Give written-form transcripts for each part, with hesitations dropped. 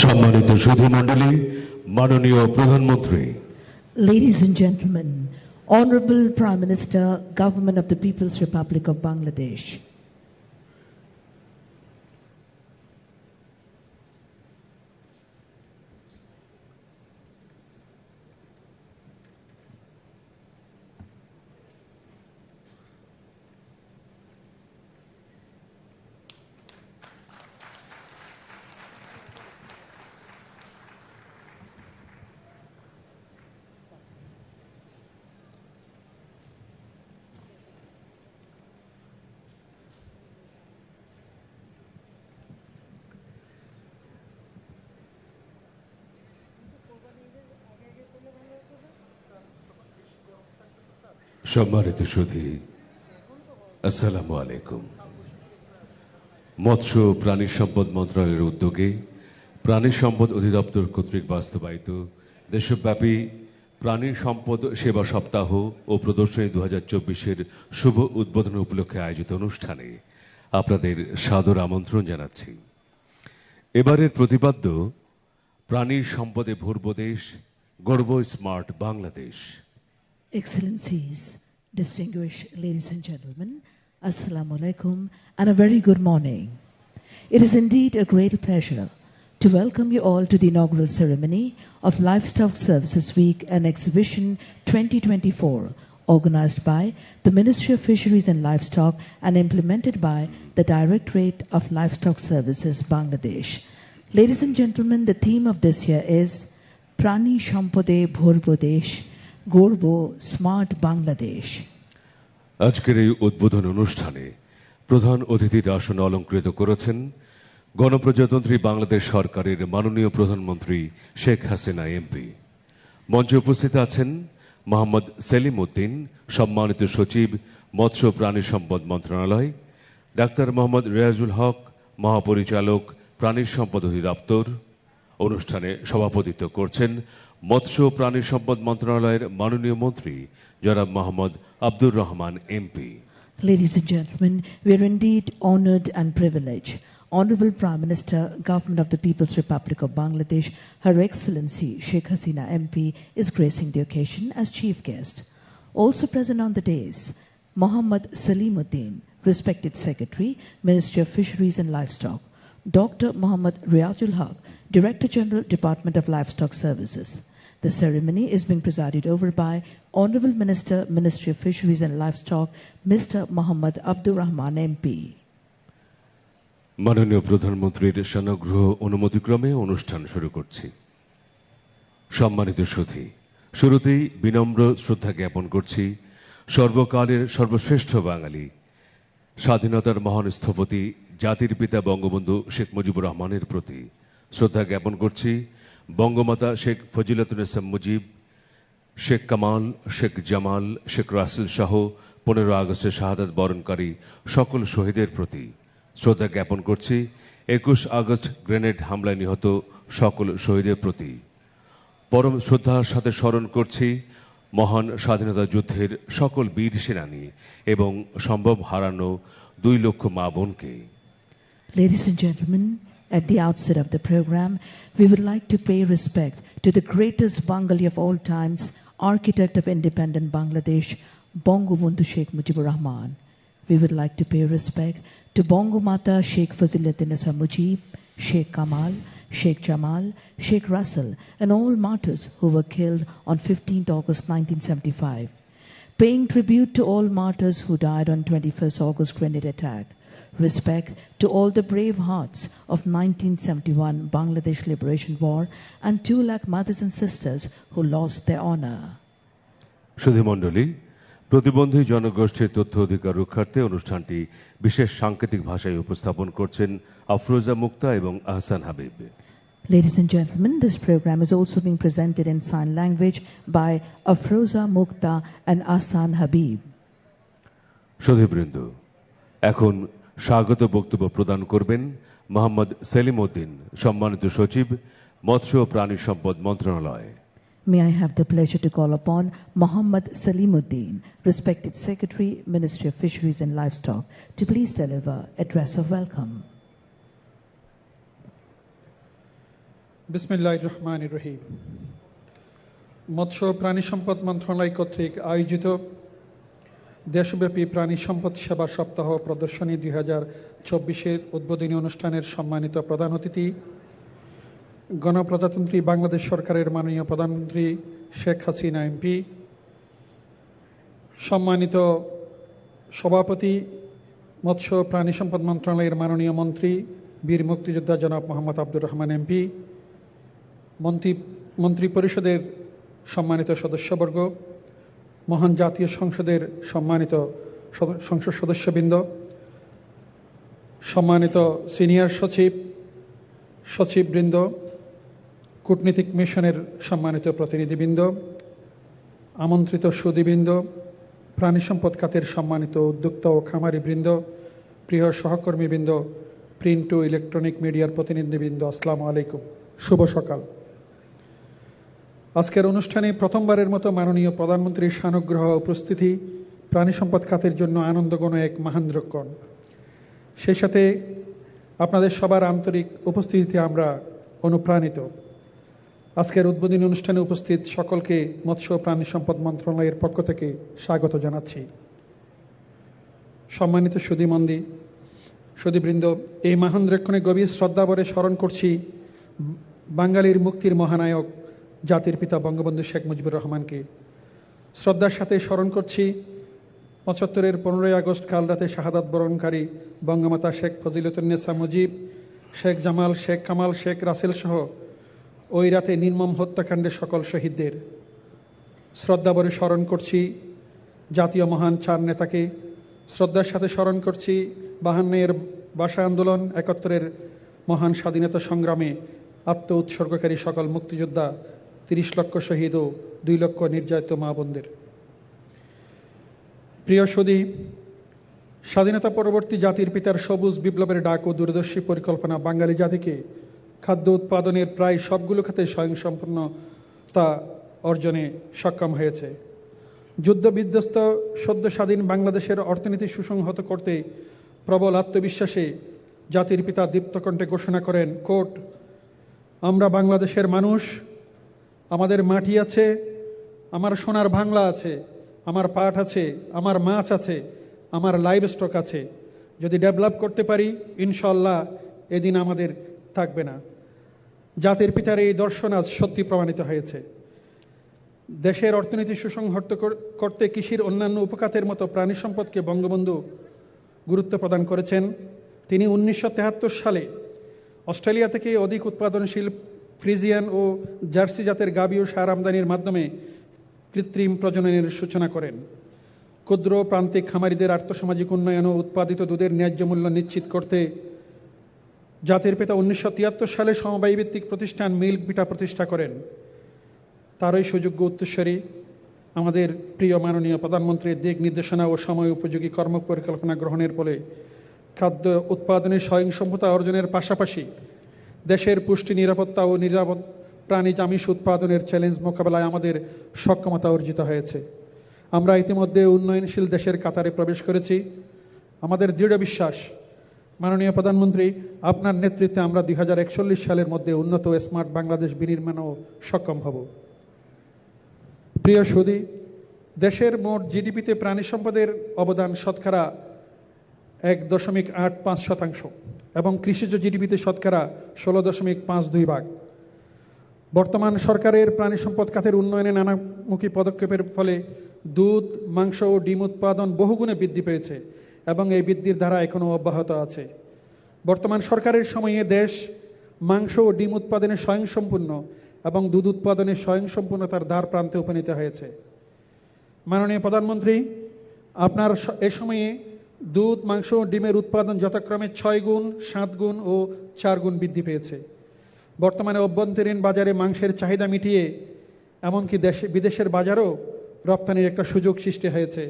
সম্মানিত সুধীমণ্ডলী, মাননীয় প্রধানমন্ত্রী, Ladies and gentlemen, Honorable Prime Minister, Government of the People's Republic of Bangladesh. সম্মানিত সুধী, আসসালামু আলাইকুম। মৎস্য প্রাণী সম্পদ মন্ত্রণালয়ের উদ্যোগে প্রাণী সম্পদ অধিদপ্তর কর্তৃক বাস্তবায়িত দেশব্যাপী প্রাণী সম্পদ সেবা সপ্তাহ ও প্রদর্শনী 2024-এর শুভ উদ্বোধন উপলক্ষে আয়োজিত অনুষ্ঠানে আপনাদের সাদর আমন্ত্রণ জানাচ্ছি। এবারের প্রতিপাদ্য প্রাণী সম্পদে ভরব দেশ, গর্ব smart Bangladesh. Excellencies, distinguished ladies and gentlemen, Assalamu alaikum and a very good morning. It is indeed a great pleasure to welcome you all to the inaugural ceremony of Livestock Services Week and Exhibition 2024, organized by the Ministry of Fisheries and Livestock and implemented by the Directorate of Livestock Services, Bangladesh. Ladies and gentlemen, the theme of this year is Prani Shampode Bhorbo Desh, গর্ব smart Bangladesh. আজকের এই উদ্বোধন অনুষ্ঠানে প্রধান অতিথির আসন অলঙ্কৃত করেছেন গণপ্রজাতন্ত্রী বাংলাদেশ সরকারের মাননীয় প্রধানমন্ত্রী শেখ হাসিনা এমপি। মঞ্চে উপস্থিত আছেন মোহাম্মদ সেলিম উদ্দিন, সম্মানিত সচিব, মৎস্য প্রাণী সম্পদ মন্ত্রণালয়, ডাক্তার মোহাম্মদ রিয়াজুল হক, মহাপরিচালক, প্রাণী সম্পদ অধিদপ্তর। অনুষ্ঠানে সভাপতিত্ব করছেন মৎস্য প্রাণী সম্পদ মন্ত্রণালয়ের মাননীয় মন্ত্রী জনাব Mohammad Abdur Rahman MP. Ladies and gentlemen, we are indeed honored and privileged. Honorable Prime Minister, Government of the People's Republic of Bangladesh, Her Excellency Sheikh Hasina MP is gracing the occasion as chief guest. Also present on the days, Mohammad Salimuddin, respected Secretary, Ministry of Fisheries and Livestock, Dr. Mohammad Riazul Haq, Director General, Department of Livestock Services. The ceremony is being presided over by Honorable Minister, Ministry of Fisheries and Livestock, Mr. Mohammad Abdur Rahman MP. মাননীয় প্রধানমন্ত্রীর সানুগ্রহ অনুমতিক্রমে অনুষ্ঠান শুরু করছি। সম্মানিত সুধী, শুরুতেই বিনম্র শ্রদ্ধা জ্ঞাপন করছি সর্বকালের সর্বশ্রেষ্ঠ বাঙালি, স্বাধীনতার মহান স্থপতি, জাতির পিতা বঙ্গবন্ধু শেখ মুজিবুর রহমানের প্রতি শ্রদ্ধা জ্ঞাপন করছি বঙ্গমাতা শেখ ফজিলাতুন্নেসা মুজিব, শেখ কামাল, শেখ জামাল, শেখ রাসেল সহ 15 আগস্টের শাহাদাত বরণকারী সকল শহীদের প্রতি শ্রদ্ধা জ্ঞাপন করছি 21 আগস্ট গ্রেনেড হামলায় নিহত সকল শহীদের প্রতি। পরম শ্রদ্ধার সাথে স্মরণ করছি মহান স্বাধীনতা যুদ্ধের সকল বীর সেনানী এবং সম্ভব হারানো 2 লক্ষ মা বোনকে। Ladies and gentlemen, at the outset of the program, we would like to pay respect to the greatest Bengali of all times, architect of independent Bangladesh, Bangabandhu Sheikh Mujibur Rahman. We would like to pay respect to Bangomata Sheikh Fazilatunisa Mujib, Sheikh Kamal, Sheikh Jamal, Sheikh Russell, and all martyrs who were killed on 15th August 1975. Paying tribute to all martyrs who died on 21st August grenade attack. Respect to all the brave hearts of 1971 Bangladesh Liberation War and 2 lakh mothers and sisters who lost their honor. সুধীমণ্ডলী, প্রতিবন্ধী জনগোষ্ঠীর তথ্য অধিকার রক্ষার্থে অনুষ্ঠানটি বিশেষ সাংকেতিক ভাষায় উপস্থাপন করছেন আফরোজা মুক্তা এবং Ahsan Habib. Ladies and gentlemen, this program is also being presented in sign language by Afroza Mukta and Ahsan Habib. সুধীবৃন্দ, এখন স্বাগত বক্তব্য প্রদান করবেন মোহাম্মদ সেলিম উদ্দিন, সম্মানিত সচিব, মৎস্য ও প্রাণী সম্পদ মন্ত্রণালয়। May I have the pleasure to call upon Mohammad Salimuddin, respected Secretary, Ministry of Fisheries and Livestock, to please deliver address of welcome. বিসমিল্লাহির রহমানির রহিম। মৎস্য প্রাণী সম্পদ মন্ত্রণালয় কর্তৃক আয়োজিত দেশব্যাপী প্রাণী সম্পদ সেবা সপ্তাহ প্রদর্শনী 2024-এর উদ্বোধনী অনুষ্ঠানের সম্মানিত প্রধান অতিথি গণপ্রজাতন্ত্রী বাংলাদেশ সরকারের মাননীয় প্রধানমন্ত্রী শেখ হাসিনা এমপি, সম্মানিত সভাপতি মৎস্য প্রাণী সম্পদ মন্ত্রণালয়ের মাননীয় মন্ত্রী বীর মুক্তিযোদ্ধা জনাব মোহাম্মদ আব্দুর রহমান এমপি, মন্ত্রী পরিষদের সম্মানিত সদস্যবর্গ, মহান জাতীয় সংসদের সম্মানিত সংসদ সদস্যবৃন্দ, সম্মানিত সিনিয়র সচিববৃন্দ, কূটনীতিক মিশনের সম্মানিত প্রতিনিধিবৃন্দ, আমন্ত্রিত সুধীবৃন্দ, প্রাণী সম্পদ খাতের সম্মানিত উদ্যোক্তা ও খামারিবৃন্দ, প্রিয় সহকর্মীবৃন্দ, প্রিন্ট ও ইলেকট্রনিক মিডিয়ার প্রতিনিধিবৃন্দ, আসসালামু আলাইকুম, শুভ সকাল। আজকের অনুষ্ঠানে প্রথমবারের মতো মাননীয় প্রধানমন্ত্রীর সানুগ্রহ উপস্থিতি প্রাণী সম্পদ খাতের জন্য আনন্দঘন এক মহেন্দ্রক্ষণ। সেই সাথে আপনাদের সবার আন্তরিক উপস্থিতিতে আমরা অনুপ্রাণিত। আজকের উদ্বোধনী অনুষ্ঠানে উপস্থিত সকলকে মৎস্য প্রাণী সম্পদ মন্ত্রণালয়ের পক্ষ থেকে স্বাগত জানাচ্ছি। সম্মানিত সুধীবৃন্দ, এই মহেন্দ্রক্ষণে গভীর শ্রদ্ধাভরে স্মরণ করছি বাঙালির মুক্তির মহানায়ক জাতির পিতা বঙ্গবন্ধু শেখ মুজিবুর রহমানকে। শ্রদ্ধার সাথে স্মরণ করছি ৭৫-এর ১৫ই আগস্ট কাল রাতে শাহাদাত বরণকারী বঙ্গমাতা শেখ ফজিলতুন্নেসা মুজিব, শেখ জামাল, শেখ কামাল, শেখ রাসেল সহ ওই রাতে নির্মম হত্যাকাণ্ডের সকল শহীদদের। শ্রদ্ধাভরে স্মরণ করছি জাতীয় মহান চার নেতাকে। শ্রদ্ধার সাথে স্মরণ করছি ৫২-এর ভাষা আন্দোলন, ৭১-এর মহান স্বাধীনতা সংগ্রামে আত্ম উৎসর্গকারী সকল মুক্তিযোদ্ধা, ৩০ লক্ষ শহীদ ও ২ লক্ষ নির্যাতিত মা বোনদের। প্রিয় সুধী, স্বাধীনতা পরবর্তী জাতির পিতার সবুজ বিপ্লবের ডাক ও দূরদর্শী পরিকল্পনা বাঙালি জাতিকে খাদ্য উৎপাদনের প্রায় সবগুলো খাতে স্বয়ংসম্পূর্ণতা অর্জনে সক্ষম হয়েছে। যুদ্ধ বিধ্বস্ত সদ্য স্বাধীন বাংলাদেশের অর্থনীতি সুসংহত করতে প্রবল আত্মবিশ্বাসে জাতির পিতা দীপ্তকণ্ঠে ঘোষণা করেন, কোট, আমরা বাংলাদেশের মানুষ, আমাদের মাটি আছে, আমার সোনার বাংলা আছে, আমার পাট আছে, আমার মাছ আছে, আমার লাইভ স্টক আছে। যদি ডেভেলপ করতে পারি ইনশাল্লাহ এদিন আমাদের থাকবে না। জাতির পিতার এই দর্শন আজ সত্যি প্রমাণিত হয়েছে। দেশের অর্থনীতি সুসংহত করতে কৃষির অন্যান্য উপখাতের মতো প্রাণী সম্পদকে বঙ্গবন্ধু গুরুত্ব প্রদান করেছেন। তিনি ১৯৭৩ সালে অস্ট্রেলিয়া থেকে অধিক উৎপাদনশীল ফ্রিজিয়ান ও জার্সি জাতের গাভী ও ষাঁড় আমদানির মাধ্যমে কৃত্রিম প্রজননের সূচনা করেন। ক্ষুদ্র প্রান্তিক খামারিদের আর্থসামাজিক উন্নয়ন ও উৎপাদিত দুধের ন্যায্য মূল্য নিশ্চিত করতে জাতির পিতা ১৯৭৩ সালে সমবায় ভিত্তিক প্রতিষ্ঠান মিল্ক বিটা প্রতিষ্ঠা করেন। তারই সুযোগ্য উত্তরসূরি আমাদের প্রিয় মাননীয় প্রধানমন্ত্রীর দিক নির্দেশনা ও সময় উপযোগী কর্ম পরিকল্পনা গ্রহণের ফলে খাদ্য উৎপাদনের স্বয়ংসম্পূর্ণতা অর্জনের পাশাপাশি দেশের পুষ্টি নিরাপত্তা ও নিরাপদ প্রাণীজ আমিষ উৎপাদনের চ্যালেঞ্জ মোকাবেলায় আমাদের সক্ষমতা অর্জিত হয়েছে। আমরা ইতিমধ্যে উন্নয়নশীল দেশের কাতারে প্রবেশ করেছি। আমাদের দৃঢ় বিশ্বাস, মাননীয় প্রধানমন্ত্রী, আপনার নেতৃত্বে আমরা ২০৪১ সালের মধ্যে উন্নত ও স্মার্ট বাংলাদেশ বিনির্মাণও সক্ষম হব। প্রিয় সুধী, দেশের মোট জিডিপিতে প্রাণী সম্পদের অবদান শতকরা ১.৮৫% এবং কৃষিজ জিডিপিতে শতকরা ১৬.৫২ ভাগ। বর্তমান সরকারের প্রাণী সম্পদ খাতের উন্নয়নে নানামুখী পদক্ষেপের ফলে দুধ, মাংস ও ডিম উৎপাদন বহুগুণে বৃদ্ধি পেয়েছে এবং এই বৃদ্ধির ধারা এখনও অব্যাহত আছে। বর্তমান সরকারের সময়ে দেশ মাংস ও ডিম উৎপাদনে স্বয়ংসম্পূর্ণ এবং দুধ উৎপাদনে স্বয়ংসম্পূর্ণতার দ্বার প্রান্তে উপনীত হয়েছে। মাননীয় প্রধানমন্ত্রী, আপনার এ সময়ে দুধ, মাংস ও ডিমের উৎপাদন যথাক্রমে 6 গুণ, 7 গুণ ও 4 গুণ বৃদ্ধি পেয়েছে। বর্তমানে অভ্যন্তরীণ বাজারে মাংসের চাহিদা মিটিয়ে এমনকি বিদেশের বাজারও রপ্তানির একটা সুযোগ সৃষ্টি হয়েছে।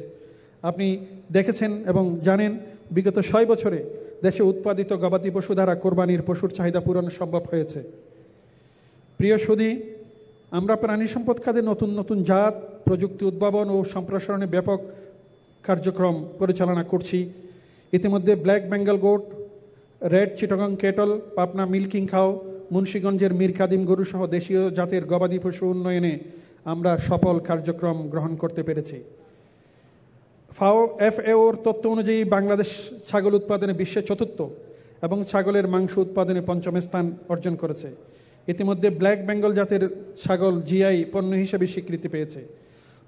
আপনি দেখেছেন এবং জানেন, বিগত 6 বছরে দেশে উৎপাদিত গবাদি পশু দ্বারা কোরবানির পশুর চাহিদা পূরণ সম্ভব হয়েছে। প্রিয় সুধী, আমরা প্রাণী সম্পদ খাতে নতুন নতুন জাত, প্রযুক্তি উদ্ভাবন ও সম্প্রসারণে ব্যাপক কার্যক্রম পরিচালনা করছি। ইতিমধ্যে black Bengal goat, red Chittagong cattle, Pabna milking cow মুন্সিগঞ্জের মীর কাদিম গরুসহ দেশীয় জাতের গবাদি পশু উন্নয়নে আমরা সফল কার্যক্রম গ্রহণ করতে পেরেছি। FAOর তথ্য অনুযায়ী বাংলাদেশ ছাগল উৎপাদনে বিশ্বে চতুর্থ এবং ছাগলের মাংস উৎপাদনে পঞ্চম স্থান অর্জন করেছে। ইতিমধ্যে ব্ল্যাক বেঙ্গল জাতের ছাগল GI পণ্য হিসেবে স্বীকৃতি পেয়েছে।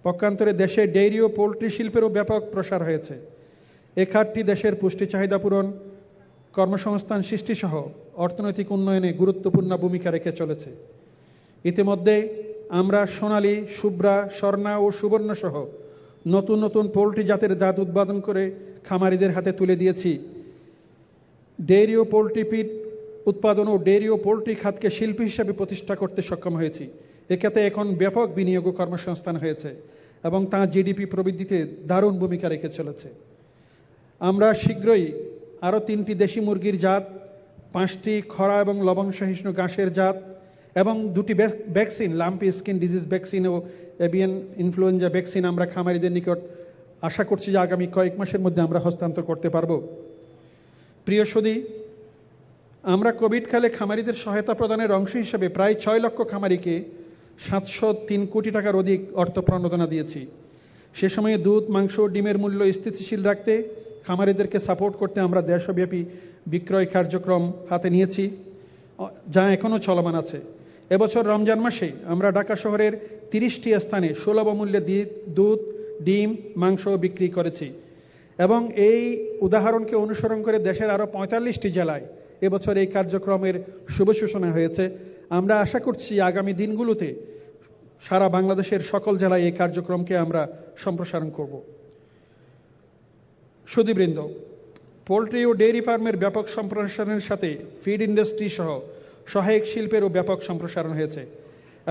পক্ষান্তরে দেশে ডেইরি ও পোলট্রি শিল্পেরও ব্যাপক প্রসার হয়েছে। এ খাতটি দেশের পুষ্টি চাহিদা পূরণ, কর্মসংস্থান সৃষ্টিসহ অর্থনৈতিক উন্নয়নে গুরুত্বপূর্ণ ভূমিকা রেখে চলেছে। ইতিমধ্যে আমরা সোনালী, শুভ্রা, স্বর্ণা ও সুবর্ণ সহ নতুন নতুন পোলট্রি জাতের জাত উৎপাদন করে খামারিদের হাতে তুলে দিয়েছি। ডেইরি ও পোলট্রি ফিড উৎপাদন ও ডেইরি ও পোলট্রি খাতকে শিল্প হিসেবে প্রতিষ্ঠা করতে সক্ষম হয়েছি। এক্ষেত্রে এখন ব্যাপক বিনিয়োগ ও কর্মসংস্থান হয়েছে এবং তা GDP প্রবৃদ্ধিতে দারুণ ভূমিকা রেখে চলেছে। আমরা শীঘ্রই আরও 3টি দেশি মুরগির জাত, 5টি খরা এবং লবণ সহিষ্ণু ঘাসের জাত এবং 2টি vaccine, lumpy skin disease vaccine ও এভিয়ান ইনফ্লুয়েঞ্জা ভ্যাকসিন আমরা খামারিদের নিকট আশা করছি যে আগামী কয়েক মাসের মধ্যে আমরা হস্তান্তর করতে পারব। প্রিয় সুধী, আমরা কোভিডকালে খামারিদের সহায়তা প্রদানের অংশ হিসেবে প্রায় 6 লক্ষ খামারিকে 703 কোটি টাকার অধিক অর্থ প্রণোদনা দিয়েছি। সে সময়ে দুধ, মাংস, ডিমের মূল্য স্থিতিশীল রাখতে খামারিদেরকে সাপোর্ট করতে আমরা দেশব্যাপী বিক্রয় কার্যক্রম হাতে নিয়েছি, যা এখনও চলমান আছে। এবছর রমজান মাসে আমরা ঢাকা শহরের 30টি স্থানে সুলভ মূল্যে দুধ, ডিম, মাংস বিক্রি করেছি এবং এই উদাহরণকে অনুসরণ করে দেশের আরও 45টি জেলায় এবছর এই কার্যক্রমের শুভ সূচনা হয়েছে। আমরা আশা করছি আগামী দিনগুলোতে সারা বাংলাদেশের সকল জেলায় এই কার্যক্রমকে আমরা সম্প্রসারণ করব। সুধীবৃন্দ, পোলট্রি ও ডেইরি ফার্মের ব্যাপক সম্প্রসারণের সাথে ফিড ইন্ডাস্ট্রি সহ সহায়ক শিল্পেরও ব্যাপক সম্প্রসারণ হয়েছে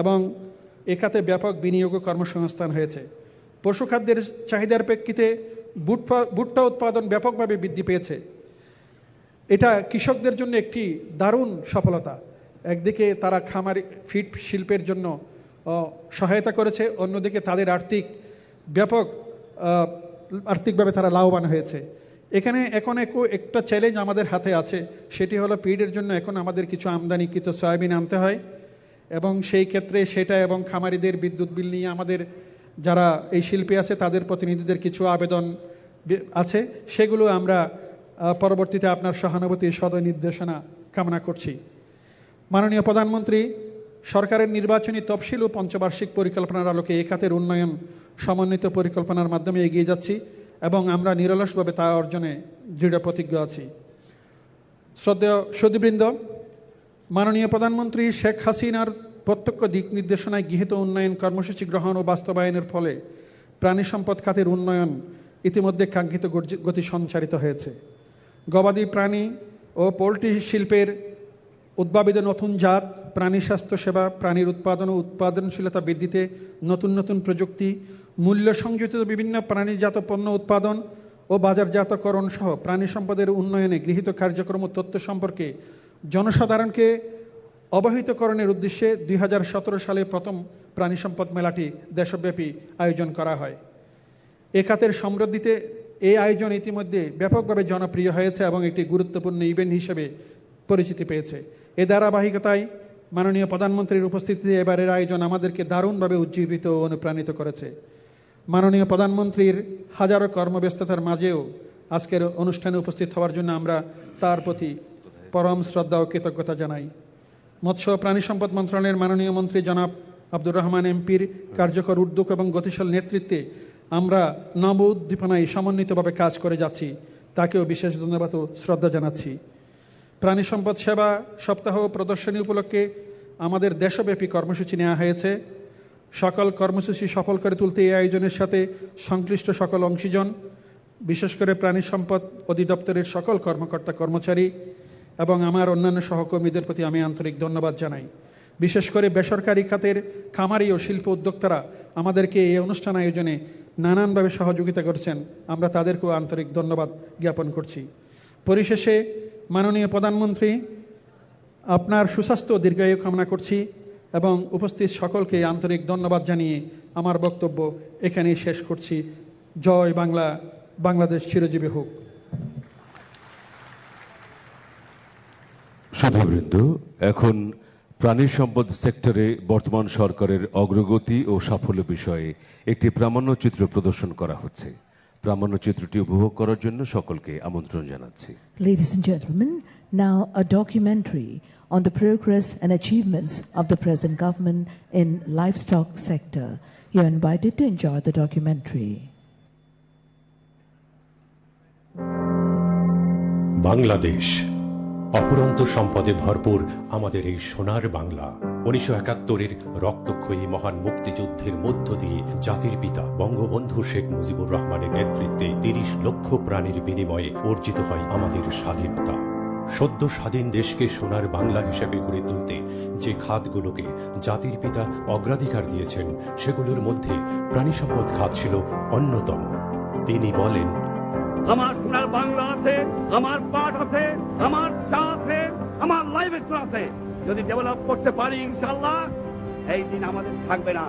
এবং এ খাতে ব্যাপক বিনিয়োগ ও কর্মসংস্থান হয়েছে। পশুখাদ্যের চাহিদার প্রেক্ষিতে ভুট্টা উৎপাদন ব্যাপকভাবে বৃদ্ধি পেয়েছে। এটা কৃষকদের জন্য একটি দারুণ সফলতা। একদিকে তারা খামারি ফিড শিল্পের জন্য সহায়তা করেছে, অন্যদিকে তাদের আর্থিকভাবে তারা লাভবান হয়েছে। এখানে এখন একটা চ্যালেঞ্জ আমাদের হাতে আছে, সেটি হলো ফিডের জন্য এখন আমাদের কিছু আমদানিকৃত সয়াবিন আনতে হয় এবং সেই ক্ষেত্রে সেটা এবং খামারিদের বিদ্যুৎ বিল নিয়ে আমাদের যারা এই শিল্পী আছে তাদের প্রতিনিধিদের কিছু আবেদন আছে, সেগুলো আমরা পরবর্তীতে আপনার সহানুভূতি সদয় নির্দেশনা কামনা করছি। মাননীয় প্রধানমন্ত্রী, সরকারের নির্বাচনী তফসিল ও পঞ্চবার্ষিক পরিকল্পনার আলোকে এ খাতের উন্নয়ন সমন্বিত পরিকল্পনার মাধ্যমে এগিয়ে যাচ্ছি এবং আমরা নিরলসভাবে তা অর্জনে দৃঢ় প্রতিজ্ঞ আছি। শ্রদ্ধেয় সুধীবৃন্দ, মাননীয় প্রধানমন্ত্রী শেখ হাসিনার প্রত্যক্ষ দিক নির্দেশনায় গৃহীত উন্নয়ন কর্মসূচি গ্রহণ ও বাস্তবায়নের ফলে প্রাণী সম্পদ খাতের উন্নয়ন ইতিমধ্যে কাঙ্ক্ষিত গতি সঞ্চারিত হয়েছে। গবাদি প্রাণী ও পোলট্রি শিল্পের উদ্ভাবিত নতুন জাত, প্রাণী স্বাস্থ্য সেবা, প্রাণীর উৎপাদন ও উৎপাদনশীলতা বৃদ্ধিতে নতুন নতুন প্রযুক্তি, মূল্য সংযোজিত বিভিন্ন প্রাণীজাত পণ্য উৎপাদন ও বাজারজাতকরণ সহ প্রাণী সম্পদের উন্নয়নে গৃহীত কার্যক্রম ও তথ্য সম্পর্কে জনসাধারণকে অবহিতকরণের উদ্দেশ্যে 2017 সালে প্রথম প্রাণী সম্পদ মেলাটি দেশব্যাপী আয়োজন করা হয়। এ খাতের সমৃদ্ধিতে এই আয়োজন ইতিমধ্যে ব্যাপকভাবে জনপ্রিয় হয়েছে এবং একটি গুরুত্বপূর্ণ ইভেন্ট হিসেবে পরিচিতি পেয়েছে। এ ধারাবাহিকতায় মাননীয় প্রধানমন্ত্রীর উপস্থিতিতে এবারের আয়োজন আমাদেরকে দারুণভাবে উজ্জীবিত ও অনুপ্রাণিত করেছে। মাননীয় প্রধানমন্ত্রীর হাজারো কর্মব্যস্ততার মাঝেও আজকের অনুষ্ঠানে উপস্থিত হওয়ার জন্য আমরা তার প্রতি পরম শ্রদ্ধা ও কৃতজ্ঞতা জানাই। মৎস্য প্রাণী সম্পদ মন্ত্রণালয়ের মাননীয় মন্ত্রী জনাব আব্দুর রহমান এমপির কার্যকর উদ্যোগ এবং গতিশীল নেতৃত্বে আমরা নব উদ্দীপনায় সমন্বিতভাবে কাজ করে যাচ্ছি, তাকেও বিশেষ ধন্যবাদ ও শ্রদ্ধা জানাচ্ছি। প্রাণী সম্পদ সেবা সপ্তাহ প্রদর্শনী উপলক্ষে আমাদের দেশব্যাপী কর্মসূচি নেওয়া হয়েছে। সকল কর্মসূচি সফল করে তুলতে এই আয়োজনের সাথে সংশ্লিষ্ট সকল অংশীজন, বিশেষ করে প্রাণী সম্পদ অধিদপ্তরের সকল কর্মকর্তা কর্মচারী এবং আমার অন্যান্য সহকর্মীদের প্রতি আমি আন্তরিক ধন্যবাদ জানাই। বিশেষ করে বেসরকারি খাতের খামারি ও শিল্প উদ্যোক্তারা আমাদেরকে এই অনুষ্ঠান আয়োজনে নানানভাবে সহযোগিতা করেছেন, আমরা তাদেরকেও আন্তরিক ধন্যবাদ জ্ঞাপন করছি। পরিশেষে মাননীয় প্রধানমন্ত্রী, আপনার সুস্বাস্থ্য ও দীর্ঘায়ু কামনা করছি এবং উপস্থিত সকলকে আন্তরিক ধন্যবাদ জানিয়ে আমার বক্তব্য এখানেই শেষ করছি। জয় বাংলা, বাংলাদেশ চিরজীবী হোক। শ্রোতাবৃন্দ, এখন প্রাণী সম্পদ সেক্টরে বর্তমান সরকারের অগ্রগতি ও সাফল্য বিষয়ে একটি প্রামাণ্যচিত্র প্রদর্শন করা হচ্ছে। প্রামাণ্যচিত্রটি উপভোগ করার জন্য সকলকে আমন্ত্রণ জানাচ্ছি। Ladies and gentlemen, now a documentary on the progress and achievements of the present government in livestock sector. You are invited to enjoy the documentary. Bangladesh অফুরন্ত সম্পদে ভরপুর আমাদের এই সোনার বাংলা। 1971-এর রক্তক্ষয়ী মহান মুক্তিযুদ্ধের মধ্য দিয়ে জাতির পিতা বঙ্গবন্ধু শেখ মুজিবুর রহমানের নেতৃত্বে 30 লক্ষ প্রাণীর বিনিময়ে অর্জিত হয় আমাদের স্বাধীনতা। সদ্য স্বাধীন দেশকে সোনার বাংলা হিসেবে গড়ে তুলতে যে খাতগুলোকে জাতির পিতা অগ্রাধিকার দিয়েছেন, সেগুলোর মধ্যে প্রাণী সম্পদ খাত ছিল অন্যতম। তিনি বলেন, আমার সোনার বাংলা আছে, আমার পাট আছে, আমার চা আছে, আমার লাইভ স্টোর আছে। যদি ডেভেলপ করতে পারি ইনশাআল্লাহ, এই দিন আমাদের থাকবে না।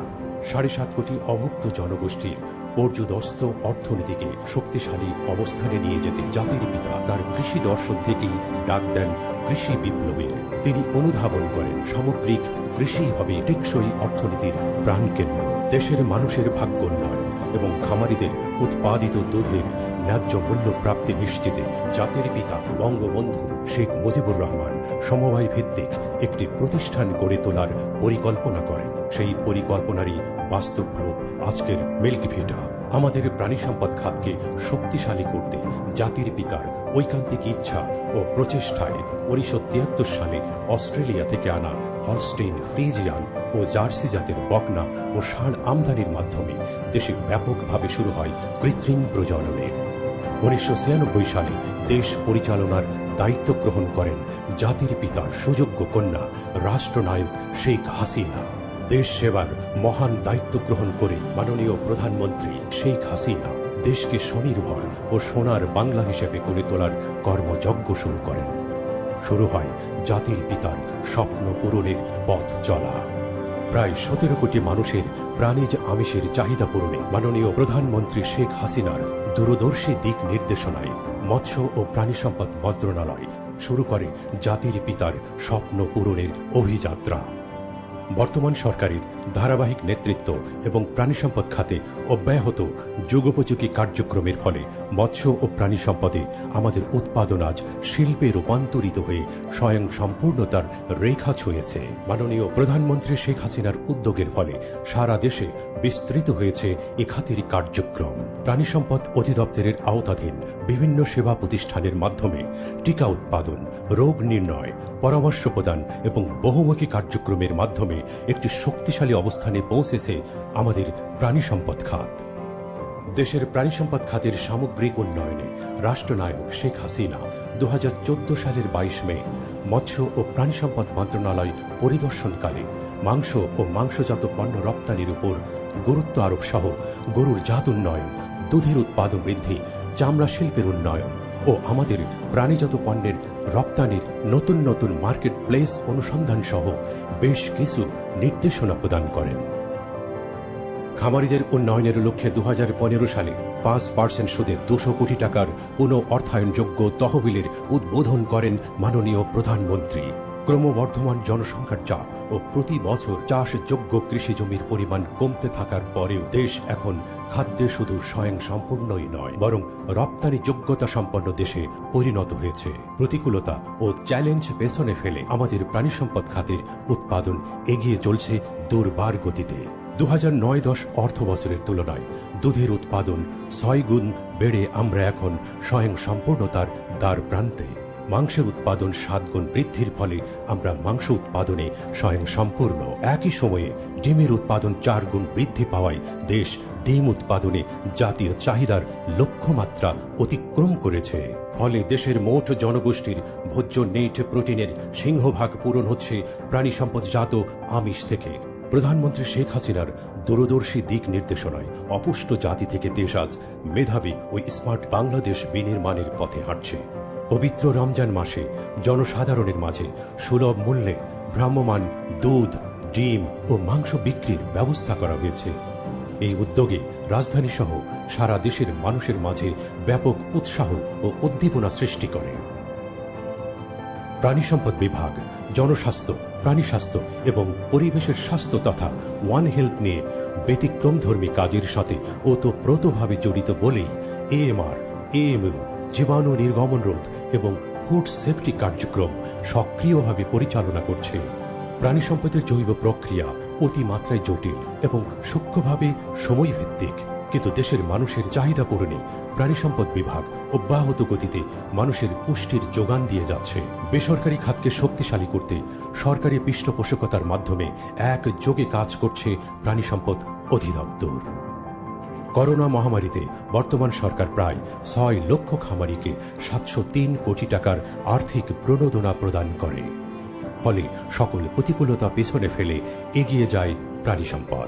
7.5 কোটি অভুক্ত জনগোষ্ঠীর পর্যুদস্ত অর্থনীতিকে শক্তিশালী অবস্থানে নিয়ে যেতে জাতির পিতা তার কৃষি দর্শন থেকেই ডাক দেন কৃষি বিপ্লবের। তিনি অনুধাবন করেন সামগ্রিক কৃষি হবে টেকসই অর্থনীতির প্রাণকেন্দ্র। দেশের মানুষের ভাগ্যোন্নয়ন এবং খামারিদের উৎপাদিত দুধের ন্যায্য মূল্য প্রাপ্তি নিশ্চিতে জাতির পিতা বঙ্গবন্ধু শেখ মুজিবুর রহমান সমবায় ভিত্তিক একটি প্রতিষ্ঠান গড়ে তোলার পরিকল্পনা করেন। সেই পরিকল্পনারই বাস্তব রূপ আজকের মিল্কভিটা। আমাদের প্রাণী সম্পদ খাতকে শক্তিশালী করতে জাতির পিতার ঐকান্তিক ইচ্ছা ও প্রচেষ্টায় 1973 সালে অস্ট্রেলিয়া থেকে আনা হলস্টেইন ফ্রিজিয়ান ও জার্সি জাতের বকনা ও ষাঁড় আমদানির মাধ্যমে দেশে ব্যাপকভাবে শুরু হয় কৃত্রিম প্রজননের। 1996 সালে দেশ পরিচালনার দায়িত্ব গ্রহণ করেন জাতির পিতার সুযোগ্য কন্যা রাষ্ট্রনায়ক শেখ হাসিনা। দেশ সেবার মহান দায়িত্ব গ্রহণ করে মাননীয় প্রধানমন্ত্রী শেখ হাসিনা দেশকে স্বনির্ভর ও সোনার বাংলা হিসেবে গড়ে তোলার কর্মযজ্ঞ শুরু করেন। শুরু হয় জাতির পিতার স্বপ্ন পূরণের পথ চলা। প্রায় 17 কোটি মানুষের প্রাণীজ আমিষের চাহিদা পূরণে মাননীয় প্রধানমন্ত্রী শেখ হাসিনার দূরদর্শী দিক নির্দেশনায় মৎস্য ও প্রাণী সম্পদ মন্ত্রণালয় শুরু করে জাতির পিতার স্বপ্ন পূরণের অভিযাত্রা। বর্তমান সরকারের ধারাবাহিক নেতৃত্ব এবং প্রাণী সম্পদ খাতে অব্যাহত যুগোপযোগী কার্যক্রমের ফলে মৎস্য ও প্রাণী সম্পদে আমাদের উৎপাদন আজ শিল্পে রূপান্তরিত হয়ে স্বয়ং সম্পূর্ণতার রেখা ছুঁয়েছে। মাননীয় প্রধানমন্ত্রী শেখ হাসিনার উদ্যোগের ফলে সারা দেশে বিস্তৃত হয়েছে এ খাতের কার্যক্রম। প্রাণী সম্পদ অধিদপ্তরের আওতাধীন বিভিন্ন সেবা প্রতিষ্ঠানের মাধ্যমে টিকা উৎপাদন, রোগ নির্ণয়, পরামর্শ প্রদান এবং বহুমুখী কার্যক্রমের মাধ্যমে একটি শক্তিশালী অবস্থানে পৌঁছেছে আমাদের প্রাণী সম্পদ খাত। দেশের প্রাণী সম্পদ খাতের সামগ্রিক উন্নয়নে রাষ্ট্রনায়ক শেখ হাসিনা 2014 সালের 22 মে মৎস্য ও প্রাণী সম্পদ মন্ত্রণালয় পরিদর্শনকালে মাংস ও মাংসজাত পণ্য রপ্তানির উপর গুরুত্ব আরোপ সহ গরুর জাত উন্নয়ন, দুধের উৎপাদন বৃদ্ধি, চামড়া শিল্পের উন্নয়ন ও আমাদের প্রাণীজাত পণ্যের রপ্তানির নতুন নতুন মার্কেট প্লেস অনুসন্ধান সহ বেশ কিছু নির্দেশনা প্রদান করেন। খামারিদের উন্নয়নের লক্ষ্যে 2015 সালে 5% সুদে 200 কোটি টাকার পুনঃ অর্থায়নযোগ্য তহবিলের উদ্বোধন করেন মাননীয় প্রধানমন্ত্রী। ক্রমবর্ধমান জনসংখ্যার চাপ ও প্রতি বছর চাষযোগ্য কৃষি জমির পরিমাণ কমতে থাকার পরেও দেশ এখন খাদ্যে শুধু স্বয়ং সম্পূর্ণই নয়, বরং রপ্তানি যোগ্যতা সম্পন্ন দেশে পরিণত হয়েছে। প্রতিকূলতা ও চ্যালেঞ্জ পেছনে ফেলে আমাদের প্রাণী সম্পদ খাতের উৎপাদন এগিয়ে চলছে দুর্বার গতিতে। 2009-10 অর্থ বছরের তুলনায় দুধের উৎপাদন 6 গুণ বেড়ে আমরা এখন স্বয়ং সম্পূর্ণতার দ্বার প্রান্তে। মাংসের উৎপাদন 7 গুণ বৃদ্ধির ফলে আমরা মাংস উৎপাদনে স্বয়ং সম্পূর্ণ। একই সময়ে ডিমের উৎপাদন 4 গুণ বৃদ্ধি পাওয়ায় দেশ ডিম উৎপাদনে জাতীয় চাহিদার লক্ষ্যমাত্রা অতিক্রম করেছে। ফলে দেশের মোট জনগোষ্ঠীর ভোজ্য নেট প্রোটিনের সিংহভাগ পূরণ হচ্ছে প্রাণী সম্পদজাত আমিষ থেকে। প্রধানমন্ত্রী শেখ হাসিনার দূরদর্শী দিক নির্দেশনায় অপুষ্ট জাতি থেকে দেশ আজ মেধাবী ও স্মার্ট বাংলাদেশ বিনির্মাণের পথে হাঁটছে। পবিত্র রমজান মাসে জনসাধারণের মাঝে সুলভ মূল্যে ভ্রাম্যমাণ দুধ, ডিম ও মাংস বিক্রির ব্যবস্থা করা হয়েছে। এই উদ্যোগে রাজধানী সহ সারা দেশের মানুষের মাঝে ব্যাপক উৎসাহ ও উদ্দীপনা সৃষ্টি করে। প্রাণী সম্পদ বিভাগ জনস্বাস্থ্য, প্রাণী স্বাস্থ্য এবং পরিবেশের স্বাস্থ্য তথা ওয়ান হেলথ নিয়ে ব্যতিক্রমধর্মী কাজের সাথে ওতপ্রোতভাবে জড়িত বলেই এএমআর, এএমইউ জীবাণু নির্গমন রোধ এবং ফুড সেফটি কার্যক্রম সক্রিয়ভাবে পরিচালনা করছে। প্রাণী সম্পদের জৈব প্রক্রিয়া অতিমাত্রায় জটিল এবং সূক্ষ্মভাবে সময়ভিত্তিক, কিন্তু দেশের মানুষের চাহিদা পূরণে প্রাণী সম্পদ বিভাগ অব্যাহত গতিতে মানুষের পুষ্টির যোগান দিয়ে যাচ্ছে। বেসরকারি খাতকে শক্তিশালী করতে সরকারি পৃষ্ঠপোষকতার মাধ্যমে একযোগে কাজ করছে প্রাণী সম্পদ অধিদপ্তর। করোনা মহামারীতে বর্তমান সরকার প্রায় 6 লক্ষ খামারিকে 703 কোটি টাকার আর্থিক প্রণোদনা প্রদান করে। ফলে সকল প্রতিকূলতা পেছনে ফেলে এগিয়ে যায় প্রাণী সম্পদ।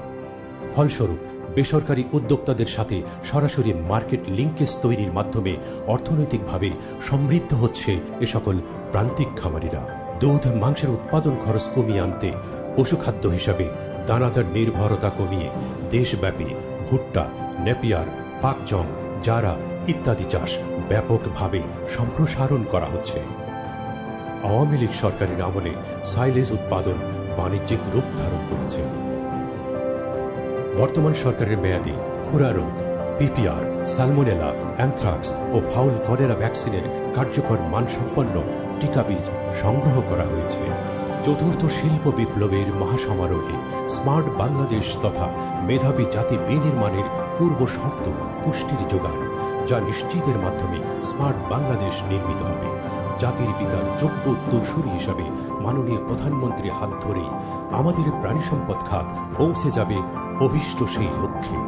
ফলস্বরূপ বেসরকারি উদ্যোক্তাদের সাথে সরাসরি মার্কেট লিঙ্কেজ তৈরির মাধ্যমে অর্থনৈতিকভাবে সমৃদ্ধ হচ্ছে এ সকল প্রান্তিক খামারিরা। দুধ মাংসের উৎপাদন খরচ কমিয়ে আনতে পশুখাদ্য হিসাবে দানাদার নির্ভরতা কমিয়ে দেশব্যাপী ভুট্টা, নেপিয়ার, পাকচং, জারা ইত্যাদি চাষ ব্যাপকভাবে সম্প্রসারণ করা হচ্ছে। আওয়ামী লীগ সরকারের আমলে সাইলেজ উৎপাদন বাণিজ্যিক রূপ ধারণ করেছে। বর্তমান সরকারের মেয়াদে খুরা রোগ, পিপিআর, সালমোনেলা, অ্যানথ্রাক্স ও ফাউল কলেরা ভ্যাকসিনের কার্যকর মানসম্পন্ন টিকাবীজ সংগ্রহ করা হয়েছে। চতুর্থ শিল্প বিপ্লবের মহাসমারোহে স্মার্ট বাংলাদেশ তথা মেধাবী জাতি বিনির্মাণের পূর্ব শর্ত পুষ্টির যোগান, যা নিশ্চিতের মাধ্যমে স্মার্ট বাংলাদেশ নির্মিত হবে। জাতির পিতার যোগ্য উত্তরসূরি হিসাবে মাননীয় প্রধানমন্ত্রীর হাত ধরেই আমাদের প্রাণী সম্পদ খাত পৌঁছে যাবে অভীষ্ট সেই লক্ষ্যে।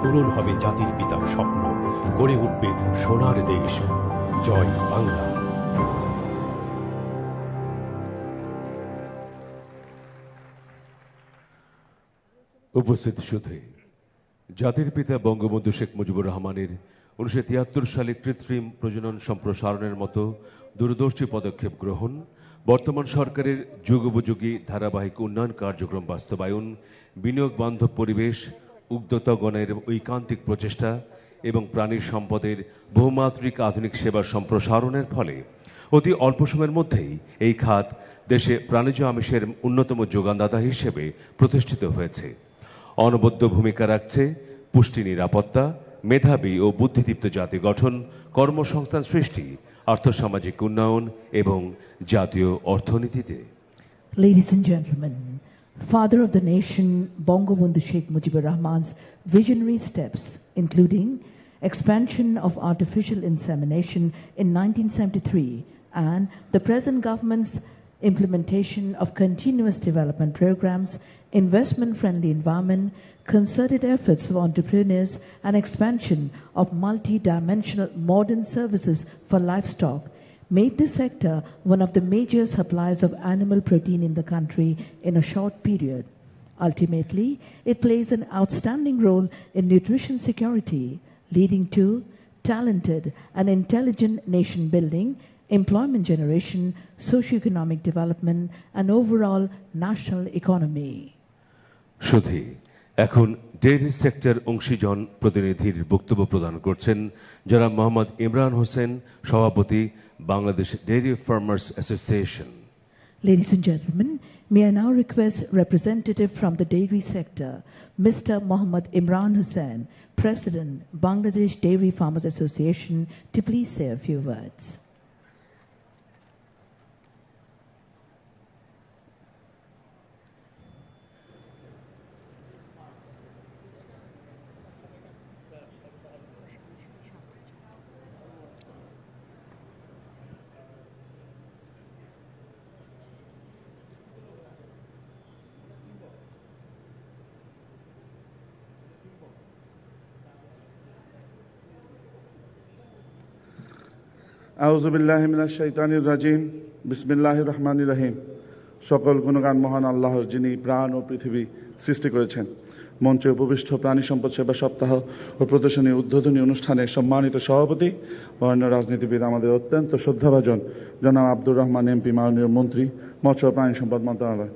পূরণ হবে জাতির পিতার স্বপ্ন, গড়ে উঠবে সোনার দেশ। জয় বাংলা। উপস্থিত সুধী, জাতির পিতা বঙ্গবন্ধু শেখ মুজিবুর রহমানের 1973 সালে কৃত্রিম প্রজনন সম্প্রসারণের মতো দূরদর্শী পদক্ষেপ গ্রহণ, বর্তমান সরকারের যুগোপযোগী ধারাবাহিক উন্নয়ন কার্যক্রম বাস্তবায়ন, বিনিয়োগ বান্ধব পরিবেশ, উদ্যোক্তাগণের ঐকান্তিক প্রচেষ্টা এবং প্রাণী সম্পদের বহুমাত্রিক আধুনিক সেবার সম্প্রসারণের ফলে অতি অল্প সময়ের মধ্যেই এই খাত দেশে প্রাণীজ আমিষের অন্যতম যোগানদাতা হিসেবে প্রতিষ্ঠিত হয়েছে। অনবদ্য ভূমিকা রাখছে পুষ্টি নিরাপত্তা, মেধাবী ও বুদ্ধিদীপ্ত জাতি গঠন, কর্মসংস্থান সৃষ্টি, আর্থসামাজিক উন্নয়ন এবং জাতীয় অর্থনীতিতে। Ladies and gentlemen, father of the nation, Bangabandhu Sheikh Mujibur Rahman's visionary steps, including expansion of artificial insemination in 1973 and the present government's implementation of continuous development programs, investment-friendly environment, concerted efforts of entrepreneurs, and expansion of multi-dimensional modern services for livestock made this sector one of the major suppliers of animal protein in the country in a short period. Ultimately, it plays an outstanding role in nutrition security, leading to talented and intelligent nation building, employment generation, socio-economic development, and overall national economy. সুধী, এখন dairy sector অংশীজন প্রতিনিধির বক্তব্য প্রদান করছেন যারা মোহাম্মদ ইমরান হোসেন, সভাপতি, Bangladesh dairy farmers association. Ladies and gentlemen, may I now request representative from the dairy sector, Mr. Mohammad Imran Hussain, President, Bangladesh Dairy Farmers Association, to please say a few words. আউযুবিল্লাহি মিনাশ শাইতানির রাজিম, বিসমিল্লাহির রহমানির রহিম। সকল গুণগান মহান আল্লাহর, যিনি প্রাণ ও পৃথিবী সৃষ্টি করেছেন। মঞ্চে উপবিষ্ট প্রাণী সম্পদ সেবা সপ্তাহ ও প্রদর্শনী উদ্বোধনী অনুষ্ঠানে সম্মানিত সভাপতি ও অন্য রাজনীতিবিদ, আমাদের অত্যন্ত শ্রদ্ধাভাজন জনাব আব্দুর রহমান এমপি, মাননীয় মন্ত্রী, মৎস্য ও প্রাণী সম্পদ মন্ত্রণালয়,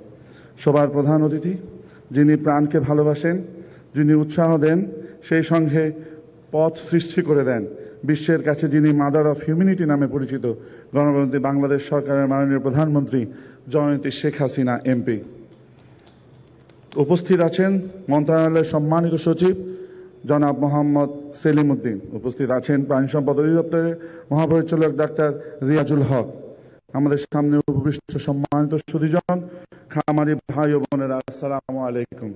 সবার প্রধান অতিথি, যিনি প্রাণকে ভালোবাসেন, যিনি উৎসাহ দেন, সেই সঙ্গে পথ সৃষ্টি করে দেন, বিশ্বের কাছে যিনি মাদার অফ হিউম্যানিটি নামে পরিচিত, গণপ্রজাতন্ত্রী বাংলাদেশ সরকারের মাননীয় প্রধানমন্ত্রী জননেত্রী শেখ হাসিনা এমপি। উপস্থিত আছেন মন্ত্রণালয়ের সম্মানিত সচিব জনাব মোহাম্মদ সেলিম উদ্দিন। উপস্থিত আছেন প্রাণী সম্পদ অধিদপ্তরের মহাপরিচালক ডাক্তার রিয়াজুল হক। আমাদের সামনে উপবিষ্ট সম্মানিত সুধীজন, খামারি ভাই ও বোনেরা, আসসালামু আলাইকুম।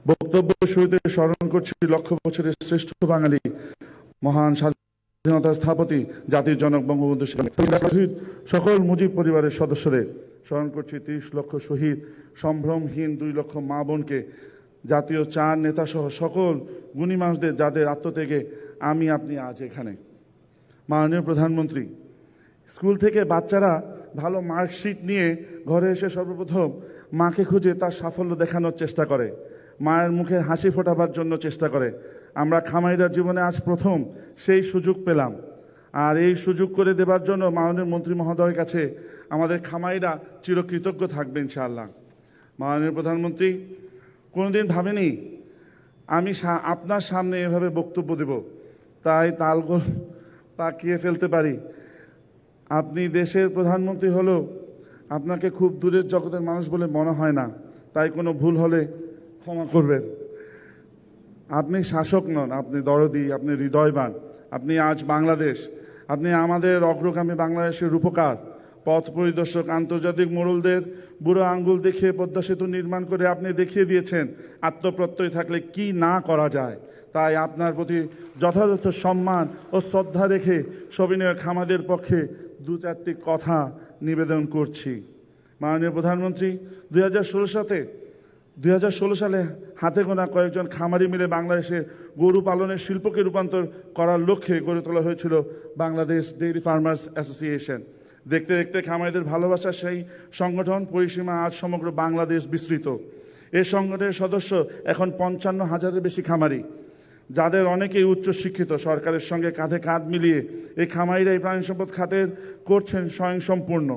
বক্তব্য শুরুতে স্মরণ করছি লক্ষ বছরের শ্রেষ্ঠ বাঙালি, মহান স্বাধীনতার স্থপতি, জাতির জনক বঙ্গবন্ধু শহীদ সকল মুজিব পরিবারের সদস্যদের। স্মরণ করছি 30 লক্ষ শহীদ, সম্ভ্রমহীন 2 লক্ষ মা বোনকে, জাতীয় 4 নেতা সহ সকল গুণী মানুষদের যাদের আত্মত্যাগে আমি আপনি আজ এখানে। মাননীয় প্রধানমন্ত্রী, স্কুল থেকে বাচ্চারা ভালো মার্কশিট নিয়ে ঘরে এসে সর্বপ্রথম মাকে খুঁজে তার সাফল্য দেখানোর চেষ্টা করে, মায়ের মুখে হাসি ফোটাবার জন্য চেষ্টা করে। আমরা খামারিরা জীবনে আজ প্রথম সেই সুযোগ পেলাম, আর এই সুযোগ করে দেবার জন্য মাননীয় মন্ত্রী মহোদয়ের কাছে আমাদের খামারিরা চিরকৃতজ্ঞ থাকবে ইনশাআল্লাহ। মাননীয় প্রধানমন্ত্রী, কোনোদিন ভাবেনি আমি আপনার সামনে এভাবে বক্তব্য দেব, তাই তালগোল পাকিয়ে ফেলতে পারি। আপনি দেশের প্রধানমন্ত্রী হলেও আপনাকে খুব দূরের জগতের মানুষ বলে মনে হয় না, তাই কোনো ভুল হলে ক্ষমা করবেন। আপনি শাসক নন, আপনি দরদি, আপনি হৃদয়বান। আপনি আজ বাংলাদেশ, আপনি আমাদের অগ্রগামী বাংলাদেশের রূপকার, পথ পরিদর্শক। আন্তর্জাতিক মোড়লদের বুড়ো আঙ্গুল দেখিয়ে পদ্মা সেতু নির্মাণ করে আপনি দেখিয়ে দিয়েছেন আত্মপ্রত্যয় থাকলে কি না করা যায়। তাই আপনার প্রতি যথাযথ সম্মান ও শ্রদ্ধা রেখে সবিনয় খামাদের পক্ষে 2-4টি কথা নিবেদন করছি। মাননীয় প্রধানমন্ত্রী, 2016 সালে হাতে গোনা কয়েকজন খামারি মিলে বাংলাদেশে গরু পালনের শিল্পকে রূপান্তর করার লক্ষ্যে গড়ে তোলা হয়েছিল বাংলাদেশ ডেইরি ফার্মার্স অ্যাসোসিয়েশন। দেখতে দেখতে খামারিদের ভালোবাসার সেই সংগঠন পরিসীমা আজ সমগ্র বাংলাদেশ বিস্তৃত। এই সংগঠনের সদস্য এখন 55,000-এর বেশি খামারি, যাদের অনেকেই উচ্চশিক্ষিত। সরকারের সঙ্গে কাঁধে কাঁধ মিলিয়ে এই খামারিরা এই প্রাণী সম্পদ খাতের করছেন স্বয়ংসম্পূর্ণ।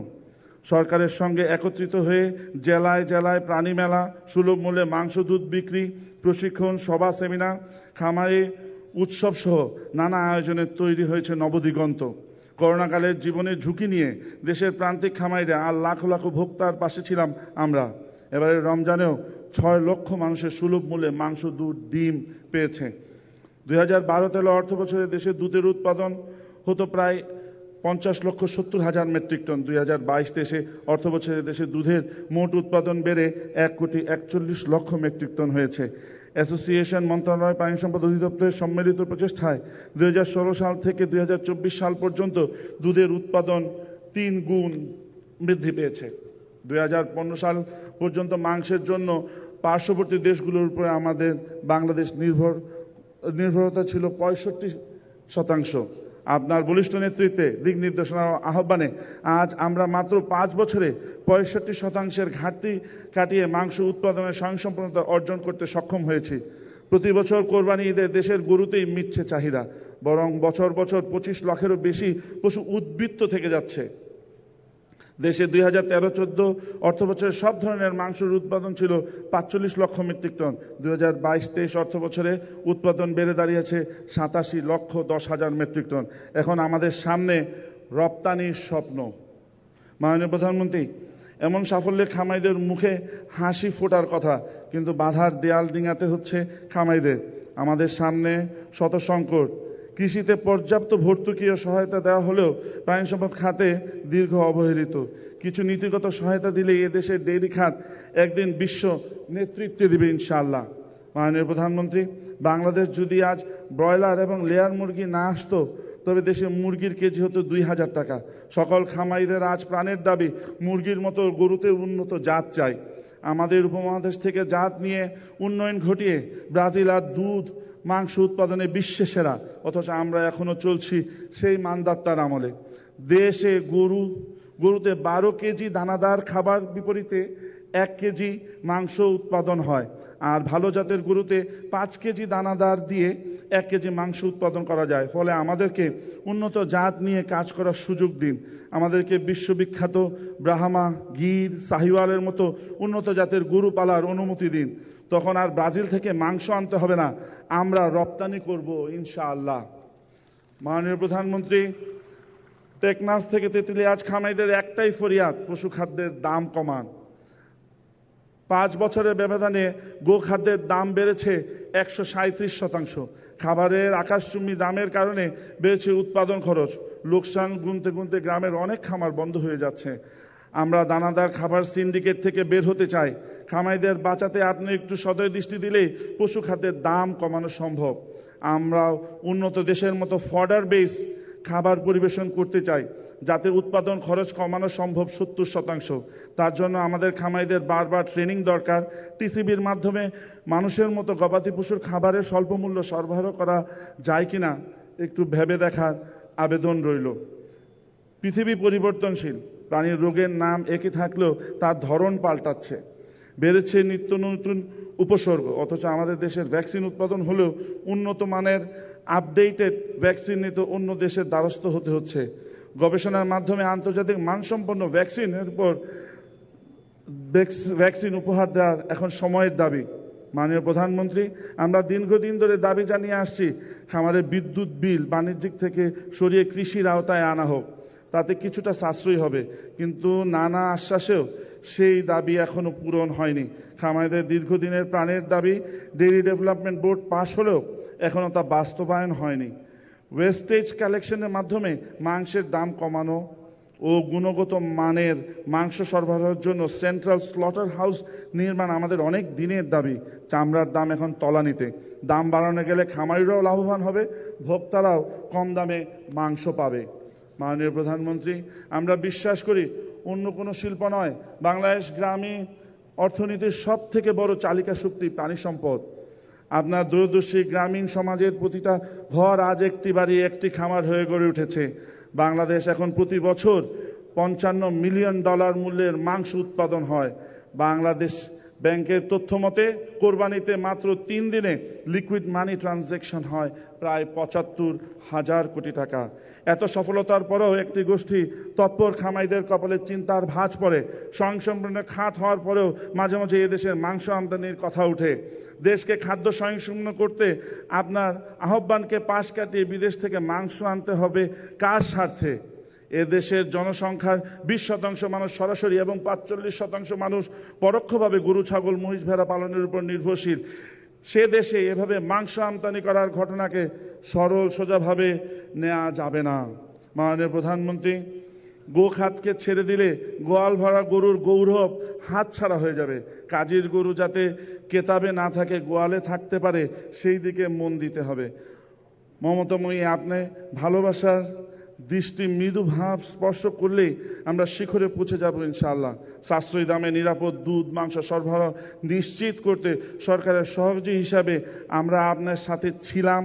সরকারের সঙ্গে একত্রিত হয়ে জেলায় জেলায় প্রাণী মেলা, সুলভ মূল্যে মাংস দুধ বিক্রি, প্রশিক্ষণ, সভা, সেমিনার, খামারে উৎসব সহ নানা আয়োজনের তৈরি হয়েছে নবদিগন্ত। করোনাকালের জীবনের ঝুঁকি নিয়ে দেশের প্রান্তিক খামারিরা আর লাখ লাখ ভোক্তার পাশে ছিলাম আমরা। এবারে রমজানেও 6 লক্ষ মানুষের সুলভ মূল্যে মাংস, দুধ, ডিম পেয়েছে। 2012-13 অর্থ বছরে দেশে দুধের উৎপাদন হতো প্রায় 50,70,000 মেট্রিক টন। 2022-23 অর্থ বছরে দেশে দুধের মোট উৎপাদন বেড়ে 1,41,00,000 মেট্রিক টন হয়েছে। অ্যাসোসিয়েশন মন্ত্রণালয় প্রাণী সম্পদ অধিদপ্তরের সম্মিলিত প্রচেষ্টায় 2016 সাল থেকে 2024 সাল পর্যন্ত দুধের উৎপাদন 3 গুণ বৃদ্ধি পেয়েছে। 2015 সাল পর্যন্ত মাংসের জন্য পার্শ্ববর্তী দেশগুলোর উপরে আমাদের বাংলাদেশ নির্ভরতা ছিল 65%। আপনার বলিষ্ঠ নেতৃত্বে, দিক নির্দেশনা আহ্বানে আজ আমরা মাত্র 5 বছরে 65% ঘাটতি কাটিয়ে মাংস উৎপাদনের স্বয়ংসম্পূর্ণতা অর্জন করতে সক্ষম হয়েছি। প্রতি বছর কোরবানি ঈদে দেশের গরুতেই মিটছে চাহিদা, বরং বছর বছর 25 লাখেরও বেশি পশু উদ্বৃত্ত থেকে যাচ্ছে। দেশে 2013-14 অর্থ বছরে সব ধরনের মাংসের উৎপাদন ছিল 45 লক্ষ মেট্রিক টন। 2022-23 অর্থ বছরে উৎপাদন বেড়ে দাঁড়িয়েছে 87,10,000 মেট্রিক টন। এখন আমাদের সামনে রপ্তানির স্বপ্ন। মাননীয় প্রধানমন্ত্রী, এমন সাফল্যে খামারিদের মুখে হাসি ফোটার কথা, কিন্তু বাধার দেয়াল ডিঙাতে হচ্ছে খামারিদের। আমাদের সামনে শত সংকট। কৃষিতে পর্যাপ্ত ভর্তুকি ও সহায়তা দেওয়া হলেও প্রাণী সম্পদ খাতে দীর্ঘ অবহেলিত। কিছু নীতিগত সহায়তা দিলে এদেশের ডেইরি খাত একদিন বিশ্ব নেতৃত্বে দেবে ইনশাআল্লাহ। মাননীয় প্রধানমন্ত্রী, বাংলাদেশ যদি আজ ব্রয়লার এবং লেয়ার মুরগি না আসতো, তবে দেশে মুরগির কেজি হতো 2,000 টাকা। সকল খামারিদের আজ প্রাণের দাবি মুরগির মতো গরুতে উন্নত জাত চাই। আমাদের উপমহাদেশ থেকে জাত নিয়ে উন্নয়ন ঘটিয়ে ব্রাজিল আর দুধ মাংস উৎপাদনে বিশ্বে সেরা, অথচ আমরা এখনো চলছি সেই মানদাত্তার আমলে। দেশে গরুতে 12 কেজি দানাদার খাবার বিপরীতে 1 কেজি মাংস উৎপাদন হয়, আর ভালো জাতের গরুতে 5 কেজি দানাদার দিয়ে 1 কেজি মাংস উৎপাদন করা যায়। ফলে আমাদেরকে উন্নত জাত নিয়ে কাজ করার সুযোগ দিন। আমাদেরকে বিশ্ববিখ্যাত ব্রাহ্মা, গির, সাহিওয়ালের মতো উন্নত জাতের গরু পালার অনুমতি দিন। তখন আর ব্রাজিল থেকে মাংস আনতে হবে না, আমরা রপ্তানি করব ইনশাআল্লাহ। মাননীয় প্রধানমন্ত্রী, টেকনাফ থেকে তেঁতুলিয়া খামারিদের একটাই ফরিয়াদ, পশু খাদ্যের দাম কমান। 5 বছরের ব্যবধানে গোখাদ্যের দাম বেড়েছে 137%। খাবারের আকাশচুম্বী দামের কারণে বেড়েছে উৎপাদন খরচ। লোকসান গুনতে গুনতে গ্রামের অনেক খামার বন্ধ হয়ে যাচ্ছে। আমরা দানাদার খাবার সিন্ডিকেট থেকে বের হতে চাই। খামারিদের বাঁচাতে আপনি একটু সদয় দৃষ্টি দিলেই পশু খাদ্যের দাম কমানো সম্ভব। আমরা উন্নত দেশের মতো ফডার বেস খাবার পরিবেশন করতে চাই, যাতে উৎপাদন খরচ কমানো সম্ভব 70%। তার জন্য আমাদের খামারিদের বারবার ট্রেনিং দরকার। টিসিবির মাধ্যমে মানুষের মতো গবাদি পশুর খাবারের স্বল্প মূল্য সরবরাহ করা যায় কিনা একটু ভেবে দেখার আবেদন রইল। পৃথিবী পরিবর্তনশীল, প্রাণীর রোগের নাম একই থাকলেও তার ধরন পাল্টাচ্ছে, বেড়েছে নিত্য নতুন উপসর্গ। অথচ আমাদের দেশের ভ্যাকসিন উৎপাদন হলেও উন্নত মানের আপডেটেড ভ্যাকসিন নিতে অন্য দেশের দ্বারস্থ হতে হচ্ছে। গবেষণার মাধ্যমে আন্তর্জাতিক মানসম্পন্ন ভ্যাকসিনের উপর ভ্যাকসিন উপহার দেওয়ার এখন সময়ের দাবি। মাননীয় প্রধানমন্ত্রী, আমরা দীর্ঘদিন ধরে দাবি জানিয়ে আসছি, খামারের বিদ্যুৎ বিল বাণিজ্যিক থেকে সরিয়ে কৃষির আওতায় আনা হোক, তাতে কিছুটা সাশ্রয়ী হবে। কিন্তু নানা আশ্বাসেও সেই দাবি এখনো পূরণ হয়নি। খামারিদের দীর্ঘদিনের প্রাণের দাবি ডেইরি ডেভেলপমেন্ট বোর্ড পাশ হলেও এখনো তা বাস্তবায়ন হয়নি। ওয়েস্টেজ কালেকশনের মাধ্যমে মাংসের দাম কমানো ও গুণগত মানের মাংস সরবরাহের জন্য সেন্ট্রাল স্লটার হাউস নির্মাণ আমাদের অনেক দিনের দাবি। চামড়ার দাম এখন তলানিতে। দাম বাড়ানো গেলে খামারিরাও লাভবান হবে, ভোক্তারাও কম দামে মাংস পাবে। মাননীয় প্রধানমন্ত্রী, আমরা বিশ্বাস করি অন্য কোনো শিল্প নয়, বাংলাদেশ গ্রামীণ অর্থনীতির সব থেকে বড় চালিকা শক্তি প্রাণী সম্পদ। আপনার দূরদর্শী গ্রামীণ সমাজের প্রতিটা ঘর আজ একটি বাড়ি, একটি খামার হয়ে গড়ে উঠেছে। বাংলাদেশ এখন প্রতি বছর $55 মিলিয়ন মূল্যের মাংস উৎপাদন হয়। বাংলাদেশ ব্যাংকের তথ্য মতে কোরবানিতে মাত্র 3 দিনে লিকুইড মানি ট্রানজ্যাকশন হয় প্রায় ৭৫,০০০ কোটি টাকা। এত সফলতার পরেও একটি গোষ্ঠী তৎপর খামারিদের কপালে চিন্তার ভাঁজ পড়ে। স্বয়ংসম্পূর্ণ খাত হওয়ার পরেও মাঝে মাঝে এদেশের মাংস আমদানির কথা ওঠে। দেশকে খাদ্য স্বয়ংসম্পূর্ণ করতে আপনার আহ্বানকে পাশ কাটিয়ে বিদেশ থেকে মাংস আনতে হবে কার স্বার্থে? এদেশের জনসংখ্যার 20% মানুষ সরাসরি এবং 45% মানুষ পরোক্ষভাবে গরু, ছাগল, মহিষ, ভেড়া পালনের উপর নির্ভরশীল। সে দেশে এভাবে মাংস আমদানি করার ঘটনাকে সরল সোজাভাবে নেওয়া যাবে না। মাননীয় প্রধানমন্ত্রী, গোখাতকে ছেড়ে দিলে গোয়াল ভরা গরুর গৌরব হাতছাড়া হয়ে যাবে। কাজীর গরু যাতে কেতাবে না থাকে, গোয়ালে থাকতে পারে, সেই দিকে মন দিতে হবে। মমতাময়ী, আপনি ভালোবাসার দৃষ্টি মৃদু ভাব স্পর্শ করলেই আমরা শিখরে পৌঁছে যাব ইনশাআল্লাহ। সাশ্রয়ী দামে নিরাপদ দুধ, মাংস সরবরাহ নিশ্চিত করতে সরকারের সহযোগী হিসাবে আমরা আপনার সাথে ছিলাম,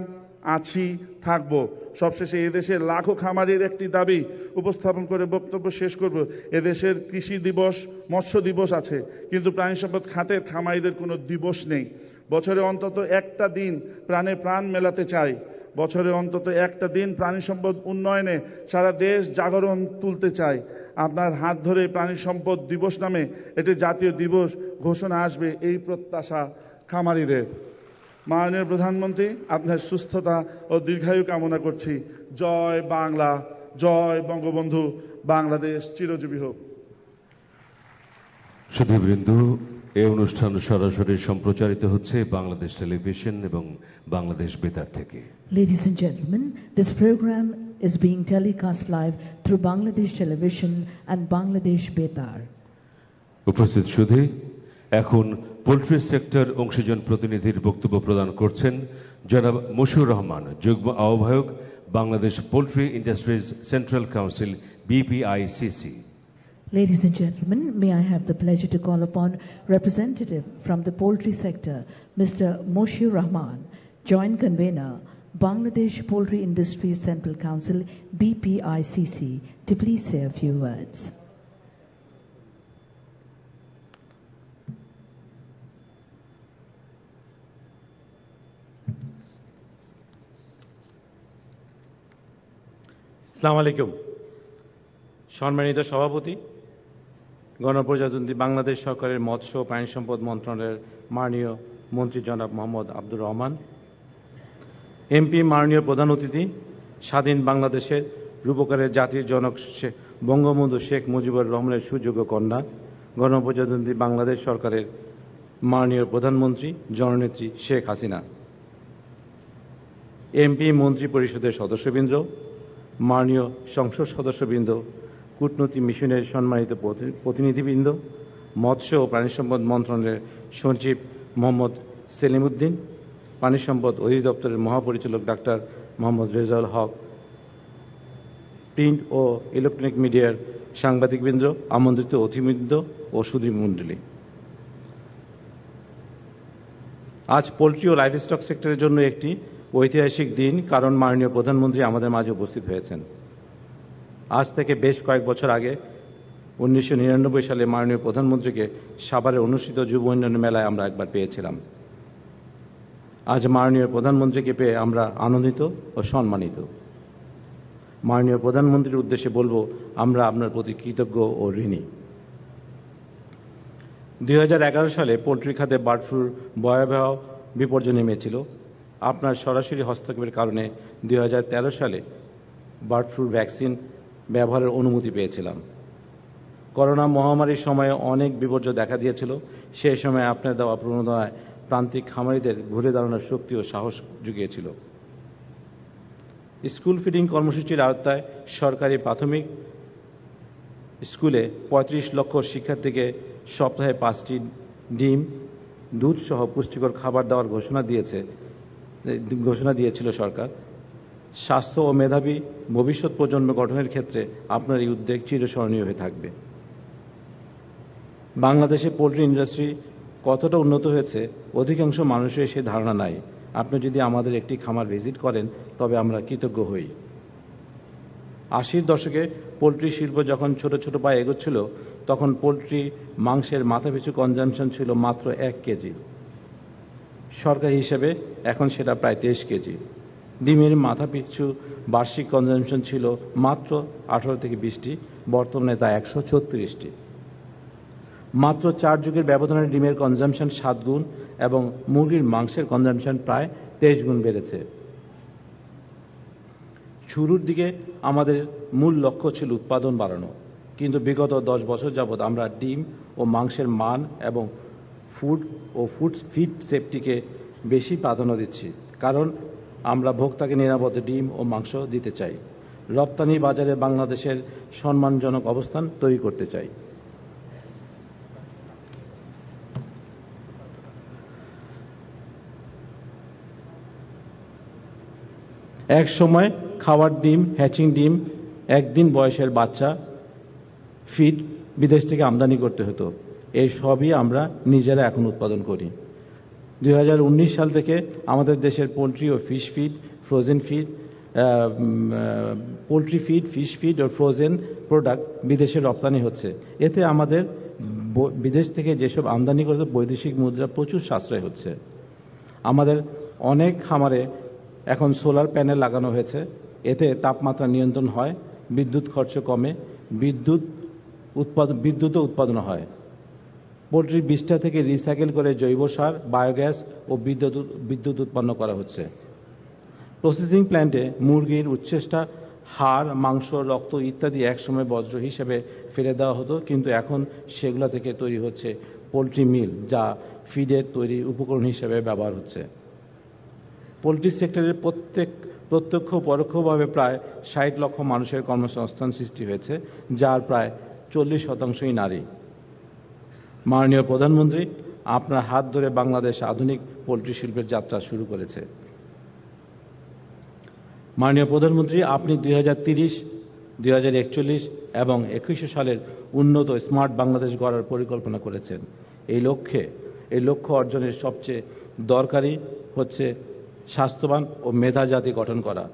আছি, থাকব। সবশেষে এদেশের লাখো খামারির একটি দাবি উপস্থাপন করে বক্তব্য শেষ করব। এদেশের কৃষি দিবস, মৎস্য দিবস আছে, কিন্তু প্রাণী সম্পদ খাতের খামারিদের কোনো দিবস নেই। বছরে অন্তত একটা দিন প্রাণে প্রাণ মেলাতে চাই। বছরে অন্তত একটা দিন প্রাণী সম্পদ উন্নয়নে সারা দেশ জাগরণ তুলতে চাই। আপনার হাত ধরে প্রাণী সম্পদ দিবস নামে একটি জাতীয় দিবস ঘোষণা আসবে, এই প্রত্যাশা খামারিদের। মাননীয় প্রধানমন্ত্রী, আপনার সুস্থতা ও দীর্ঘায়ু কামনা করছি। জয় বাংলা, জয় বঙ্গবন্ধু, বাংলাদেশ চিরজীবী হোক। সুধীবৃন্দ, এই অনুষ্ঠান সরাসরি সম্প্রচারিত হচ্ছে বাংলাদেশ টেলিভিশন এবং বাংলাদেশ বেতার থেকে। Ladies and gentlemen, this program is being telecast live through Bangladesh Television and Bangladesh Betar. উপস্থিত সুধী, এখন পোল্ট্রি সেক্টর অংশীজন প্রতিনিধির বক্তব্য প্রদান করছেন জনাব মশিউর রহমান, যুগ্ম আহ্বায়ক, Bangladesh poultry industries central council, BPICC. Ladies and gentlemen, may I have the pleasure to call upon representative from the poultry sector, Mr. Moshiur Rahman, Joint Convener, Bangladesh Poultry Industries Central Council, BPICC, to please say a few words. আসসালামু আলাইকুম। সম্মানিত সভাপতি, গণপ্রজাতন্ত্রী বাংলাদেশ সরকারের মৎস্য ও প্রাণী সম্পদ মন্ত্রণালয়ের মাননীয় মন্ত্রী জনাব মোহাম্মদ আব্দুর রহমান, এমপি, মাননীয় প্রধান অতিথি, স্বাধীন বাংলাদেশের রূপকারের জাতির জনক বঙ্গবন্ধু শেখ মুজিবুর রহমানের সুযোগ্য কন্যা, গণপ্রজাতন্ত্রী বাংলাদেশ সরকারের মাননীয় প্রধানমন্ত্রী জননেত্রী শেখ হাসিনা, এমপি মন্ত্রী পরিষদের সদস্যবৃন্দ, মাননীয় সংসদ সদস্যবৃন্দ, কূটনৈতিক মিশনের সম্মানিত প্রতিনিধিবৃন্দ, মৎস্য ও প্রাণী সম্পদ মন্ত্রণালয়ের সচিব মোহাম্মদ সেলিম উদ্দিন, পানি সম্পদ অধিদপ্তরের মহাপরিচালক ডাক্তার মোহাম্মদ রেজাউল হক, প্রিন্ট ও ইলেকট্রনিক মিডিয়ার সাংবাদিকবৃন্দ, আমন্ত্রিত অতিথিবৃন্দ ও সুধীমণ্ডলী। আজ পোলট্রি ও লাইভ স্টক সেক্টরের জন্য একটি ঐতিহাসিক দিন, কারণ মাননীয় প্রধানমন্ত্রী আমাদের মাঝে উপস্থিত হয়েছেন। আজ থেকে বেশ কয়েক বছর আগে 1999 সালে মাননীয় প্রধানমন্ত্রীকে সাভারে অনুষ্ঠিত যুব উন্নয়ন মেলায় আমরা একবার পেয়েছিলাম। আজ মাননীয় প্রধানমন্ত্রীকে পেয়ে আমরা আনন্দিত ও সম্মানিত। মাননীয় প্রধানমন্ত্রীর উদ্দেশ্যে বলবো, আমরা আপনার প্রতি কৃতজ্ঞ ও ঋণী। 2011 সালে পোলট্রি খাতে বার্ড ফ্লুর ভয়াবহ বিপর্যয় নেমেছিল। আপনার সরাসরি হস্তক্ষেপের কারণে 2013 সালে বার্ড ফ্লুর ভ্যাকসিন ব্যবহারের অনুমতি পেয়েছিলাম। করোনা মহামারীর সময়ে অনেক বিপর্যয় দেখা দিয়েছিল। সেই সময় আপনার দেওয়া প্রণোদনায় প্রান্তিক খামারিদের ঘুরে দাঁড়ানোর শক্তি ও সাহস জুগিয়েছিল। স্কুল ফিডিং কর্মসূচির আওতায় সরকারি প্রাথমিক স্কুলে 35 লক্ষ শিক্ষার্থীকে সপ্তাহে 5টি ডিম, দুধ সহ পুষ্টিকর খাবার দেওয়ার ঘোষণা দিয়েছিল সরকার। স্বাস্থ্য ও মেধাবী ভবিষ্যৎ প্রজন্ম গঠনের ক্ষেত্রে আপনার এই উদ্যোগ চিরস্মরণীয় হয়ে থাকবে। বাংলাদেশে পোলট্রি ইন্ডাস্ট্রি কতটা উন্নত হয়েছে অধিকাংশ মানুষের সে ধারণা নাই। আপনি যদি আমাদের একটি খামার ভিজিট করেন তবে আমরা কৃতজ্ঞ হই। 80-র দশকে পোলট্রি শিল্প যখন ছোট ছোট পায়ে এগোচ্ছিল, তখন পোলট্রি মাংসের মাথাপিছু কনজামশন ছিল মাত্র 1 কেজি। সরকারি হিসেবে এখন সেটা প্রায় 23 কেজি। ডিমের মাথাপিছু বার্ষিক কনজামশন ছিল মাত্র 18 থেকে 20টি, বর্তমানে তা 136টি। মাত্র 4 যুগের ব্যবধানে ডিমের কনজামশন 7 গুণ এবং মুরগির মাংসের কনজামশন প্রায় 23 গুণ বেড়েছে। শুরুর দিকে আমাদের মূল লক্ষ্য ছিল উৎপাদন বাড়ানো, কিন্তু বিগত 10 বছর যাবৎ আমরা ডিম ও মাংসের মান এবং ফিড সেফটিকে বেশি প্রাধান্য দিচ্ছি, কারণ আমরা ভোক্তাকে নিরাপদ ডিম ও মাংস দিতে চাই। রপ্তানি বাজারে বাংলাদেশের সম্মানজনক অবস্থান তৈরি করতে চাই। এক সময় খাওয়ার ডিম, হ্যাচিং ডিম, 1 দিন বয়সের বাচ্চা ফিড বিদেশ থেকে আমদানি করতে হতো। এই সবই আমরা নিজেরা এখন উৎপাদন করি। 2019 সাল থেকে আমাদের দেশের পোলট্রি ও fish feed, frozen feed, poultry feed, fish feed ও ফ্রোজেন প্রোডাক্ট বিদেশে রপ্তানি হচ্ছে। এতে আমাদের বিদেশ থেকে যেসব আমদানি করতে বৈদেশিক মুদ্রা প্রচুর সাশ্রয় হচ্ছে। আমাদের অনেক খামারে এখন সোলার প্যানেল লাগানো হয়েছে। এতে তাপমাত্রা নিয়ন্ত্রণ হয়, বিদ্যুৎ খরচ কমে, বিদ্যুৎও উৎপাদন হয়। পোলট্রির বীজটা থেকে রিসাইকেল করে জৈব সার, বায়োগ্যাস ও বিদ্যুৎ উৎপন্ন করা হচ্ছে। প্রসেসিং প্ল্যান্টে মুরগির উচ্ছেষ্টা, হাড়, মাংস, রক্ত ইত্যাদি একসময় বর্জ্য হিসেবে ফেলে দেওয়া হতো, কিন্তু এখন সেগুলো থেকে তৈরি হচ্ছে পোলট্রি মিল, যা ফিডের তৈরি উপকরণ হিসেবে ব্যবহার হচ্ছে। পোলট্রি সেক্টরের প্রত্যক্ষ পরোক্ষভাবে প্রায় 60 লক্ষ মানুষের কর্মসংস্থান সৃষ্টি হয়েছে, যার প্রায় 40% নারী। মাননীয় প্রধানমন্ত্রী, আপনার হাত ধরে বাংলাদেশ আধুনিক পোলট্রি শিল্পের যাত্রা শুরু করেছে। মাননীয় প্রধানমন্ত্রী, আপনি 2030, 2041 এবং 2100 সালের উন্নত স্মার্ট বাংলাদেশ গড়ার পরিকল্পনা করেছেন। এই লক্ষ্য অর্জনের সবচেয়ে দরকারি হচ্ছে স্বাস্থ্যবান ও মেধা জাতি গঠন করা।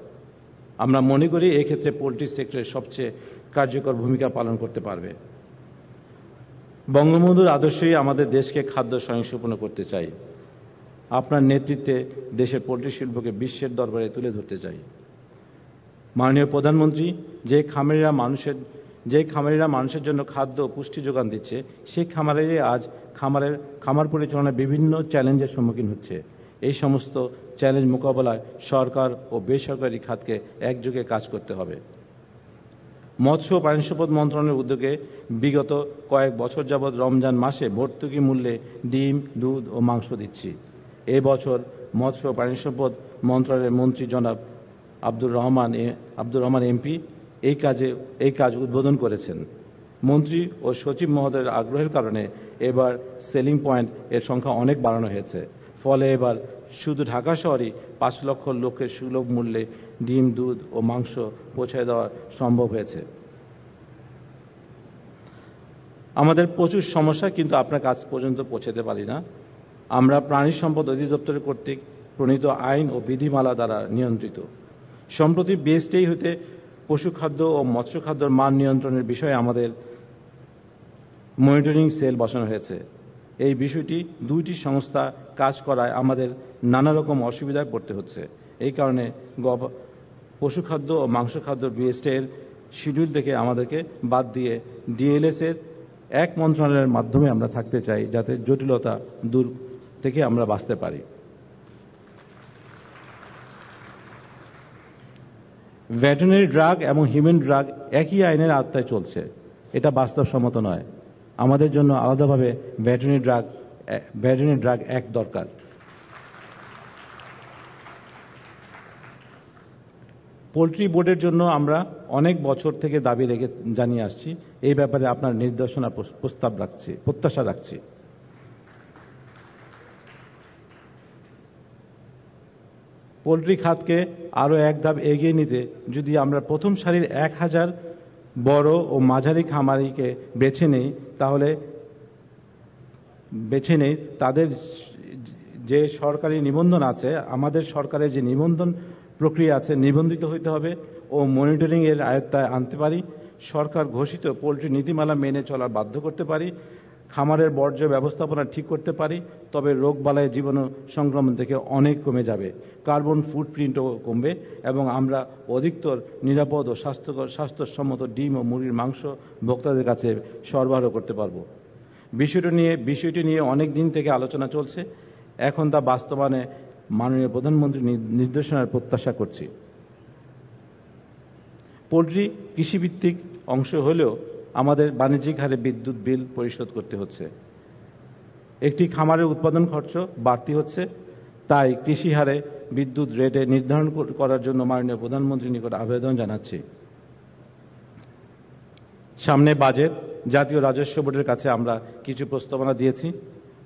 আমরা মনে করি এক্ষেত্রে পোলট্রি সেক্টরের সবচেয়ে কার্যকর ভূমিকা পালন করতে পারবে। বঙ্গবন্ধুর আদর্শই আমাদের দেশকে খাদ্য স্বয়ংসম্পূর্ণ করতে চাই। আপনার নেতৃত্বে দেশের পোলট্রি শিল্পকে বিশ্বের দরবারে তুলে ধরতে চাই। মাননীয় প্রধানমন্ত্রী, যে খামারিরা মানুষের জন্য খাদ্য ও পুষ্টি যোগান দিচ্ছে, সেই খামারেরাই আজ খামার পরিচালনায় বিভিন্ন চ্যালেঞ্জের সম্মুখীন হচ্ছে। এই সমস্ত চ্যালেঞ্জ মোকাবেলায় সরকার ও বেসরকারি খাতকে একযোগে কাজ করতে হবে। মৎস্য ও প্রাণী সম্পদ মন্ত্রণালয়ের উদ্যোগে বিগত কয়েক বছর যাবৎ রমজান মাসে ভর্তুকি মূল্যে ডিম, দুধ ও মাংস দিচ্ছি। এ বছর মৎস্য ও প্রাণী সম্পদ মন্ত্রণালয়ের মন্ত্রী জনাব আব্দুর রহমান এমপি এই কাজ উদ্বোধন করেছেন। মন্ত্রী ও সচিব মহোদয়ের আগ্রহের কারণে এবার সেলিং পয়েন্ট এর সংখ্যা অনেক বাড়ানো হয়েছে। ফলে এবার শুধু ঢাকা শহরেই 5 লক্ষ লোকের সুলভ মূল্যে ডিম, দুধ ও মাংস পৌঁছে দেওয়া সম্ভব হয়েছে। আমাদের প্রচুর সমস্যা, কিন্তু আপনার কাছ পর্যন্ত পৌঁছাতে পারি না। আমরা প্রাণী সম্পদ অধিদপ্তর কর্তৃক প্রণীত আইন ও বিধিমালা দ্বারা নিয়ন্ত্রিত। সম্প্রতি বিএসটিআই হতে পশু খাদ্য ও মৎস্য খাদ্যের মান নিয়ন্ত্রণের বিষয়ে আমাদের মনিটরিং সেল বসানো হয়েছে। এই বিষয়টি 2টি সংস্থা কাজ করায় আমাদের নানা রকম অসুবিধায় পড়তে হচ্ছে। এই কারণে পশু খাদ্য ও মাংস খাদ্য বিএসটিআই এর শিডিউল থেকে আমাদেরকে বাদ দিয়ে ডিএলএস এর এক মন্ত্রণালয়ের মাধ্যমে আমরা থাকতে চাই, যাতে জটিলতা দূর থেকে আমরা বাঁচতে পারি। ভেটেরিনারি ড্রাগ এবং হিউম্যান ড্রাগ একই আইনের আওতায় চলছে, এটা বাস্তবসম্মত নয়। আমাদের জন্য আলাদাভাবে ভেটেরিনারি ড্রাগ অ্যাক্ট দরকার। পোলট্রি বোর্ডের জন্য আমরা অনেক বছর থেকে দাবি রেখে জানিয়ে আসছি। এই ব্যাপারে আপনার নির্দেশনা প্রত্যাশা রাখছি। পোলট্রি খাতকে আরও এক ধাপ এগিয়ে নিতে যদি আমরা প্রথম সারির 1000 বড় ও মাঝারি খামারিকে বেছে নেই তাদের যে সরকারি নিবন্ধন আছে, আমাদের সরকারের যে নিবন্ধন প্রক্রিয়া আছে, নিবন্ধিত হইতে হবে ও মনিটরিং এর আয়ত্তায় আনতে পারি। সরকার ঘোষিত পোলট্রি নীতিমালা মেনে চলার বাধ্য করতে পারি। খামারের বর্জ্য ব্যবস্থাপনা ঠিক করতে পারি, তবে রোগবালাই জীবাণু সংক্রমণ থেকে অনেক কমে যাবে, কার্বন ফুটপ্রিন্টও কমবে এবং আমরা অধিকতর নিরাপদ ও স্বাস্থ্যসম্মত ডিম ও মুরগির মাংস ভোক্তাদের কাছে সরবরাহ করতে পারব। বিষয়টি নিয়ে অনেক দিন থেকে আলোচনা চলছে। এখন তা বাস্তবায়নে মাননীয় প্রধানমন্ত্রীর নির্দেশনার প্রত্যাশা করছি। পোলট্রি কৃষিভিত্তিক অংশ হলেও আমাদের বাণিজ্যিক হারে বিদ্যুৎ বিল পরিশোধ করতে হচ্ছে। একটি খামারের উৎপাদন খরচ বাড়তি হচ্ছে, তাই কৃষি হারে বিদ্যুৎ রেটে নির্ধারণ করার জন্য মাননীয় প্রধানমন্ত্রীর নিকট আবেদন জানাচ্ছি। সামনে বাজেট, জাতীয় রাজস্ব বোর্ডের কাছে আমরা কিছু প্রস্তাবনা দিয়েছি।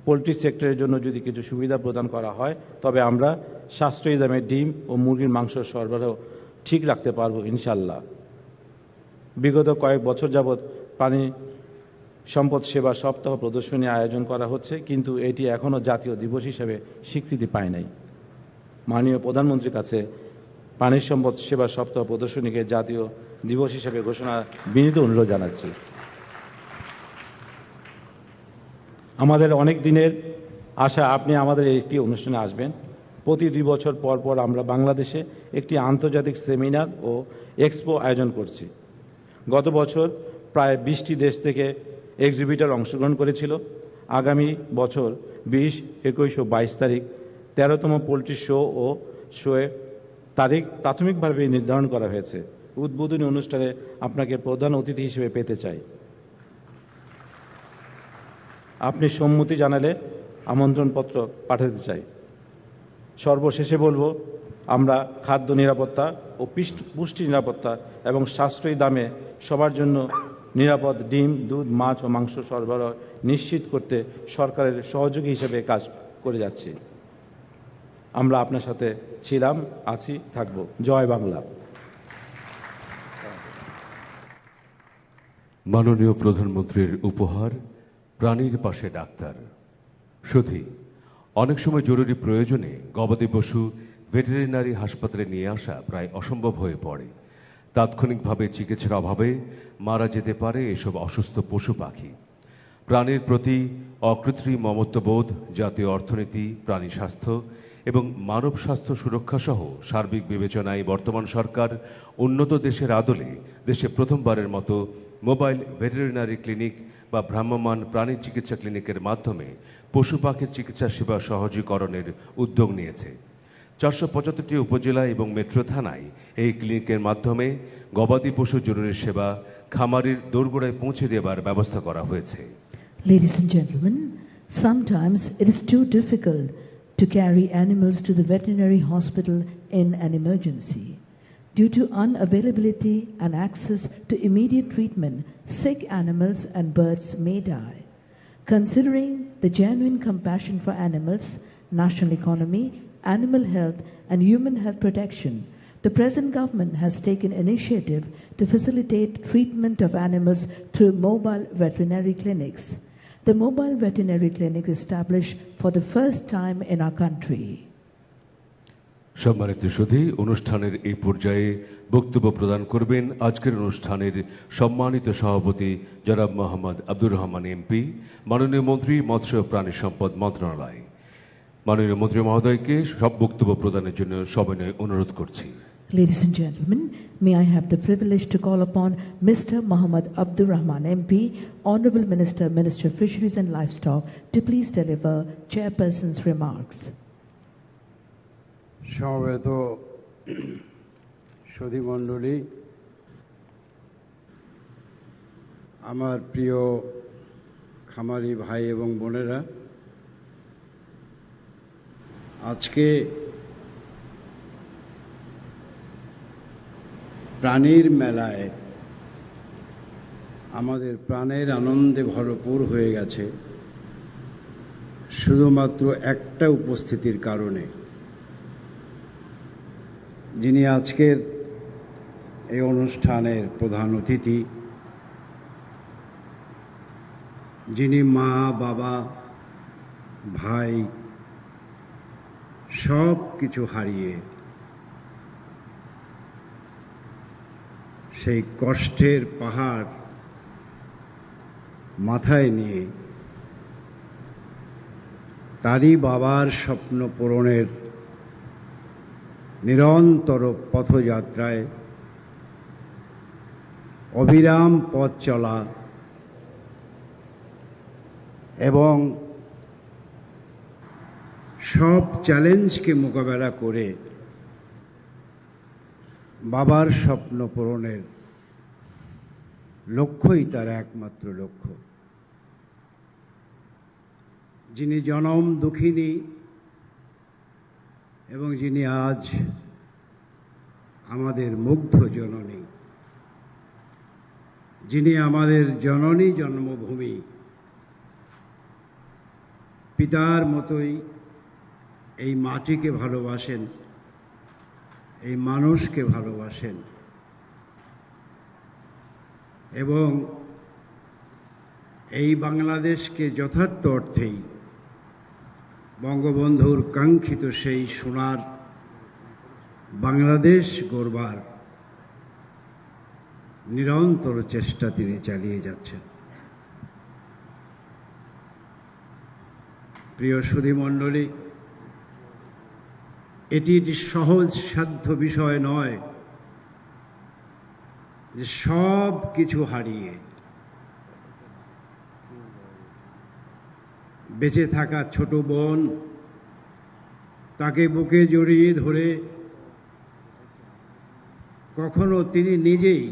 পোলট্রি সেক্টরের জন্য যদি কিছু সুবিধা প্রদান করা হয়, তবে আমরা সাশ্রয়ী দামে ডিম ও মুরগির মাংস সরবরাহ ঠিক রাখতে পারব ইনশাল্লাহ। বিগত কয়েক বছর যাবৎ প্রাণী সম্পদ সেবা সপ্তাহ প্রদর্শনী আয়োজন করা হচ্ছে, কিন্তু এটি এখনও জাতীয় দিবস হিসেবে স্বীকৃতি পায় নাই। মাননীয় প্রধানমন্ত্রীর কাছে প্রাণী সম্পদ সেবা সপ্তাহ প্রদর্শনীকে জাতীয় দিবস হিসেবে ঘোষণা বিনীত অনুরোধ জানাচ্ছি। আমাদের অনেক দিনের আশা আপনি আমাদের একটি অনুষ্ঠানে আসবেন। প্রতি 2 বছর পর পর আমরা বাংলাদেশে একটি আন্তর্জাতিক সেমিনার ও এক্সপো আয়োজন করছি। গত বছর প্রায় 20টি দেশ থেকে এক্সিবিটর অংশগ্রহণ করেছিল। আগামী বছর 20, 21 ও 22 তারিখ 13তম পোলট্রি শোয়ে তারিখ প্রাথমিকভাবে নির্ধারণ করা হয়েছে। উদ্বোধনী অনুষ্ঠানে আপনাকে প্রধান অতিথি হিসেবে পেতে চাই। আপনি সম্মতি জানালে আমন্ত্রণপত্র পাঠাতে চাই। সর্বশেষে বলবো, আমরা খাদ্য নিরাপত্তা ও পুষ্টি নিরাপত্তা এবং সাশ্রয়ী দামে সবার জন্য নিরাপদ ডিম, দুধ, মাছ ও মাংস সরবরাহ নিশ্চিত করতে সরকারের সহযোগী হিসেবে কাজ করে যাচ্ছি। আমরা আপনার সাথে ছিলাম, আছি, থাকব। জয় বাংলা। মাননীয় প্রধানমন্ত্রীর উপহার, প্রাণীর পাশে ডাক্তার। সত্যি অনেক সময় জরুরি প্রয়োজনে গবাদি পশু ভেটেরিনারি হাসপাতালে নিয়ে আসা প্রায় অসম্ভব হয়ে পড়ে। তাৎক্ষণিকভাবে চিকিৎসার অভাবে মারা যেতে পারে এসব অসুস্থ পশু পাখি। প্রাণীর প্রতি অকৃত্রিম মমত্ববোধ, জাতীয় অর্থনীতি, প্রাণী স্বাস্থ্য এবং মানব স্বাস্থ্য সুরক্ষা সহ সার্বিক বিবেচনায় বর্তমান সরকার উন্নত দেশের আদলে দেশে প্রথমবারের মতো মোবাইল ভেটেরিনারি ক্লিনিক বা ভ্রাম্যমাণ প্রাণী চিকিৎসা ক্লিনিকের মাধ্যমে পশু পাখির চিকিৎসা সেবা সহজীকরণের উদ্যোগ নিয়েছে। 475টি উপজেলা এবং মেট্রো থানায় এই ক্লিনিকের মাধ্যমে গবাদি পশু জরুরি সেবা খামারির দোরগোড়ায় পৌঁছে দেওয়ার ব্যবস্থা করা হয়েছে। Ladies and gentlemen, sometimes it is too difficult to carry animals to the veterinary hospital in an emergency. Due to unavailability and access to immediate treatment, sick animals and birds may die. Considering the genuine compassion for animals, national economy, animal health and human health protection, the present government has taken initiative to facilitate treatment of animals through mobile veterinary clinics. The mobile veterinary clinic established for the first time in our country. সম্মানিত সুধী, অনুষ্ঠানের এই পর্যায়ে বক্তব্য প্রদান করবেন আজকের অনুষ্ঠানের সম্মানিত সভাপতি জনাব মোহাম্মদ আব্দুর রহমান এমপি, মাননীয় মন্ত্রী মৎস্য ও প্রাণী সম্পদ মন্ত্রণালয়। মাননীয় মন্ত্রী মহোদয়কে সব বক্তব্য প্রদানের জন্য সবিনয় অনুরোধ করছি। Ladies and gentlemen, may I have the privilege to call upon Mr. Muhammad Abdur Rahman MP, Honorable Minister, Minister of Fisheries and Livestock, to please deliver Chairperson's remarks. সমবেত সুধীমণ্ডলী, আমার প্রিয় খামারি ভাই এবং বোনেরা, আজকে প্রাণীর মেলায় আমাদের প্রাণের আনন্দে ভরপুর হয়ে গেছে শুধুমাত্র একটা উপস্থিতির কারণে। যিনি আজকের এই অনুষ্ঠানের প্রধান অতিথি, যিনি মা, বাবা, ভাই সব কিছু হারিয়ে সেই কষ্টের পাহাড় মাথায় নিয়ে তারই বাবার স্বপ্ন পূরণের নিরন্তর পথযাত্রায় অবিরাম পথ চলা এবং সব চ্যালেঞ্জকে মোকাবেলা করে বাবার স্বপ্ন পূরণের লক্ষ্যই তার একমাত্র লক্ষ্য। যিনি জনম দুঃখিনী এবং যিনি আজ আমাদের মুগ্ধ জননী, যিনি আমাদের জননী জন্মভূমি, পিতার মতোই এই মাটিকে ভালোবাসেন, এই মানুষকে ভালোবাসেন এবং এই বাংলাদেশকে যথার্থ অর্থেই বঙ্গবন্ধুর কাঙ্ক্ষিত সেই সোনার বাংলাদেশ গড়বার নিরন্তর চেষ্টা তিনি চালিয়ে যাচ্ছেন। প্রিয় সুধীমণ্ডলী, এটি একটি সহজ সাধ্য বিষয় নয় যে সব কিছু হারিয়ে বেঁচে থাকা ছোট বোন তাকে বুকে জড়িয়ে ধরে কখনো তিনি নিজেই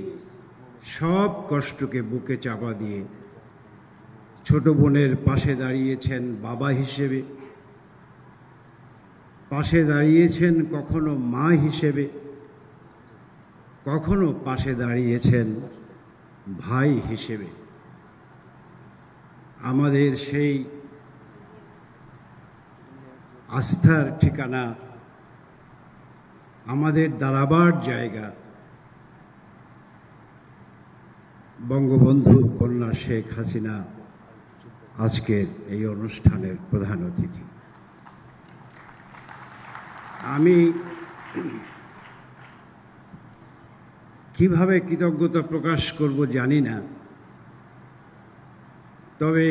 সব কষ্টকে বুকে চাপা দিয়ে ছোট বোনের পাশে দাঁড়িয়েছেন বাবা হিসেবে, পাশে দাঁড়িয়েছেন কখনো মা হিসেবে, কখনো পাশে দাঁড়িয়েছেন ভাই হিসেবে। আমাদের সেই আস্থার ঠিকানা, আমাদের দাঁড়াবার জায়গা বঙ্গবন্ধু কন্যা শেখ হাসিনা আজকের এই অনুষ্ঠানের প্রধান অতিথি। আমি কিভাবে কৃতজ্ঞতা প্রকাশ করব জানি না, তবে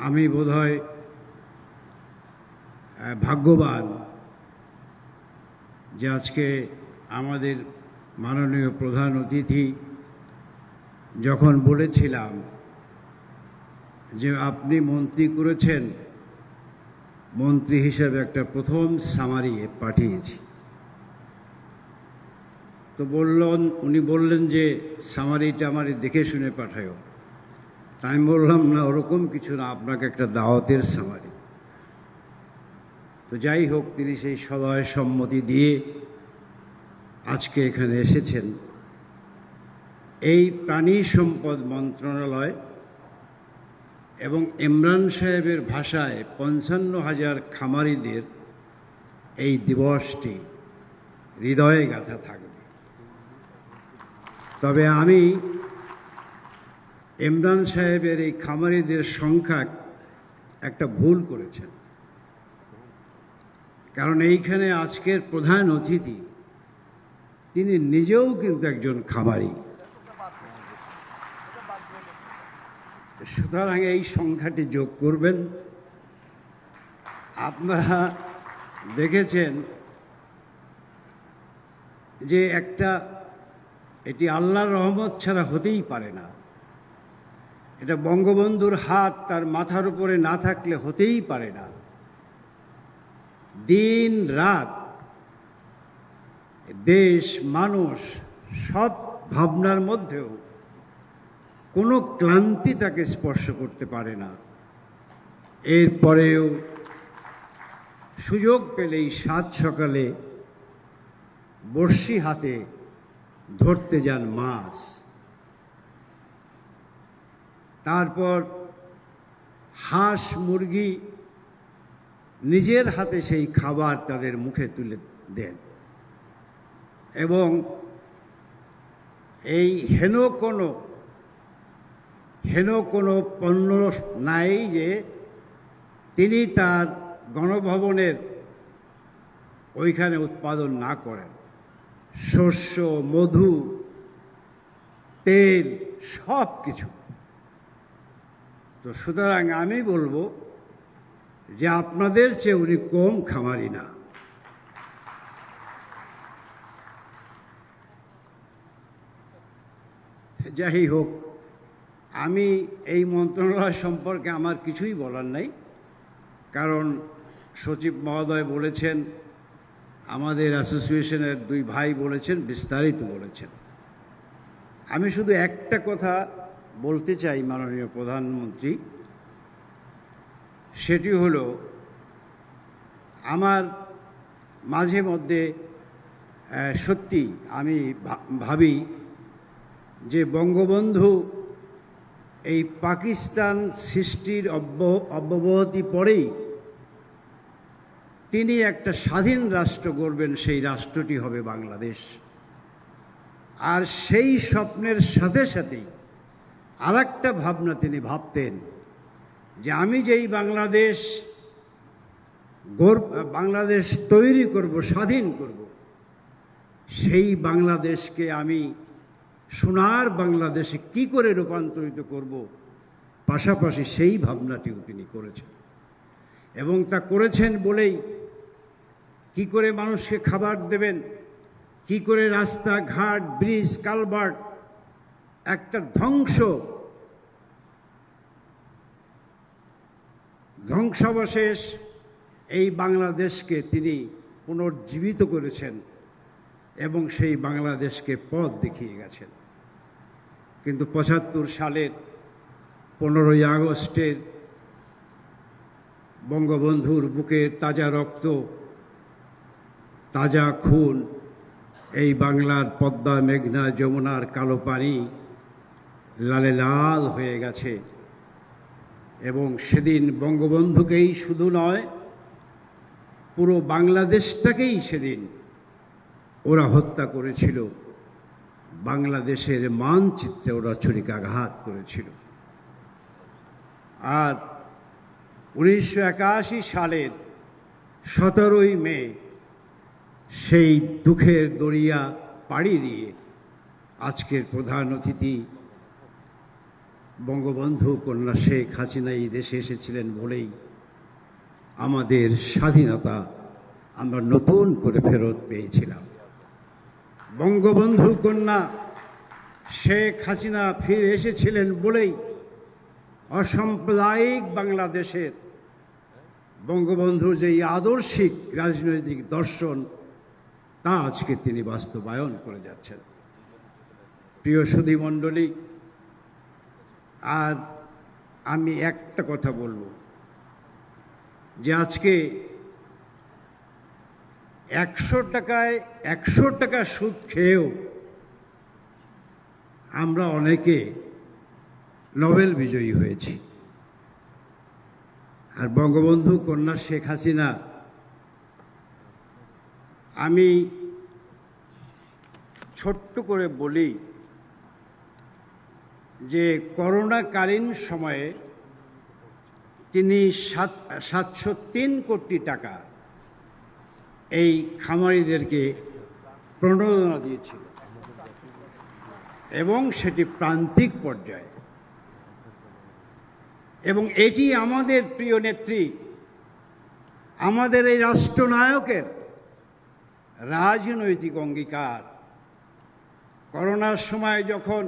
আমি বোধহয় ভাগ্যবান যে আজকে আমাদের মাননীয় প্রধান অতিথি যখন বলেছিলাম যে আপনি মন্ত্রী করেছেন, মন্ত্রী হিসেবে একটা প্রথম সামারি পাঠিয়েছি, তো উনি বললেন যে সামারিটা আমার দেখে শুনে পাঠায়ো। তাই আমি বললাম, না ওরকম কিছু না, আপনাকে একটা দাওয়াতের সামারি। তো যাই হোক, তিনি সেই সদয় সম্মতি দিয়ে আজকে এখানে এসেছেন। এই প্রাণী সম্পদ মন্ত্রণালয় এবং ইমরান সাহেবের ভাষায় 55,000 খামারিদের এই দিবসটি হৃদয়ে গাঁথা থাকবে। তবে আমি ইমরান সাহেবের এই খামারিদের সংখ্যা একটা ভুল করেছেন, কারণ এইখানে আজকের প্রধান অতিথি তিনি নিজেও কিন্তু একজন খামারি। সুতরাং এই সংখ্যাটি যোগ করবেন। আপনারা দেখেছেন যে এটি আল্লাহর রহমত ছাড়া হতেই পারে না, এটা বঙ্গবন্ধুর হাত তার মাথার উপরে না থাকলে হতেই পারে না। দিন রাত দেশ মানুষ সব ভাবনার মধ্যেও কোনো ক্লান্তি তাকে স্পর্শ করতে পারে না। এরপরেও সুযোগ পেলেই সাত সকালে বড়শি হাতে ধরতে যান মাছ, তারপর হাঁস মুরগি নিজের হাতে সেই খাবার তাদের মুখে তুলে দেন। এবং এই হেন কোনো পণ্য নাই যে তিনি তার গণভবনের ওইখানে উৎপাদন না করেন। শস্য, মধু, তেল, সব কিছু। তো সুতরাং আমি বলবো যে আপনাদের চেয়ে উনি কম খামারি না। যাই হোক, আমি এই মন্ত্রণালয় সম্পর্কে আমার কিছুই বলার নাই, কারণ সচিব মহোদয় বলেছেন, আমাদের অ্যাসোসিয়েশনের দুই ভাই বলেছেন, বিস্তারিত বলেছেন। আমি শুধু একটা কথা বলতে চাই মাননীয় প্রধানমন্ত্রী, সেটি হলো আমার মাঝে মধ্যে সত্যি আমি ভাবি যে বঙ্গবন্ধু এই পাকিস্তান সৃষ্টির অব্যবহতি পরেই তিনি একটা স্বাধীন রাষ্ট্র গড়বেন, সেই রাষ্ট্রটি হবে বাংলাদেশ। আর সেই স্বপ্নের সাথে সাথেই আর একটা ভাবনা তিনি ভাবতেন যে আমি যেই বাংলাদেশ তৈরি করব, স্বাধীন করব, সেই বাংলাদেশকে আমি সোনার বাংলাদেশে কি করে রূপান্তরিত করব, পাশাপাশি সেই ভাবনাটিও তিনি করেছেন। এবং তা করেছেন বলেই কি করে মানুষকে খাবার দেবেন, কি করে রাস্তাঘাট, ব্রিজ, কালভার্ট, একটা ধ্বংসাবশেষ এই বাংলাদেশকে তিনি পুনর্জীবিত করেছেন এবং সেই বাংলাদেশকে পথ দেখিয়ে গেছেন। কিন্তু ৭৫ সালের ১৫ই আগস্টের বঙ্গবন্ধুর বুকের তাজা রক্ত, তাজা খুন, এই বাংলার পদ্মা, মেঘনা, যমুনার কালো পানি লালে লাল হয়ে গেছে। এবং সেদিন বঙ্গবন্ধুকেই শুধু নয়, পুরো বাংলাদেশটাকেই সেদিন ওরা হত্যা করেছিল। বাংলাদেশের মানচিত্রে ওরা ছুরিকাঘাত করেছিল। আর ১৯৮১ সালের ১৭ই মে সেই দুঃখের দরিয়া পাড়ি দিয়ে আজকের প্রধান অতিথি বঙ্গবন্ধু কন্যা শেখ হাসিনা এই দেশে এসেছিলেন বলেই আমাদের স্বাধীনতা আমরা নতুন করে ফেরত পেয়েছিলাম। বঙ্গবন্ধু কন্যা শেখ হাসিনা ফিরে এসেছিলেন বলেই অসাম্প্রদায়িক বাংলাদেশের বঙ্গবন্ধুর যেই আদর্শিক রাজনৈতিক দর্শন তা আজকে তিনি বাস্তবায়ন করে যাচ্ছেন। প্রিয় সুধী মণ্ডলী, আর আমি একটা কথা বলবো যে আজকে 100 টাকা সুদ খেয়েও আমরা অনেকে নোবেল বিজয়ী হয়েছি। আর বঙ্গবন্ধু কন্যা শেখ হাসিনা, আমি ছোট্ট করে বলি যে করোনাকালীন সময়ে তিনি 703 কোটি টাকা এই খামারিদেরকে প্রণোদনা দিয়েছিল এবং সেটি প্রান্তিক পর্যায়ে। এবং এটি আমাদের প্রিয় নেত্রী, আমাদের এই রাষ্ট্রনায়কের রাজনৈতিক অঙ্গীকার। করোনার সময় যখন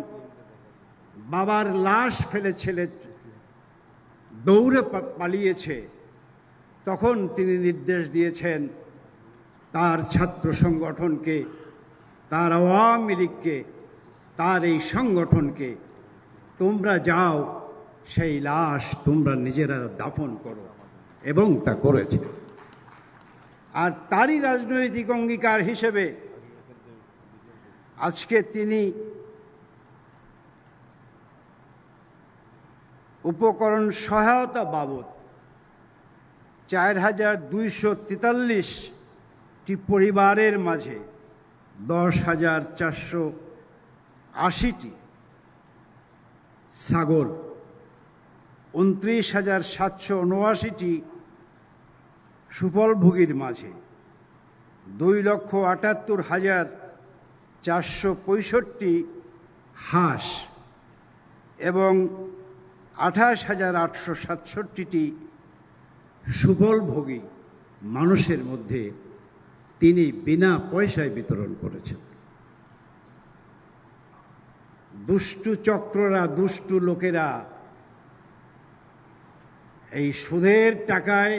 বাবার লাশ ফেলে ছেলে দৌড়ে পালিয়েছে, তখন তিনি নির্দেশ দিয়েছেন তার ছাত্র সংগঠনকে, তার আওয়ামী লীগকে, তার এই সংগঠনকে, তোমরা যাও সেই লাশ তোমরা নিজেরা দাফন করো, এবং তা করেছে। আর তারই রাজনৈতিক অঙ্গীকার হিসেবে আজকে তিনি উপকরণ সহায়তা বাবদ 4243টি পরিবারের মাঝে 10,480টি ছাগল, 29,779টি সুফলভোগীর মাঝে 2,78,465 হাঁস এবং 28,867টি সুফলভোগী মানুষের মধ্যে তিনি বিনা পয়সায় বিতরণ করেছেন। দুষ্টু চক্ররা, দুষ্টু লোকেরা এই সুদের টাকায়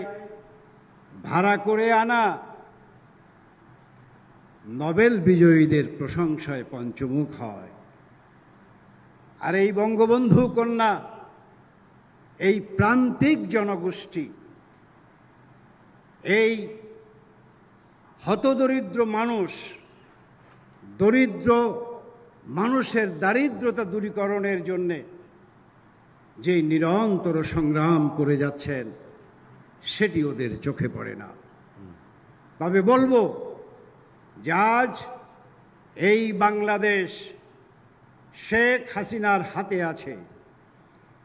ভাড়া করে আনা নোবেল বিজয়ীদের প্রশংসায় পঞ্চমুখ হয়। আর এই বঙ্গবন্ধু কন্যা, এই প্রান্তিক জনগোষ্ঠী, এই হতদরিদ্র মানুষ, দরিদ্র মানুষের দারিদ্রতা দূরীকরণের জন্যে যে নিরন্তর সংগ্রাম করে যাচ্ছেন, সেটি ওদের চোখে পড়ে না। তবে বলবো যে আজ এই বাংলাদেশ শেখ হাসিনার হাতে আছে।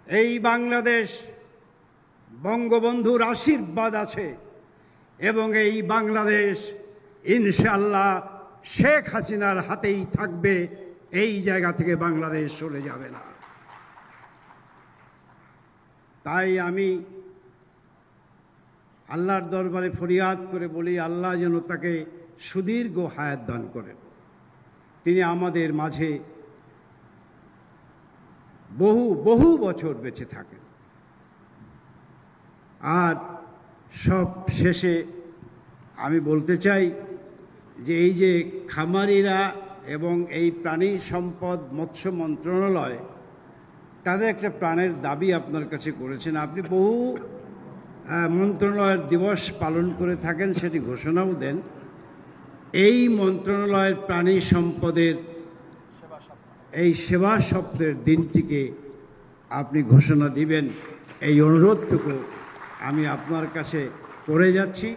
এই বাংলাদেশ বঙ্গবন্ধুর আশীর্বাদ আছে, এবং এই বাংলাদেশ ইনশাআল্লাহ শেখ হাসিনার হাতেই থাকবে। এই জায়গা থেকে বাংলাদেশ চলে যাবে না। তাই আমি আল্লাহর দরবারে ফরিয়াদ করে বলি, আল্লাহ যেন তাকে সুদীর্ঘ হায়াত দান করেন। তিনি আমাদের মাঝে বহু বছর বেঁচে থাকেন। আর সব শেষে আমি বলতে চাই যে এই যে খামারিরা এবং এই প্রাণী সম্পদ মৎস্য মন্ত্রণালয় তাদের একটা প্রাণের দাবি আপনার কাছে করেছেন। আপনি বহু মন্ত্রণালয়ের দিবস পালন করে থাকেন, সেটি ঘোষণাও দেন। এই মন্ত্রণালয়ের প্রাণী সম্পদের এই সেবা সপ্তাহের দিনটিকে আপনি ঘোষণা দিবেন, এই অনুরোধটুকু আমি আপনার কাছে করে যাচ্ছি।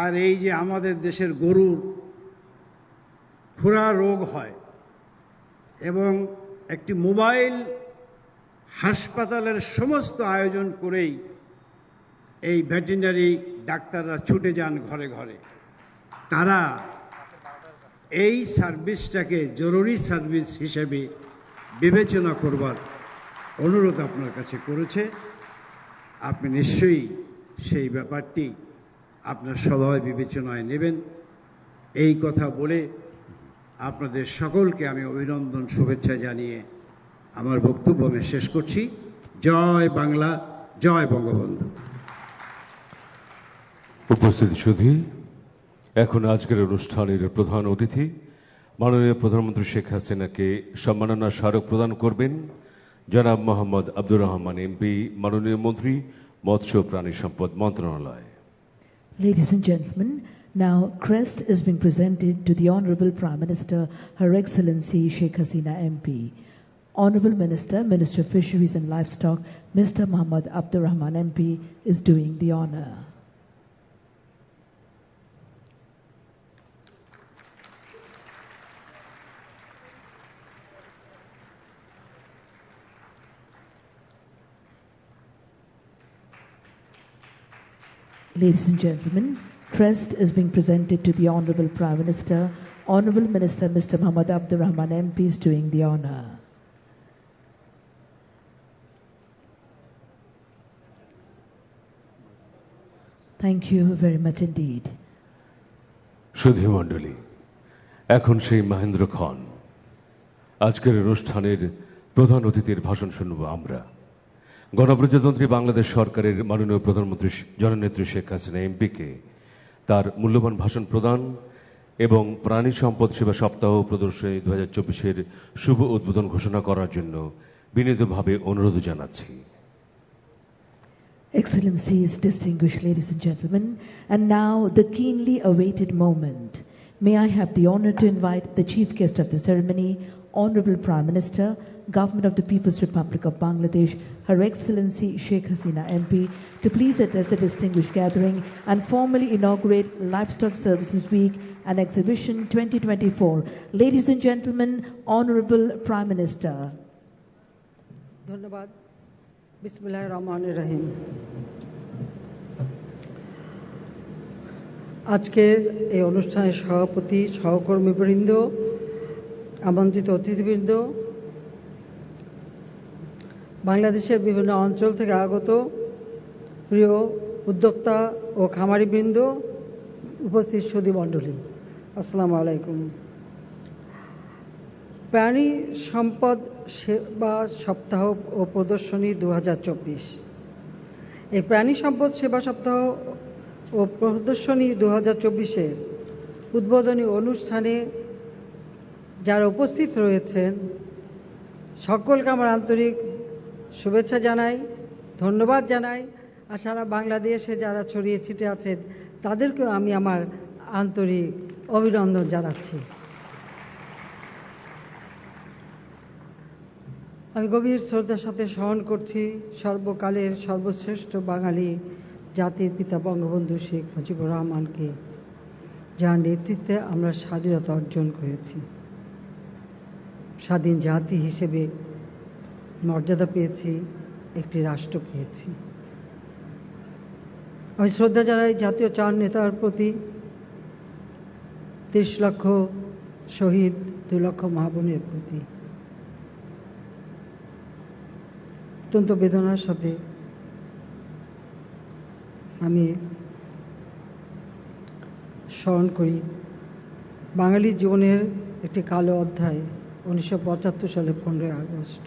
আর এই যে আমাদের দেশের গরুর খুরা রোগ হয় এবং একটি মোবাইল হাসপাতালের সমস্ত আয়োজন করেই এই ভেটেরিনারি ডাক্তাররা ছুটে যান ঘরে ঘরে, তারা এই সার্ভিসটাকে জরুরি সার্ভিস হিসেবে বিবেচনা করবার অনুরোধ আপনার কাছে করেছে। আপনি নিশ্চয়ই সেই ব্যাপারটি আপনার সদয় বিবেচনায় নেবেন। এই কথা বলে আপনাদের সকলকে আমি অভিনন্দন শুভেচ্ছা জানিয়ে আমার বক্তব্য আমি শেষ করছি। জয় বাংলা, জয় বঙ্গবন্ধু। উপস্থিত সুধী, এখন আজকের অনুষ্ঠানের প্রধান অতিথি মাননীয় প্রধানমন্ত্রী শেখ হাসিনাকে সম্মাননা স্মারক প্রদান করবেন জনাব মোহাম্মদ আব্দুর রহমান এমপি, মাননীয় মন্ত্রী, মৎস্য প্রাণী সম্পদ মন্ত্রণালয়। Ladies and gentlemen, now crest is being presented to the Honorable Prime Minister, Her Excellency Sheikh Hasina MP. Honorable Minister, Minister of Fisheries and Livestock, Mr. Muhammad Abdur Rahman MP is doing the honor. Ladies and gentlemen, crest is being presented to the Honorable Prime Minister. Honorable Minister Mr. Muhammad Abdur Rahman MP is doing the honor. Thank you very much indeed. সুধী মণ্ডলী, এখন সেই মহেন্দ্র খন। আজকের অনুষ্ঠানের প্রধান অতিথির ভাষণ শুনব আমরা। গণপ্রজাতন্ত্রী বাংলাদেশ সরকারের মাননীয় প্রধানমন্ত্রী জননেত্রী শেখ হাসিনা এমপিকে তার মূল্যবান ভাষণ প্রদান এবং প্রাণী সম্পদ সেবা সপ্তাহ প্রদর্শনী 2024-এর শুভ উদ্বোধন ঘোষণা করার জন্য বিনীতভাবে অনুরোধ জানাচ্ছি। Excellencies, distinguished ladies and gentlemen, and now the keenly awaited moment. May I have the honor to invite the chief guest of the ceremony, Honorable Prime Minister, Government of the People's Republic of Bangladesh, Her Excellency Sheikh Hasina MP, to please address the distinguished gathering and formally inaugurate Livestock Services Week and Exhibition 2024. Ladies and gentlemen, Honorable Prime Minister. ধন্যবাদ। বিসমিল্লাহির রহমানির রহিম। আজকের এই অনুষ্ঠানের সভাপতি, সহকর্মীবৃন্দ, আমন্ত্রিত অতিথিবৃন্দ, বাংলাদেশের বিভিন্ন অঞ্চল থেকে আগত প্রিয় উদ্যোক্তা ও খামারিবৃন্দ, উপস্থিত সুধী মণ্ডলী, আসসালামু আলাইকুম। প্রাণী সম্পদ সেবা সপ্তাহ ও প্রদর্শনী 2024। এই প্রাণী সম্পদ সেবা সপ্তাহ ও প্রদর্শনী 2024-এর উদ্বোধনী অনুষ্ঠানে যারা উপস্থিত রয়েছেন সকলকে আমার আন্তরিক শুভেচ্ছা জানাই, ধন্যবাদ জানাই। আর সারা বাংলাদেশে যারা ছড়িয়ে ছিটে আছেন তাদেরকেও আমি আমার আন্তরিক অভিনন্দন জানাচ্ছি। আমি গভীর শ্রদ্ধার সাথে স্মরণ করছি সর্বকালের সর্বশ্রেষ্ঠ বাঙালি জাতির পিতা বঙ্গবন্ধু শেখ মুজিবুর রহমানকে, যার নেতৃত্বে আমরা স্বাধীনতা অর্জন করেছি, স্বাধীন জাতি হিসেবে মর্যাদা পেয়েছি, একটি রাষ্ট্র পেয়েছি। আমি শ্রদ্ধা জানাই জাতীয় চার নেতার প্রতি, 30 লক্ষ শহীদ, 2 লক্ষ মা বোনের প্রতি। অত্যন্ত বেদনার সাথে আমি স্মরণ করি বাঙালির জীবনের একটি কালো অধ্যায় 1975 সালে 15ই আগস্ট,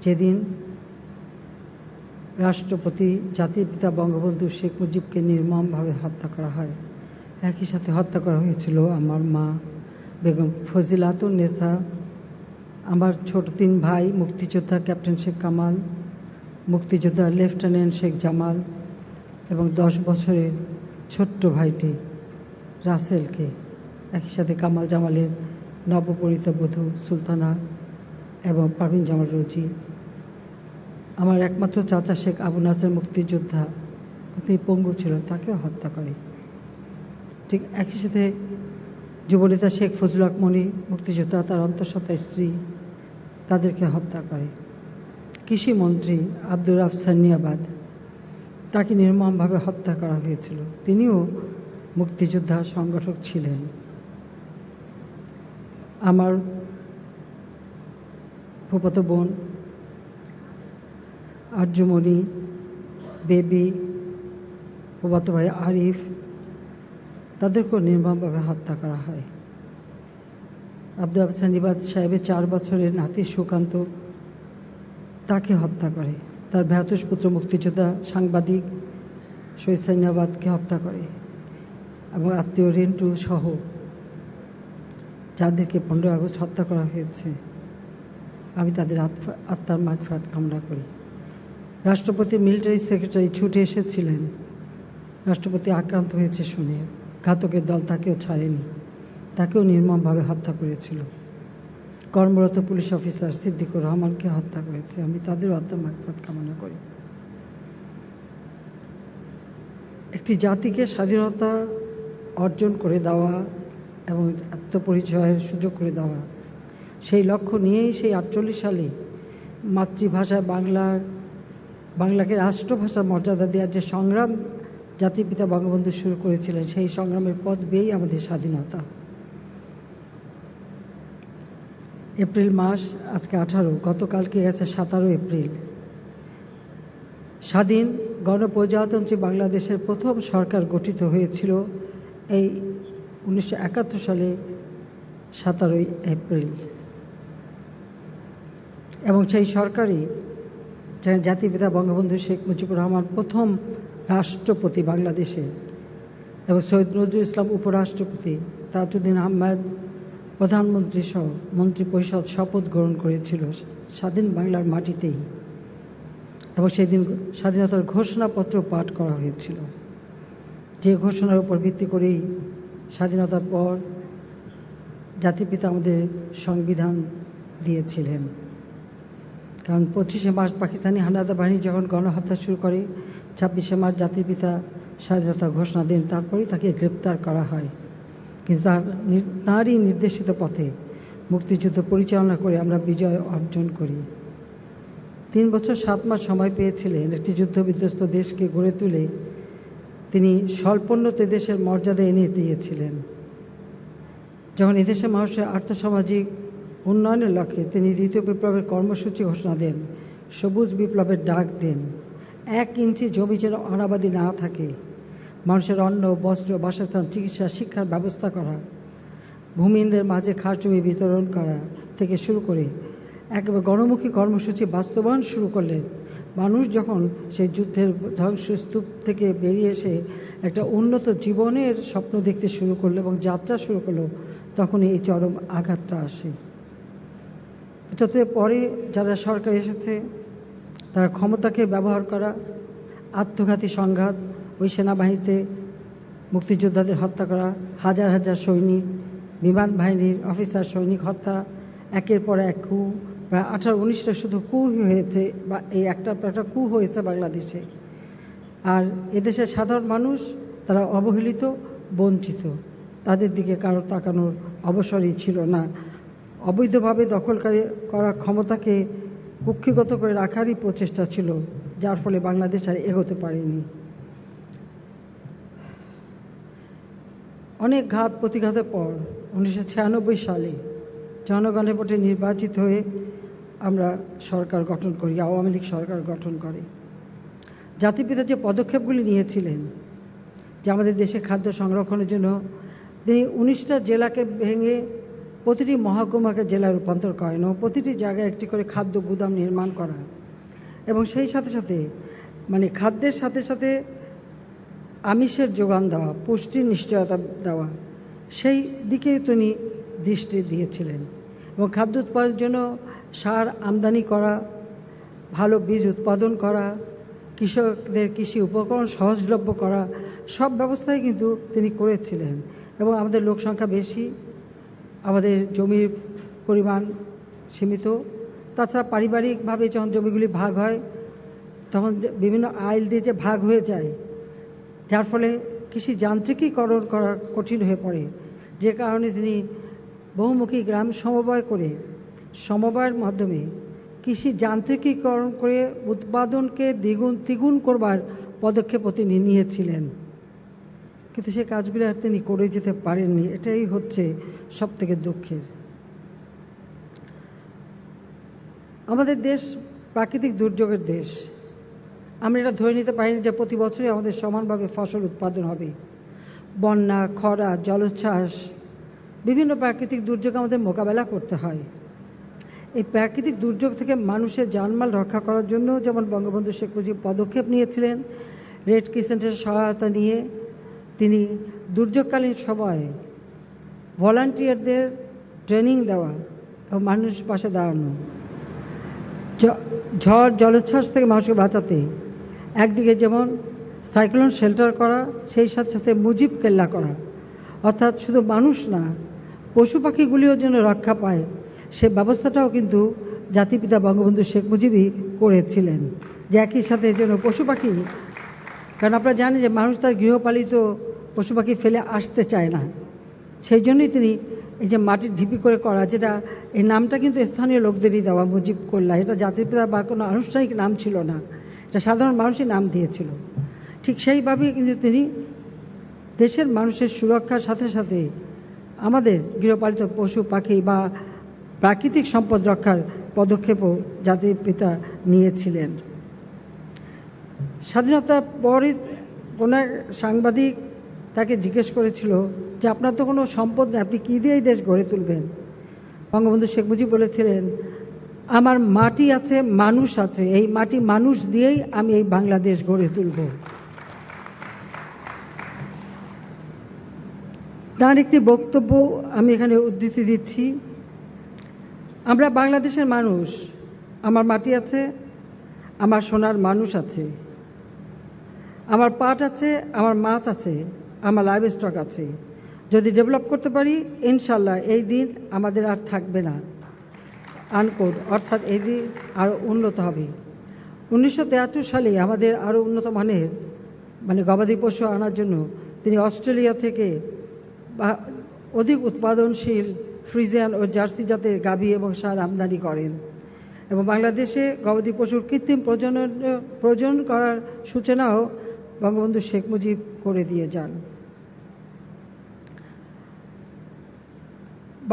যেদিন রাষ্ট্রপতি জাতির পিতা বঙ্গবন্ধু শেখ মুজিবকে নির্মমভাবে হত্যা করা হয়। একই সাথে হত্যা করা হয়েছিল আমার মা বেগম ফজিলাতুন নেসা, আমার ছোট 3 ভাই মুক্তিযোদ্ধা ক্যাপ্টেন শেখ কামাল, মুক্তিযোদ্ধা লেফটেন্যান্ট শেখ জামাল এবং 10 বছরের ছোট্ট ভাইটি রাসেলকে, একই সাথে কামাল জামালের নবপরিণীতা বধূ সুলতানা এবং পারভিন জামাল রোজি। আমার একমাত্র চাচা শেখ আবু নাসের মুক্তিযোদ্ধা, তিনি পঙ্গু ছিল, তাকেও হত্যা করে। ঠিক একই সাথে যুবনেতা শেখ ফজলুল হক মনি, মুক্তিযোদ্ধা, তার অন্তঃসত্ত্বা স্ত্রী, তাদেরকে হত্যা করে। কৃষিমন্ত্রী আব্দুর রাফ সান্নিয়াবাদ, তাকে নির্মমভাবে হত্যা করা হয়েছিল। তিনিও মুক্তিযোদ্ধা সংগঠক ছিলেন। আমার ফুফাতো বোন আরজুমণি, বেবি, ফুফাতো ভাই আরিফ, তাদেরকেও নির্মমভাবে হত্যা করা হয়। আব্দুল হাফিজ সানিবাদ সাহেবের 4 বছরের নাতি সুকান্ত, তাকে হত্যা করে। তার ভ্রাতুষ্পুত্র মুক্তিযোদ্ধা সাংবাদিক শহীদ সানিবাদকে হত্যা করে এবং আত্মীয় রেন্টু সহ যাদেরকে 15 আগস্ট হত্যা করা হয়েছে, আমি তাদের আত্মার মাগফিরাত কামনা করি। রাষ্ট্রপতি মিলিটারি সেক্রেটারি ছুটে এসেছিলেন, রাষ্ট্রপতি আক্রান্ত হয়েছে শুনে ঘাতকের দল তাকেও ছাড়েনি, তাকেও নির্মমভাবে হত্যা করেছিল। কর্মরত পুলিশ অফিসার সিদ্দিকুর রহমানকে হত্যা করেছে, আমি তাদেরও আত্মার মাগফিরাত কামনা করি। একটি জাতিকে স্বাধীনতা অর্জন করে দেওয়া এবং আত্মপরিচয়ের সুযোগ করে দেওয়া, সেই লক্ষ্য নিয়েই সেই 48 সালে মাতৃভাষা বাংলাকে রাষ্ট্রভাষার মর্যাদা দেওয়ার যে সংগ্রাম জাতির পিতা বঙ্গবন্ধু শুরু করেছিলেন, সেই সংগ্রামের পথ বেয়েই আমাদের স্বাধীনতা। এপ্রিল মাস আজকে 18, গতকালকে গেছে 17 এপ্রিল। স্বাধীন গণপ্রজাতন্ত্রী বাংলাদেশের প্রথম সরকার গঠিত হয়েছিল এই 1971 সালে 17 এপ্রিল, এবং সেই সরকারই জাতির পিতা বঙ্গবন্ধু শেখ মুজিবুর রহমান প্রথম রাষ্ট্রপতি বাংলাদেশে, এবং সৈয়দ নজরুল ইসলাম উপরাষ্ট্রপতি, তাজউদ্দিন আহমেদ প্রধানমন্ত্রী সহ মন্ত্রী পরিষদ শপথ গ্রহণ করেছিল স্বাধীন বাংলার মাটিতেই, এবং সেদিন স্বাধীনতার ঘোষণাপত্র পাঠ করা হয়েছিল, যে ঘোষণার উপর ভিত্তি করেই স্বাধীনতার পর জাতির পিতা আমাদের সংবিধান দিয়েছিলেন। কারণ 25শে মার্চ পাকিস্তানি হানাদার বাহিনী যখন গণহত্যা শুরু করে, 26শে মার্চ জাতির পিতা স্বাধীনতা ঘোষণা দেন, তারপরেই তাকে গ্রেপ্তার করা হয়। কিন্তু তাঁরই নির্দেশিত পথে মুক্তিযুদ্ধ পরিচালনা করে আমরা বিজয় অর্জন করি। 3 বছর 7 মাস সময় পেয়েছিলেন একটি যুদ্ধবিধ্বস্ত দেশকে গড়ে তুলে তিনি স্বল্পোন্নত দেশের মর্যাদা এনে দিয়েছিলেন। যখন এদেশের মানুষের আর্থসামাজিক উন্নয়নের লক্ষ্যে তিনি দ্বিতীয় বিপ্লবের কর্মসূচি ঘোষণা দেন, সবুজ বিপ্লবের ডাক দেন, 1 ইঞ্চি জমি যেন অনাবাদি না থাকে, মানুষের অন্ন, বস্ত্র, বাসস্থান, চিকিৎসা, শিক্ষার ব্যবস্থা করা, ভূমিহীনদের মাঝে খাস জমি বিতরণ করা থেকে শুরু করে একেবারে গণমুখী কর্মসূচি বাস্তবায়ন শুরু করলেন। মানুষ যখন সেই যুদ্ধের ধ্বংসস্তূপ থেকে বেরিয়ে এসে একটা উন্নত জীবনের স্বপ্ন দেখতে শুরু করলো এবং যাত্রা শুরু করলো, তখন এই চরম আঘাতটা আসে। পরে যারা সরকার এসেছে তারা ক্ষমতাকে ব্যবহার করা, আত্মঘাতী সংঘাত, ওই সেনাবাহিনীতে মুক্তিযোদ্ধাদের হত্যা করা, হাজার হাজার সৈনিক, বিমান বাহিনীর অফিসার সৈনিক হত্যা, একের পর এক কু, প্রায় 18-19টা শুধু কু হয়েছে, বা এই একটা কু হয়েছে বাংলাদেশে। আর এদেশের সাধারণ মানুষ তারা অবহেলিত, বঞ্চিত, তাদের দিকে কারো তাকানোর অবসরই ছিল না। অবৈধভাবে দখলকারী করা ক্ষমতাকে কুক্ষিগত করে রাখারই প্রচেষ্টা ছিল, যার ফলে বাংলাদেশ আর এগোতে পারেনি। অনেক ঘাত প্রতিঘাতের পর 1996 সালে জনগণের ভোটে নির্বাচিত হয়ে আমরা সরকার গঠন করি, আওয়ামী লীগ সরকার গঠন করে। জাতির পিতা যে পদক্ষেপগুলি নিয়েছিলেন, যে আমাদের দেশে খাদ্য সংরক্ষণের জন্য তিনি 19টা জেলাকে ভেঙে প্রতিটি মহকুমাকে জেলায় রূপান্তর করেন, ও প্রতিটি জায়গায় একটি করে খাদ্য গুদাম নির্মাণ করা, এবং সেই সাথে সাথে খাদ্যের সাথে সাথে আমিষের যোগান দেওয়া, পুষ্টির নিশ্চয়তা দেওয়া, সেই দিকেই তিনি দৃষ্টি দিয়েছিলেন। এবং খাদ্য উৎপাদনের জন্য সার আমদানি করা, ভালো বীজ উৎপাদন করা, কৃষকদের কৃষি উপকরণ সহজলভ্য করা, সব ব্যবস্থাই কিন্তু তিনি করেছিলেন। এবং আমাদের লোক সংখ্যা বেশি, আমাদের জমির পরিমাণ সীমিত, তাছাড়া পারিবারিকভাবে যখন জমিগুলি ভাগ হয় তখন বিভিন্ন আইল দিয়ে যে ভাগ হয়ে যায়, যার ফলে কৃষি যান্ত্রিকীকরণ করা কঠিন হয়ে পড়ে, যে কারণে তিনি বহুমুখী গ্রাম সমবায় করে, সমবায়ের মাধ্যমে কৃষি যান্ত্রিকীকরণ করে উৎপাদনকে দ্বিগুণ করবার পদক্ষেপ তিনি নিয়েছিলেন। কিন্তু সে কাজগুলো আর তিনি করে যেতে পারেননি, এটাই হচ্ছে সবথেকে দুঃখের। আমাদের দেশ প্রাকৃতিক দুর্যোগের দেশ, আমরা এটা ধরে নিতে পারিনি যে প্রতি বছরই আমাদের সমানভাবে ফসল উৎপাদন হবে। বন্যা, খরা, জলোচ্ছ্বাস, বিভিন্ন প্রাকৃতিক দুর্যোগ আমাদের মোকাবেলা করতে হয়। এই প্রাকৃতিক দুর্যোগ থেকে মানুষের জানমাল রক্ষা করার জন্য যেমন বঙ্গবন্ধু শেখ মুজিব পদক্ষেপ নিয়েছিলেন, রেড ক্রিসেন্টের সহায়তা নিয়ে তিনি দুর্যোগকালীন সময়ে ভলান্টিয়ারদের ট্রেনিং দেওয়া এবং মানুষের পাশে দাঁড়ানো, ঝড় জলোচ্ছ্বাস থেকে মানুষকে বাঁচাতে একদিকে যেমন সাইক্লোন শেল্টার করা, সেই সাথে সাথে মুজিব কেল্লা করা, অর্থাৎ শুধু মানুষ না পশু পাখিগুলিও যেন রক্ষা পায় সে ব্যবস্থাটাও কিন্তু জাতিপিতা বঙ্গবন্ধু শেখ মুজিবই করেছিলেন। যে একই সাথে যেন পশু পাখি, কারণ আপনারা জানেন যে মানুষ তার গৃহপালিত পশু পাখি ফেলে আসতে চায় না, সেই জন্যই তিনি এই যে মাটির ঢিপি করে করা, যেটা এই নামটা কিন্তু স্থানীয় লোকদেরই দেওয়া মুজিব কল্লা, এটা জাতির পিতা বা কোনো আনুষ্ঠানিক নাম ছিল না, এটা সাধারণ মানুষই নাম দিয়েছিল। ঠিক সেইভাবেই কিন্তু তিনি দেশের মানুষের সুরক্ষার সাথে সাথে আমাদের গৃহপালিত পশু পাখি বা প্রাকৃতিক সম্পদ রক্ষার পদক্ষেপও জাতির পিতা নিয়েছিলেন। স্বাধীনতার পরে কোনো এক সাংবাদিক তাকে জিজ্ঞেস করেছিল যে আপনার তো কোনো সম্পদ নেই, আপনি কী দিয়ে এই দেশ গড়ে তুলবেন? বঙ্গবন্ধু শেখ মুজিব বলেছিলেন, আমার মাটি আছে, মানুষ আছে, এই মাটি মানুষ দিয়েই আমি এই বাংলাদেশ গড়ে তুলব। তার একটি বক্তব্য আমি এখানে উদ্ধৃতি দিচ্ছি, আমরা বাংলাদেশের মানুষ, আমার মাটি আছে, আমার সোনার মানুষ আছে, আমার পাট আছে, আমার মাছ আছে, আমার লাইভ স্টক আছে, যদি ডেভেলপ করতে পারি ইনশাল্লাহ এই দিন আমাদের আর থাকবে না, আনকোড, অর্থাৎ এই দিন আরও উন্নত হবে। 1973 সালে আমাদের আরও উন্নত মানের গবাদি পশু আনার জন্য তিনি অস্ট্রেলিয়া থেকে অধিক উৎপাদনশীল ফ্রিজিয়ান ও জার্সি জাতের গাভী এবং সার আমদানি করেন এবং বাংলাদেশে গবাদি পশুর কৃত্রিম প্রজনন করার সূচনাও বঙ্গবন্ধু শেখ মুজিব করে দিয়ে যান।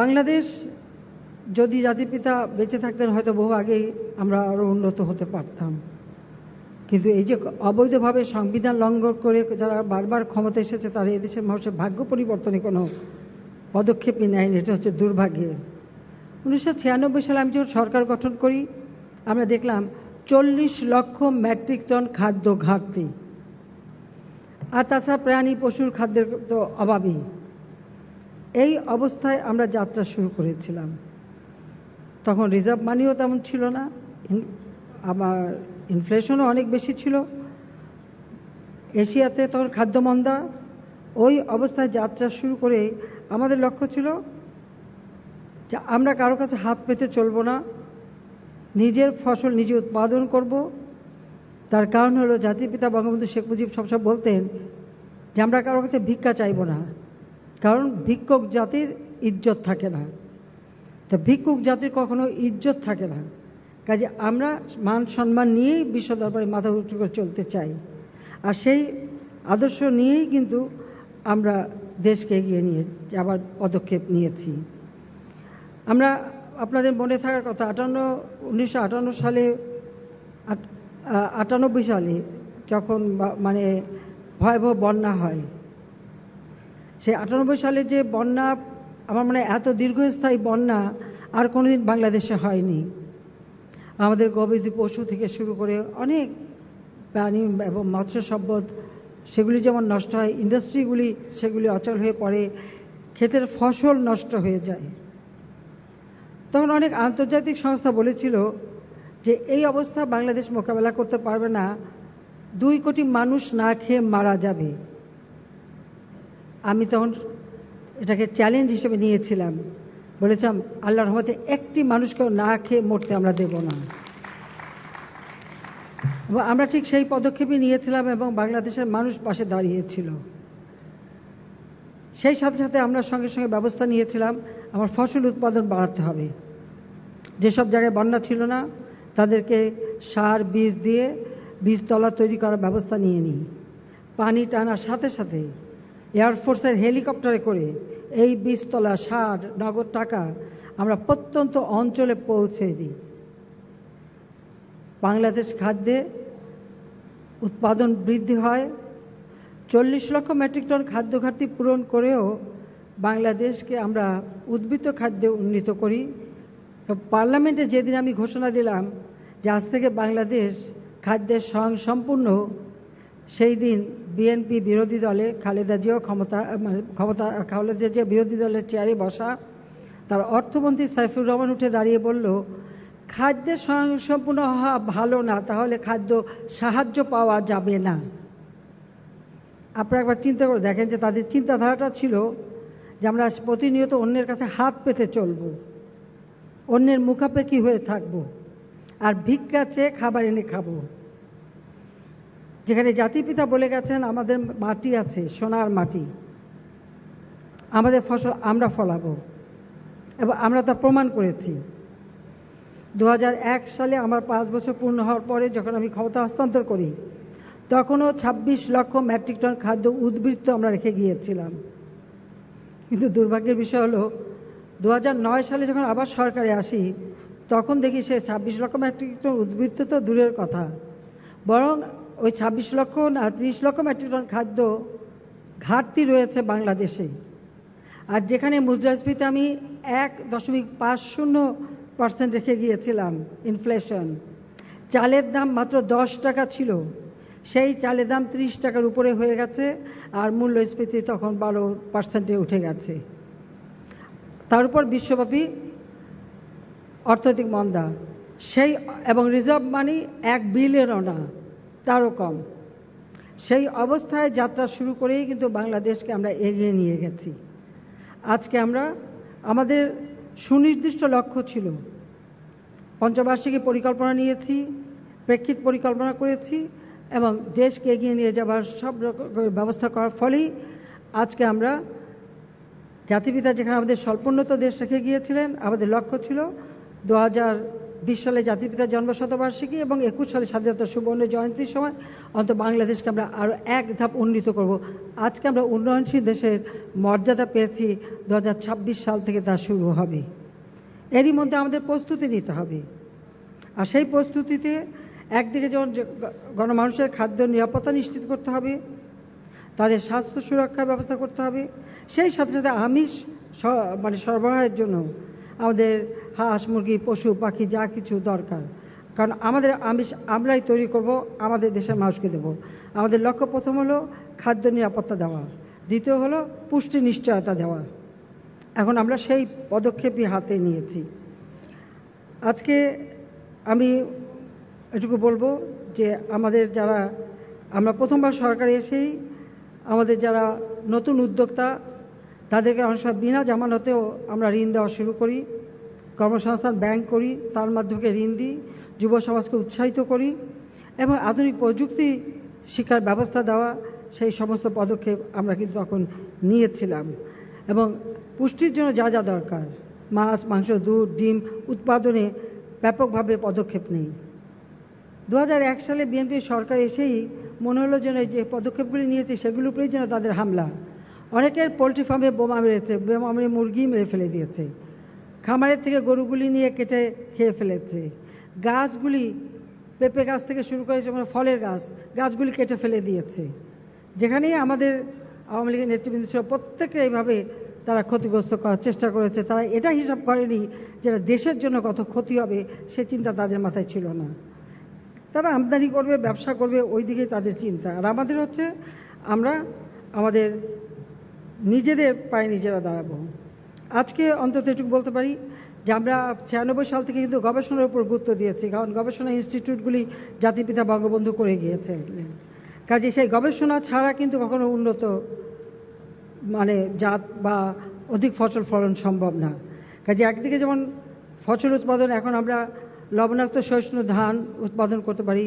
বাংলাদেশ যদি জাতিপিতা বেঁচে থাকতেন হয়তো বহু আগেই আমরা আরও উন্নত হতে পারতাম, কিন্তু এই যে অবৈধভাবে সংবিধান লঙ্ঘন করে যারা বারবার ক্ষমতা এসেছে তারা এদেশের মানুষের ভাগ্য পরিবর্তনে কোনো পদক্ষেপই নেয়নি, এটা হচ্ছে দুর্ভাগ্যের। 1996 সালে আমি যখন সরকার গঠন করি আমরা দেখলাম 40 লক্ষ মেট্রিক টন খাদ্য ঘাটতি, আর তাছাড়া প্রাণী পশুর খাদ্যের তো অভাবই। এই অবস্থায় আমরা যাত্রা শুরু করেছিলাম। তখন রিজার্ভ মানিও তেমন ছিল না, আমার ইনফ্লেশনও অনেক বেশি ছিল, এশিয়াতে তখন খাদ্যমন্দা। ওই অবস্থায় যাত্রা শুরু করে আমাদের লক্ষ্য ছিল যে আমরা কারো কাছে হাত পেতে চলবো না, নিজের ফসল নিজে উৎপাদন করব। তার কারণ হলো জাতির পিতা বঙ্গবন্ধু শেখ মুজিব সবসময় বলতেন যে আমরা কারো কাছে ভিক্ষা চাইব না, কারণ ভিক্ষুক জাতির ইজ্জত থাকে না, তো ভিক্ষুক জাতির কখনো ইজ্জত থাকে না। কাজে আমরা মান সম্মান নিয়েই বিশ্ব দরবারে মাথা উঁচু করে চলতে চাই, আর সেই আদর্শ নিয়েই কিন্তু আমরা দেশকে এগিয়ে নিয়ে যাবার পদক্ষেপ নিয়েছি। আমরা আপনাদের মনে থাকার কথা 1998 সালে 98 সালে যখন ভয়াবহ বন্যা হয়, সেই 98 সালে যে বন্যা আমার মনে এত দীর্ঘস্থায়ী বন্যা আর কোনোদিন বাংলাদেশে হয়নি। আমাদের গবাদি পশু থেকে শুরু করে অনেক প্রাণী এবং মৎস্য সম্পদ সেগুলি যেমন নষ্ট হয়, ইন্ডাস্ট্রিগুলি সেগুলি অচল হয়ে পড়ে, ক্ষেতের ফসল নষ্ট হয়ে যায়। তখন অনেক আন্তর্জাতিক সংস্থা বলেছিল যে এই অবস্থা বাংলাদেশ মোকাবেলা করতে পারবে না, 2 কোটি মানুষ না খেয়ে মারা যাবে। আমি তখন এটাকে চ্যালেঞ্জ হিসেবে নিয়েছিলাম, বলেছিলাম আল্লাহর রহমতে একটি মানুষকেও না খেয়ে মরতে আমরা দেব না। এবং আমরা ঠিক সেই পদক্ষেপই নিয়েছিলাম এবং বাংলাদেশের মানুষ পাশে দাঁড়িয়েছিল। সেই সাথে সাথে আমরা সঙ্গে সঙ্গে ব্যবস্থা নিয়েছিলাম আমার ফসল উৎপাদন বাড়াতে হবে। যেসব জায়গায় বন্যা ছিল না তাদেরকে সার বীজ দিয়ে বীজতলা তৈরি করার ব্যবস্থা নিয়ে নিই। পানি টানার সাথে সাথে এয়ারফোর্সের হেলিকপ্টারে করে এই বীজতলা সার নগদ টাকা আমরা প্রত্যন্ত অঞ্চলে পৌঁছে দিই। বাংলাদেশ খাদ্যে উৎপাদন বৃদ্ধি হয়। 40 লক্ষ মেট্রিক টন খাদ্য ঘাটতি পূরণ করেও বাংলাদেশকে আমরা উদ্বৃত্ত খাদ্যে উন্নীত করি। পার্লামেন্টে যেদিন আমি ঘোষণা দিলাম যে আজ থেকে বাংলাদেশ খাদ্যের স্বয়ংসম্পূর্ণ, সেই দিন বিএনপি বিরোধী দলে খালেদা জিয়া খালেদা জিয়া বিরোধী দলের চেয়ারে বসা, তার অর্থমন্ত্রী সাইফুর রহমান উঠে দাঁড়িয়ে বলল, খাদ্যের স্বয়ংসম্পূর্ণ হওয়া ভালো না, তাহলে খাদ্য সাহায্য পাওয়া যাবে না। আপনারা একবার চিন্তা করে দেখেন যে তাদের চিন্তাধারাটা ছিল যে আমরা প্রতিনিয়ত অন্যের কাছে হাত পেতে চলব, অন্যের মুখাপেক্ষি হয়ে থাকব, আর ভিক্ষা চেয়ে খাবার এনে খাবো। যেখানে জাতিপিতা বলে গেছেন আমাদের মাটি আছে, সোনার মাটি, আমাদের ফসল আমরা ফলাবো, এবং আমরা তা প্রমাণ করেছি। 2001 সালে আমার 5 বছর পূর্ণ হওয়ার পরে যখন আমি ক্ষমতা হস্তান্তর করি, তখনও 26 লক্ষ মেট্রিক টন খাদ্য উদ্বৃত্ত আমরা রেখে গিয়েছিলাম। কিন্তু দুর্ভাগ্যের বিষয় হলো 2009 সালে যখন আবার সরকারে আসি, তখন দেখি সে 26 লক্ষ মেট্রিক টন উদ্বৃত্ত তো দূরের কথা, বরং ওই 26 লক্ষ না 30 লক্ষ মেট্রিক টন খাদ্য ঘাটতি রয়েছে বাংলাদেশে। আর যেখানে মুদ্রাস্ফীতি আমি 1.50% রেখে গিয়েছিলাম, ইনফ্লেশন, চালের দাম মাত্র 10 টাকা ছিল, সেই চালের দাম 30 টাকার উপরে হয়ে গেছে, আর মূল্যস্ফীতি তখন 12% উঠে গেছে। তার উপর বিশ্বব্যাপী অর্থনৈতিক মন্দা, সেই এবং রিজার্ভ মানি 1 বিলিয়নও না, তারও কম। সেই অবস্থায় যাত্রা শুরু করেই কিন্তু বাংলাদেশকে আমরা এগিয়ে নিয়ে গেছি। আজকে আমরা আমাদের সুনির্দিষ্ট লক্ষ্য ছিল, পঞ্চবার্ষিকী পরিকল্পনা নিয়েছি, প্রেক্ষিত পরিকল্পনা করেছি, এবং দেশকে এগিয়ে নিয়ে যাবার সব রকমের ব্যবস্থা করার ফলেই আজকে আমরা জাতিপিতা যেখানে আমাদের স্বল্পোন্নত দেশ রেখে গিয়েছিলেন, আমাদের লক্ষ্য ছিল 2020 সালে জাতিপিতার জন্মশতবার্ষিকী এবং 21 সালে স্বাধীনতা সুবর্ণ জয়ন্তীর সময় অন্তত বাংলাদেশকে আমরা আরও এক ধাপ উন্নীত করব। আজকে আমরা উন্নয়নশীল দেশের মর্যাদা পেয়েছি, 2026 সাল থেকে তা শুরু হবে। এরই মধ্যে আমাদের প্রস্তুতি নিতে হবে, আর সেই প্রস্তুতিতে একদিকে যেমন গণমানুষের খাদ্য নিরাপত্তা নিশ্চিত করতে হবে, তাদের স্বাস্থ্য সুরক্ষার ব্যবস্থা করতে হবে, সেই সাথে সাথে আমিষ সরবরাহের জন্য আমাদের হাঁস মুরগি পশু পাখি যা কিছু দরকার, কারণ আমাদের আমিষ আমরাই তৈরি করব, আমাদের দেশের মানুষকে দেব। আমাদের লক্ষ্য প্রথম হলো খাদ্য নিরাপত্তা দেওয়া, দ্বিতীয় হলো পুষ্টি নিশ্চয়তা দেওয়া। এখন আমরা সেই পদক্ষেপই হাতে নিয়েছি। আজকে আমি এটুকু বলবো যে আমাদের যারা আমরা প্রথমবার সরকারে এসেই আমাদের যারা নতুন উদ্যোক্তা, তাদেরকে অনেক সময় বিনা জামানতেও আমরা ঋণ দেওয়া শুরু করি, কর্মসংস্থান ব্যাংক করি, তার মাধ্যমে ঋণ দিই, যুব সমাজকে উৎসাহিত করি, এবং আধুনিক প্রযুক্তি শিক্ষার ব্যবস্থা দেওয়া, সেই সমস্ত পদক্ষেপ আমরা কিন্তু তখন নিয়েছিলাম। এবং পুষ্টির জন্য যা যা দরকার, মাছ মাংস দুধ ডিম উৎপাদনে ব্যাপকভাবে পদক্ষেপ নেই। 2001 সালে বিএনপি সরকার এসেই মনে হলো যেন যে পদক্ষেপগুলি নিয়েছে সেগুলোর উপরেই যেন তাদের হামলা। অনেকের পোলট্রি ফার্মে বোমা মেরেছে, বোমা মেরে মুরগি মেরে ফেলে দিয়েছে, খামারের থেকে গরুগুলি নিয়ে কেটে খেয়ে ফেলেছে, গাছগুলি পেঁপে গাছ থেকে শুরু করে যেমন ফলের গাছগুলি কেটে ফেলে দিয়েছে। যেখানেই আমাদের আওয়ামী লীগের নেতৃবৃন্দ ছিল, প্রত্যেকে এইভাবে তারা ক্ষতিগ্রস্ত করার চেষ্টা করেছে। তারা এটা হিসাব করেনি যেটা দেশের জন্য কত ক্ষতি হবে, সে চিন্তা তাদের মাথায় ছিল না। তারা আমদানি করবে, ব্যবসা করবে, ওই দিকেই তাদের চিন্তা। আর আমাদের হচ্ছে আমরা আমাদের নিজেদের পায়ে নিজেরা দাঁড়াবো। আজকে অন্তত এটুকু বলতে পারি যে আমরা 96 সাল থেকে কিন্তু গবেষণার উপর গুরুত্ব দিয়েছি, কারণ গবেষণা ইনস্টিটিউটগুলি জাতিপিতা বঙ্গবন্ধু করে গিয়েছে। কাজে সেই গবেষণা ছাড়া কিন্তু কখনো উন্নত জাত বা অধিক ফসল ফলন সম্ভব না। কাজে একদিকে যেমন ফসল উৎপাদন, এখন আমরা লবণাক্ত সহিষ্ণু ধান উৎপাদন করতে পারি,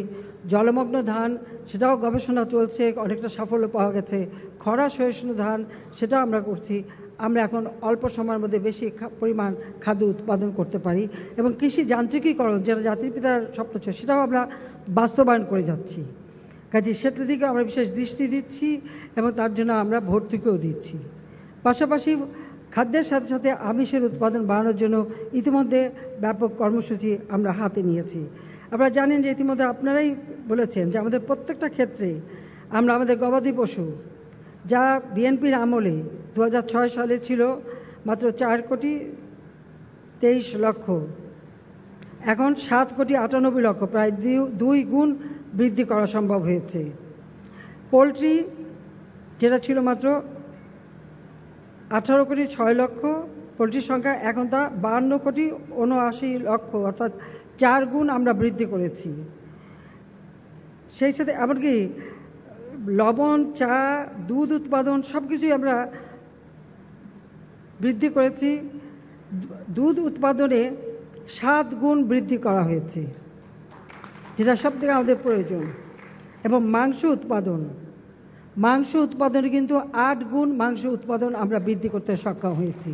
জলমগ্ন ধান সেটাও গবেষণা চলছে, অনেকটা সাফল্য পাওয়া গেছে, খরা সহিষ্ণু ধান সেটাও আমরা করছি। আমরা এখন অল্প সময়ের মধ্যে বেশি পরিমাণ খাদ্য উৎপাদন করতে পারি, এবং কৃষি যান্ত্রিকীকরণ যেটা জাতির পিতার স্বপ্ন ছিল সেটাও আমরা বাস্তবায়ন করে যাচ্ছি। কাজে সেটার দিকে আমরা বিশেষ দৃষ্টি দিচ্ছি, এবং তার জন্য আমরা ভর্তুকিও দিচ্ছি। পাশাপাশি খাদ্যের সাথে সাথে আমিষের উৎপাদন বাড়ানোর জন্য ইতিমধ্যে ব্যাপক কর্মসূচি আমরা হাতে নিয়েছি। আপনারা জানেন যে ইতিমধ্যে আপনারাই বলেছেন যে আমাদের প্রত্যেকটা ক্ষেত্রে আমরা আমাদের গবাদি পশু যা বিএনপির আমলে 2006 সালে ছিল মাত্র 4,23,00,000, এখন 7,98,00,000, প্রায় 2 গুণ বৃদ্ধি করা সম্ভব হয়েছে। পোলট্রি যেটা ছিল মাত্র 18,06,00,000 পোলট্রির সংখ্যা, এখন তা 52,79,00,000, অর্থাৎ 4 গুণ আমরা বৃদ্ধি করেছি। সেই সাথে এমনকি লবণ, চা, দুধ উৎপাদন সব কিছুই আমরা বৃদ্ধি করেছি। দুধ উৎপাদনে 7 গুণ বৃদ্ধি করা হয়েছে, যেটা সব থেকে আমাদের প্রয়োজন। এবং মাংস উৎপাদনে কিন্তু 8 গুণ মাংস উৎপাদন আমরা বৃদ্ধি করতে সক্ষম হয়েছি।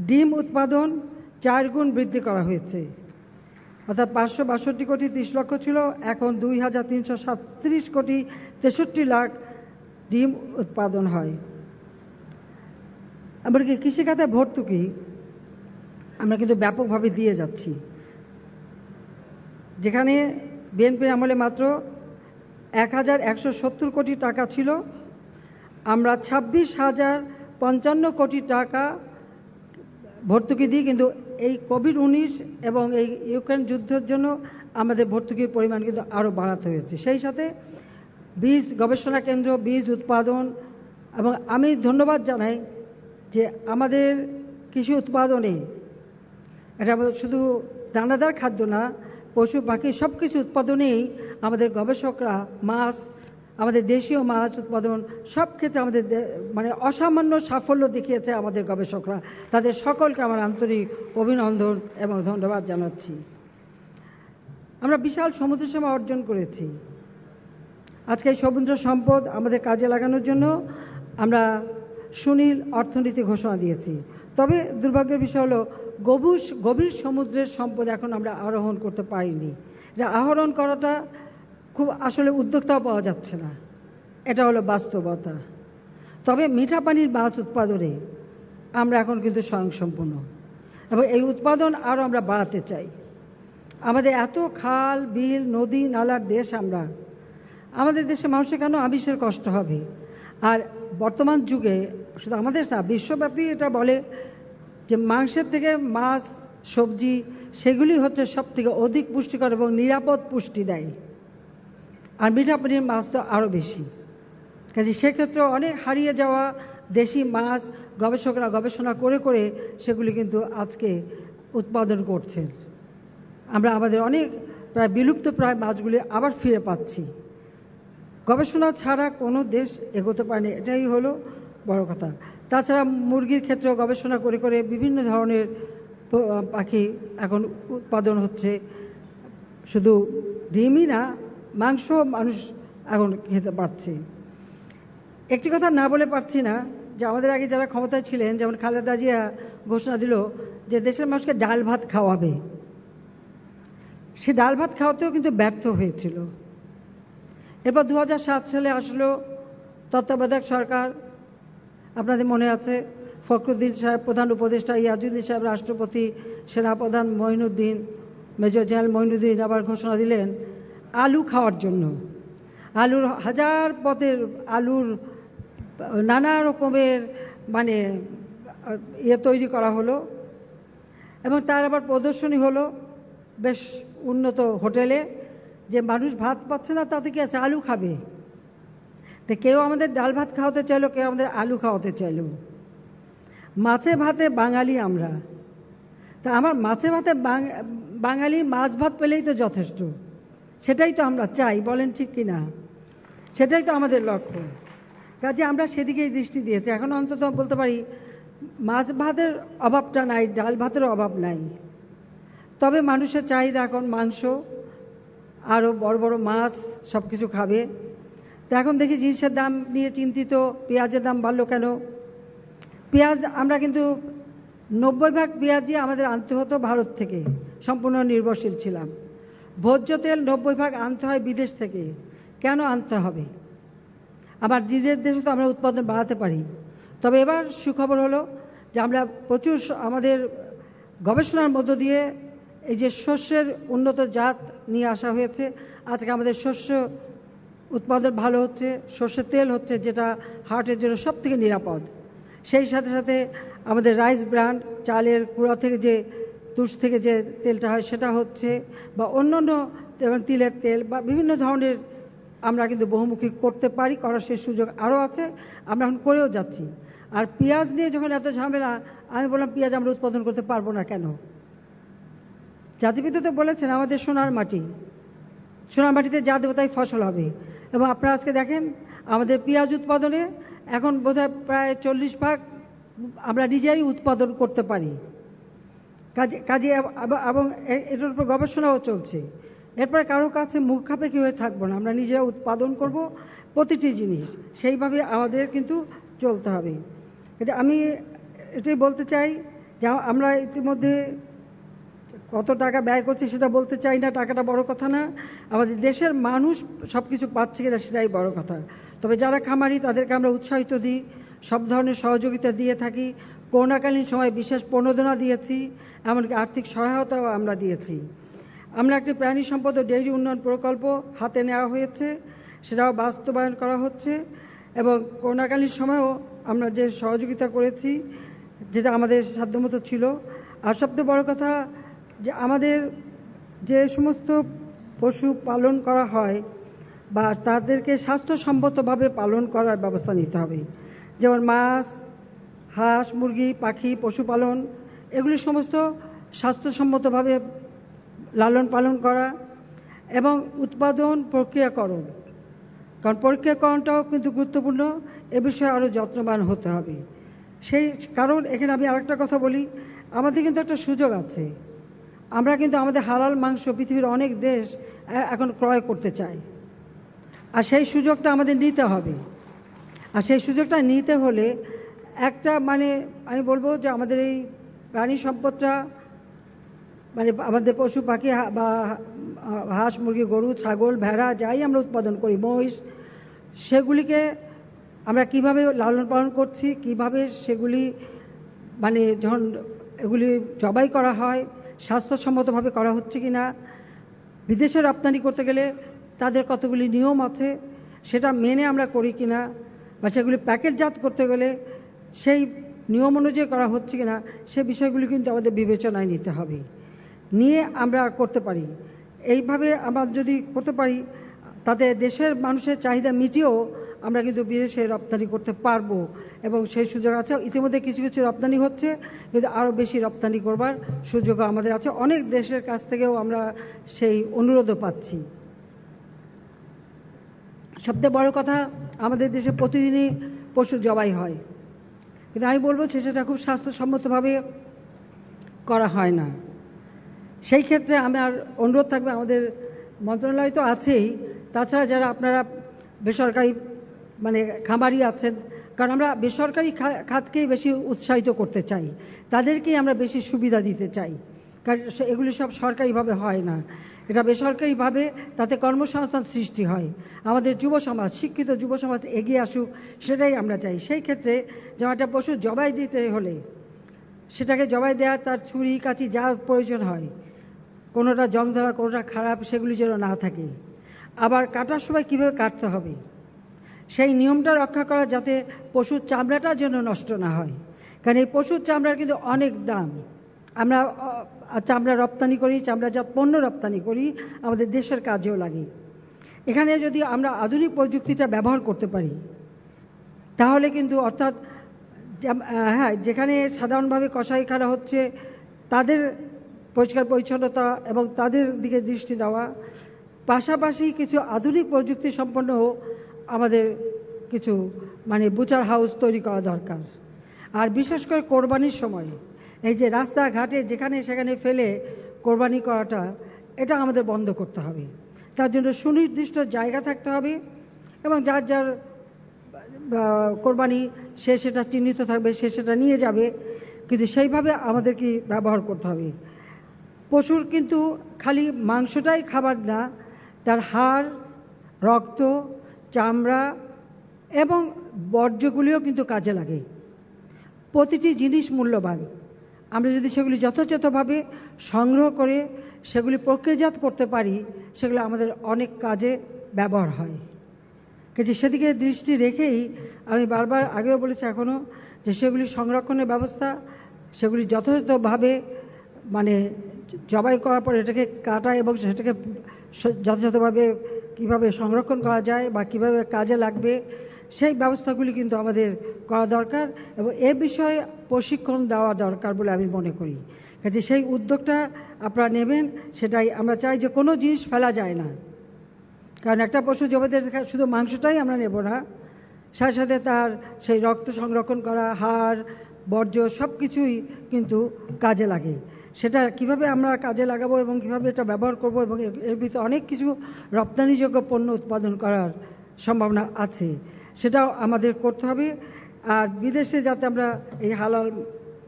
ডিম উৎপাদন 4 গুণ বৃদ্ধি করা হয়েছে, অর্থাৎ 562,30,00,000 ছিল, এখন 2,337,63,63,00,000 ডিম উৎপাদন হয়। এমনকি কৃষিখাতে ভর্তুকি আমরা কিন্তু ব্যাপকভাবে দিয়ে যাচ্ছি। যেখানে বিএনপির আমলে মাত্র 1,170 কোটি টাকা ছিল, আমরা 26,055 কোটি টাকা ভর্তুকি দিই। কিন্তু এই কোভিড-19 এবং এই ইউক্রেন যুদ্ধের জন্য আমাদের ভর্তুকির পরিমাণ কিন্তু আরও বাড়াতে হয়েছে। সেই সাথে বীজ গবেষণা কেন্দ্র, বীজ উৎপাদন, এবং আমি ধন্যবাদ জানাই যে আমাদের কৃষি উৎপাদনে, এটা শুধু দানাদার খাদ্য না, পশু পাখি সব কিছু উৎপাদনেই আমাদের গবেষকরা আমাদের দেশীয় মাছ উৎপাদন সব ক্ষেত্রে আমাদের মানে অসামান্য সাফল্য দেখিয়েছে আমাদের গবেষকরা। তাদের সকলকে আমার আন্তরিক অভিনন্দন এবং ধন্যবাদ জানাচ্ছি। আমরা বিশাল সমুদ্র সীমা অর্জন করেছি। আজকে এই সমুদ্র সম্পদ আমাদের কাজে লাগানোর জন্য আমরা সুনীল অর্থনীতি ঘোষণা দিয়েছি। তবে দুর্ভাগ্যের বিষয় হলো গভীর সমুদ্রের সম্পদ এখন আমরা আরোহণ করতে পারিনি। এটা আহরণ করাটা খুব আসলে উদ্যোক্তাও পাওয়া যাচ্ছে না, এটা হলো বাস্তবতা। তবে মিঠা পানির মাছ উৎপাদনে আমরা এখন কিন্তু স্বয়ংসম্পূর্ণ, এবং এই উৎপাদন আরও আমরা বাড়াতে চাই। আমাদের এত খাল, বিল, নদী, নালার দেশ আমরা, আমাদের দেশে মানুষের কেন আমিষের কষ্ট হবে? আর বর্তমান যুগে শুধু আমাদের না, বিশ্বব্যাপী এটা বলে যে মাংসের থেকে মাছ, সবজি সেগুলি হচ্ছে সব থেকে অধিক পুষ্টিকর এবং নিরাপদ পুষ্টি দেয়। আর মিঠা পানির মাছ তো আরও বেশি। কাজে সেক্ষেত্রে অনেক হারিয়ে যাওয়া দেশি মাছ গবেষকরা গবেষণা করে করে সেগুলি কিন্তু আজকে উৎপাদন করছে। আমরা আমাদের অনেক প্রায় বিলুপ্ত প্রায় মাছগুলি আবার ফিরে পাচ্ছি। গবেষণা ছাড়া কোনো দেশ এগোতে পারেনি, এটাই হলো বড় কথা। তাছাড়া মুরগির ক্ষেত্রেও গবেষণা করে করে বিভিন্ন ধরনের পাখি এখন উৎপাদন হচ্ছে। শুধু ডিমই না, মাংস মানুষ এখন খেতে পারছে। একটি কথা না বলে পারছি না যে আমাদের আগে যারা ক্ষমতায় ছিলেন, যেমন খালেদা জিয়া ঘোষণা দিল যে দেশের মানুষকে ডাল ভাত খাওয়াবে। সে ডাল ভাত খাওয়াতেও কিন্তু ব্যর্থ হয়েছিল। এরপর 2007 সালে আসলো তত্ত্বাবধায়ক সরকার। আপনাদের মনে আছে ফখরুদ্দিন সাহেব প্রধান উপদেষ্টা, ইয়াজুদ্দিন সাহেব রাষ্ট্রপতি, সেনাপ্রধান মঈনুদ্দিন, মেজর জেনারেল মঈনুদ্দিন আবার ঘোষণা দিলেন আলু খাওয়ার জন্য। আলুর হাজার পদের আলুর নানা রকমের মানে তৈরি করা হলো, এবং তার আবার প্রদর্শনী হলো বেশ উন্নত হোটেলে, যে মানুষ ভাত পাচ্ছে না তাতে কি আছে, আলু খাবে। তো কেউ আমাদের ডাল ভাত খাওয়াতে চাইলো, কেউ আমাদের আলু খাওয়াতে চাইলো। মাছে ভাতে বাঙালি আমরা, তা আমার মাছে ভাতে বাঙালি, মাছ ভাত পেলেই তো যথেষ্ট। সেটাই তো আমরা চাই, বলেন ঠিক কি না? সেটাই তো আমাদের লক্ষ্য। কাজে আমরা সেদিকেই দৃষ্টি দিয়েছি। এখন অন্তত বলতে পারি মাছ ভাতের অভাবটা নাই, ডাল ভাতেরও অভাব নাই। তবে মানুষের চাহিদা এখন মাংস, আরও বড় বড় মাছ সব কিছু খাবে। তো এখন দেখি জিনিসের দাম নিয়ে চিন্তিত। পেঁয়াজের দাম বাড়লো কেন? পেঁয়াজ আমরা কিন্তু 90% পেঁয়াজই আমাদের আনতে হতো ভারত থেকে, সম্পূর্ণ নির্ভরশীল ছিলাম। ভোজ্য তেল 90% আনতে হয় বিদেশ থেকে। কেন আনতে হবে? আবার নিজের দেশে তো আমরা উৎপাদন বাড়াতে পারি। তবে এবার সুখবর হলো যে আমরা প্রচুর আমাদের গবেষণার মধ্য দিয়ে এই যে শস্যের উন্নত জাত নিয়ে আসা হয়েছে। আজকে আমাদের শস্য উৎপাদন ভালো হচ্ছে, সর্ষের তেল হচ্ছে যেটা হার্টের জন্য সব থেকে নিরাপদ। সেই সাথে সাথে আমাদের রাইস ব্র্যান্ড, চালের কুড়া থেকে যে তুষ থেকে যে তেলটা হয় সেটা হচ্ছে, বা অন্যান্য যেমন তিলের তেল বা বিভিন্ন ধরনের আমরা কিন্তু বহুমুখী করতে পারি, করার সেই সুযোগ আরও আছে, আমরা এখন করেও যাচ্ছি। আর পেঁয়াজ নিয়ে যখন এত ঝামেলা, আমি বললাম পেঁয়াজ আমরা উৎপাদন করতে পারবো না কেন? জাতিপিতা তো বলেছেন আমাদের সোনার মাটি, সোনার মাটিতে যা দেবো তাই ফসল হবে। এবং আপনারা আজকে দেখেন আমাদের পেঁয়াজ উৎপাদনে এখন বোধহয় প্রায় 40% আমরা নিজেরাই উৎপাদন করতে পারি। কাজে এবং এটার উপর গবেষণাও চলছে। এরপরে কারো কাছে মুখ খাপেক্ষী হয়ে থাকবো না, আমরা নিজেরা উৎপাদন করব প্রতিটি জিনিস, সেইভাবে আমাদের কিন্তু চলতে হবে। এটা আমি এটাই বলতে চাই যে আমরা ইতিমধ্যে কত টাকা ব্যয় করছি সেটা বলতে চাই না, টাকাটা বড় কথা না, আমাদের দেশের মানুষ সব কিছু পাচ্ছে কিনা সেটাই বড় কথা। তবে যারা খামারি তাদেরকে আমরা উৎসাহিত দিই, সব ধরনের সহযোগিতা দিয়ে থাকি। করোনাকালীন সময় বিশেষ প্রণোদনা দিয়েছি, এমনকি আর্থিক সহায়তাও আমরা দিয়েছি। আমরা একটি প্রাণী সম্পদ ও ডেইরি উন্নয়ন প্রকল্প হাতে নেওয়া হয়েছে, সেটাও বাস্তবায়ন করা হচ্ছে। এবং করোনাকালীন সময়েও আমরা যে সহযোগিতা করেছি যেটা আমাদের সাধ্যমতো ছিল। আর সবচেয়ে বড় কথা যে আমাদের যে সমস্ত পশু পালন করা হয় বা তাদেরকে স্বাস্থ্যসম্মতভাবে পালন করার ব্যবস্থা নিতে হবে। যেমন মাছ, হাঁস, মুরগি, পাখি, পশুপালন, এগুলি সমস্ত স্বাস্থ্যসম্মতভাবে লালন পালন করা এবং উৎপাদন প্রক্রিয়াকরণ, কারণ প্রক্রিয়াকরণটাও কিন্তু গুরুত্বপূর্ণ, এ বিষয়ে আরও যত্নবান হতে হবে। সেই কারণ এখানে আমি আরেকটা কথা বলি, আমাদের কিন্তু একটা সুযোগ আছে, আমরা কিন্তু আমাদের হালাল মাংস পৃথিবীর অনেক দেশ এখন ক্রয় করতে চায়, আর সেই সুযোগটা আমাদের নিতে হবে। আর সেই সুযোগটা নিতে হলে একটা আমি বলবো যে আমাদের এই প্রাণী সম্পদটা আমাদের পশু পাখি বা হাঁস, মুরগি, গরু, ছাগল, ভেড়া যাই আমরা উৎপাদন করি, মহিষ, সেগুলিকে আমরা কিভাবে লালন পালন করছি, কিভাবে সেগুলি যখন এগুলি জবাই করা হয় স্বাস্থ্যসম্মতভাবে করা হচ্ছে কি না, বিদেশে রপ্তানি করতে গেলে তাদের কতগুলি নিয়ম আছে সেটা মেনে আমরা করি কি না, বা সেগুলি প্যাকেটজাত করতে গেলে সেই নিয়ম অনুযায়ী করা হচ্ছে কি না, সে বিষয়গুলি কিন্তু আমাদের বিবেচনায় নিতে হবে, নিয়ে আমরা করতে পারি। এইভাবে আমরা যদি করতে পারি তাতে দেশের মানুষের চাহিদা মিটিয়েও আমরা কিন্তু বিদেশে রপ্তানি করতে পারবো, এবং সেই সুযোগ আছে। ইতিমধ্যে কিছু কিছু রপ্তানি হচ্ছে, কিন্তু আরও বেশি রপ্তানি করবার সুযোগও আমাদের আছে। অনেক দেশের কাছ থেকেও আমরা সেই অনুরোধও পাচ্ছি। সবচেয়ে বড় কথা, আমাদের দেশে প্রতিদিনই পশু জবাই হয়, কিন্তু আমি বলবো সেটা খুব স্বাস্থ্যসম্মতভাবে করা হয় না। সেই ক্ষেত্রে আমার অনুরোধ থাকবে, আমাদের মন্ত্রণালয় তো আছেই, তাছাড়া যারা আপনারা বেসরকারি খামারি আছেন, কারণ আমরা বেসরকারি খাতকেই বেশি উৎসাহিত করতে চাই, তাদেরকেই আমরা বেশি সুবিধা দিতে চাই, কারণ এগুলি সব সরকারিভাবে হয় না, এটা বেসরকারিভাবে, তাতে কর্মসংস্থান সৃষ্টি হয়। আমাদের যুব সমাজ, শিক্ষিত যুব সমাজ এগিয়ে আসুক, সেটাই আমরা চাই। সেই ক্ষেত্রে যেমন একটা পশু জবাই দিতে হলে সেটাকে জবাই দেওয়ার তার ছুরি কাঁচি যা প্রয়োজন হয়, কোনোটা জং ধরা, কোনোটা খারাপ, সেগুলি যেন না থাকে। আবার কাটার সময় কীভাবে কাটতে হবে সেই নিয়মটা রক্ষা করা, যাতে পশুর চামড়াটা যেন নষ্ট না হয়, কারণ এই পশুর চামড়ার কিন্তু অনেক দাম। আমরা চামড়া রপ্তানি করি, চামড়াজাত পণ্য রপ্তানি করি, আমাদের দেশের কাজেও লাগে। এখানে যদি আমরা আধুনিক প্রযুক্তিটা ব্যবহার করতে পারি তাহলে কিন্তু, অর্থাৎ হ্যাঁ, যেখানে সাধারণভাবে কসাইখানা হচ্ছে তাদের পরিষ্কার পরিচ্ছন্নতা এবং তাদের দিকে দৃষ্টি দেওয়া, পাশাপাশি কিছু আধুনিক প্রযুক্তি সম্পন্ন আমাদের কিছু বুচার হাউস তৈরি করা দরকার। আর বিশেষ করে কোরবানির সময় এই যে রাস্তাঘাটে যেখানে সেখানে ফেলে কোরবানি করাটা, এটা আমাদের বন্ধ করতে হবে। তার জন্য সুনির্দিষ্ট জায়গা থাকতে হবে এবং যার যার কোরবানি সে সেটা চিহ্নিত থাকবে, সে সেটা নিয়ে যাবে, কিন্তু সেইভাবে আমাদেরকে ব্যবহার করতে হবে। পশুর কিন্তু খালি মাংসটাই খাবার না, তার হাড়, রক্ত, চামড়া এবং বর্জ্যগুলিও কিন্তু কাজে লাগে। প্রতিটি জিনিস মূল্যবান, আমরা যদি সেগুলি যথাযথভাবে সংগ্রহ করে সেগুলি প্রক্রিয়াজাত করতে পারি, সেগুলো আমাদের অনেক কাজে ব্যবহার হয়। কাজে সেদিকে দৃষ্টি রেখেই আমি বারবার আগেও বলেছি এখনও যে সেগুলি সংরক্ষণের ব্যবস্থা, সেগুলি যথাযথভাবে মানে জবাই করার পর এটাকে কাটা এবং সেটাকে যথাযথভাবে কীভাবে সংরক্ষণ করা যায় বা কীভাবে কাজে লাগবে সেই ব্যবস্থাগুলি কিন্তু আমাদের করা দরকার এবং এ বিষয়ে প্রশিক্ষণ দেওয়া দরকার বলে আমি মনে করি। কাজে সেই উদ্যোগটা আপনারা নেবেন, সেটাই আমরা চাই যে কোনো জিনিস ফেলা যায় না। কারণ একটা পশু জবাইতে শুধু মাংসটাই আমরা নেব না, সাথে সাথে তার সেই রক্ত সংরক্ষণ করা, হাড়, বর্জ্য সব কিছুই কিন্তু কাজে লাগে। সেটা কিভাবে আমরা কাজে লাগাবো এবং কিভাবে এটা ব্যবহার করব এবং এর ভিতরে অনেক কিছু রপ্তানিযোগ্য পণ্য উৎপাদন করার সম্ভাবনা আছে, সেটাও আমাদের করতে হবে। আর বিদেশে যাতে আমরা এই হালাল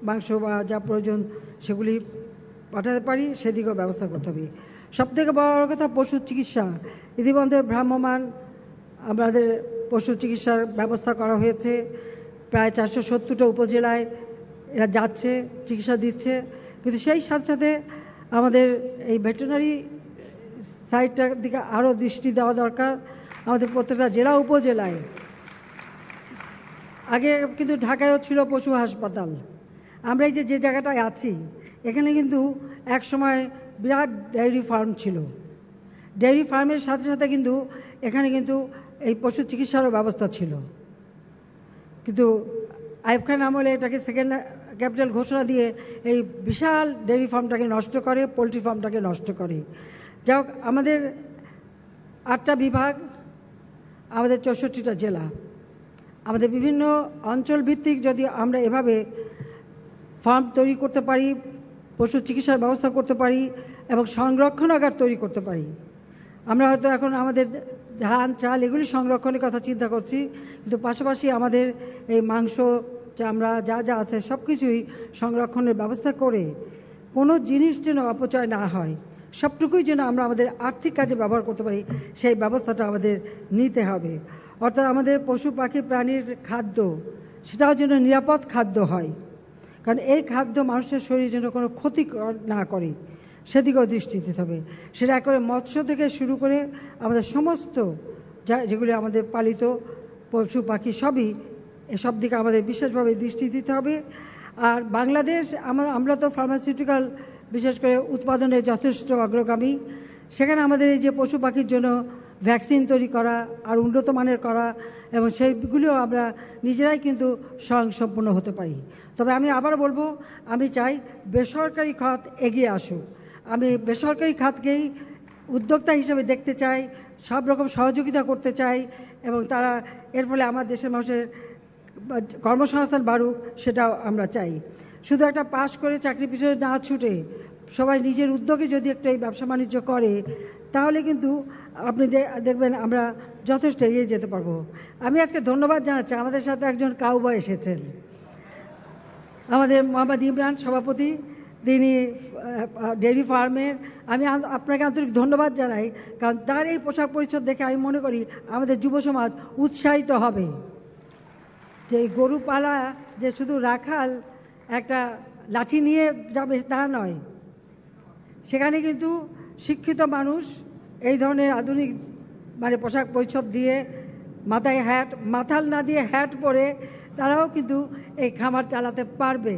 মাংস বা যা প্রয়োজন সেগুলি পাঠাতে পারি সেদিকেও ব্যবস্থা করতে হবে। সবথেকে বড় কথা পশু চিকিৎসা। ইতিমধ্যে ভ্রাম্যমাণ আমাদের পশু চিকিৎসার ব্যবস্থা করা হয়েছে, প্রায় 470টা উপজেলায় এরা যাচ্ছে, চিকিৎসা দিচ্ছে। কিন্তু সেই সাথে সাথে আমাদের এই ভেটেরিনারি সাইডটার দিকে আরও দৃষ্টি দেওয়া দরকার। আমাদের প্রত্যেকটা জেলা উপজেলায়, আগে কিন্তু ঢাকায়ও ছিল পশু হাসপাতাল, আমরা এই যে জায়গাটায় আছি এখানে কিন্তু এক সময় বিরাট ডেয়ারি ফার্ম ছিল। ডেয়ারি ফার্মের সাথে সাথে কিন্তু এখানে কিন্তু এই পশু চিকিৎসারও ব্যবস্থা ছিল, কিন্তু আইয়ুব খান আমলে এটাকে সেকেন্ড ক্যাপিটাল ঘোষণা দিয়ে এই বিশাল ডেয়ারি ফার্মটাকে নষ্ট করে, পোলট্রি ফার্মটাকে নষ্ট করে। যাই হোক, আমাদের 8টা বিভাগ, আমাদের 64টা জেলা, আমাদের বিভিন্ন অঞ্চল ভিত্তিক যদি আমরা এভাবে ফার্ম তৈরি করতে পারি, পশু চিকিৎসার ব্যবস্থা করতে পারি এবং সংরক্ষণাগার তৈরি করতে পারি। আমরা হয়তো এখন আমাদের ধান, চাল এগুলি সংরক্ষণের কথা চিন্তা করছি, কিন্তু পাশাপাশি আমাদের এই মাংস, চামড়া যা যা আছে সব কিছুই সংরক্ষণের ব্যবস্থা করে কোনো জিনিস যেন অপচয় না হয়, সবটুকুই যেন আমরা আমাদের আর্থিক কাজে ব্যবহার করতে পারি, সেই ব্যবস্থাটা আমাদের নিতে হবে। অর্থাৎ আমাদের পশু পাখি প্রাণীর খাদ্য সেটাও যেন নিরাপদ খাদ্য হয়, কারণ এই খাদ্য মানুষের শরীরে যেন কোনো ক্ষতি না করে সেদিকেও দৃষ্টি দিতে হবে। সেটা করে মৎস্য থেকে শুরু করে আমাদের সমস্ত যেগুলি আমাদের পালিত পশু পাখি সবই, এসব দিকে আমাদের বিশেষভাবে দৃষ্টি দিতে হবে। আর বাংলাদেশ আমরা তো ফার্মাসিউটিক্যাল বিশেষ করে উৎপাদনে যথেষ্ট অগ্রগামী। সেখানে আমাদের এই যে পশু পাখির জন্য ভ্যাকসিন তৈরি করা আর উন্নত মানের করা এবং সেইগুলিও আমরা নিজেরাই কিন্তু স্বয়ংসম্পূর্ণ হতে পারি। তবে আমি আবার বলবো, আমি চাই বেসরকারি খাত এগিয়ে আসুক। আমি বেসরকারি খাতকেই উদ্যোক্তা হিসেবে দেখতে চাই, সব রকম সহযোগিতা করতে চাই এবং তারা এর ফলে আমার দেশের মানুষের কর্মসংস্থান বাড়ুক, সেটাও আমরা চাই। শুধু একটা পাশ করে চাকরি পিছনে না ছুটে সবাই নিজের উদ্যোগে যদি একটা এই ব্যবসা বাণিজ্য করে, তাহলে কিন্তু আপনি দেখবেন আমরা যথেষ্ট এগিয়ে যেতে পারবো। আমি আজকে ধন্যবাদ জানাচ্ছি, আমাদের সাথে একজন কাউবয় এসেছেন, আমাদের মোহাম্মদ ইমরান সভাপতি, তিনি ডেয়ারি ফার্মের। আমি আপনাকে আন্তরিক ধন্যবাদ জানাই, কারণ তার এই পোশাক পরিচ্ছদ দেখে আমি মনে করি আমাদের যুব সমাজ উৎসাহিত হবে যে গরু পালা যে শুধু রাখাল একটা লাঠি নিয়ে যাবে তা নয়, সেখানে কিন্তু শিক্ষিত মানুষ এই ধরনের আধুনিক মানে পোশাক পরিচ্ছদ দিয়ে, মাথায় হ্যাট, মাথাল না দিয়ে হ্যাট পরে তারাও কিন্তু এই খামার চালাতে পারবে।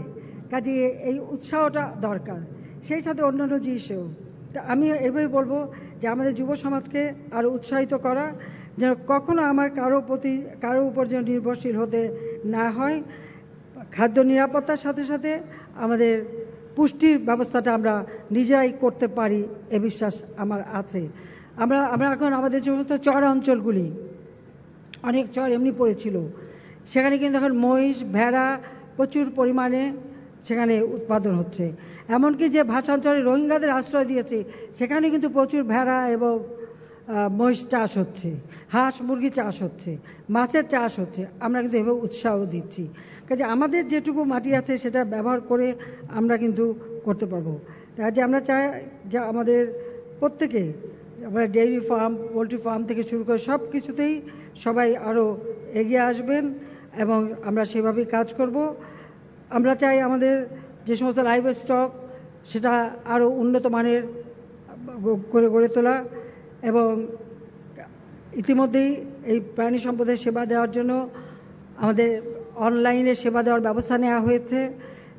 কাজে এই উৎসাহটা দরকার, সেই সাথে অন্যান্য জিনিসেও। তা আমি এভাবে বলবো যে আমাদের যুব সমাজকে আরও উৎসাহিত করা, যেন কখনো আমার কারো উপর যেন নির্ভরশীল হতে না হয়। খাদ্য নিরাপত্তার সাথে সাথে আমাদের পুষ্টির ব্যবস্থাটা আমরা নিজেরাই করতে পারি, এ বিশ্বাস আমার আছে। আমরা এখন আমাদের সমস্ত চর অঞ্চলগুলি, অনেক চর এমনি পড়েছিল, সেখানে কিন্তু এখন মহিষ, ভেড়া প্রচুর পরিমাণে সেখানে উৎপাদন হচ্ছে। এমনকি যে ভাষাঞ্চলে রোহিঙ্গাদের আশ্রয় দিয়েছে সেখানে কিন্তু প্রচুর ভেড়া এবং মহিষ চাষ হচ্ছে, হাঁস মুরগি চাষ হচ্ছে, মাছের চাষ হচ্ছে। আমরা কিন্তু এভাবে উৎসাহ দিচ্ছি। কাজে আমাদের যেটুকু মাটি আছে সেটা ব্যবহার করে আমরা কিন্তু করতে পারবো। তাই যে আমরা চাই যে আমাদের প্রত্যেকে, আমরা ডেইরি ফার্ম, পোলট্রি ফার্ম থেকে শুরু করে সব কিছুতেই সবাই আরও এগিয়ে আসবেন এবং আমরা সেভাবেই কাজ করব। আমরা চাই আমাদের যে সমস্ত লাইভ স্টক সেটা আরও উন্নত মানের করে গড়ে তোলা এবং ইতিমধ্যেই এই প্রাণী সম্পদের সেবা দেওয়ার জন্য আমাদের অনলাইনে সেবা দেওয়ার ব্যবস্থা নেওয়া হয়েছে,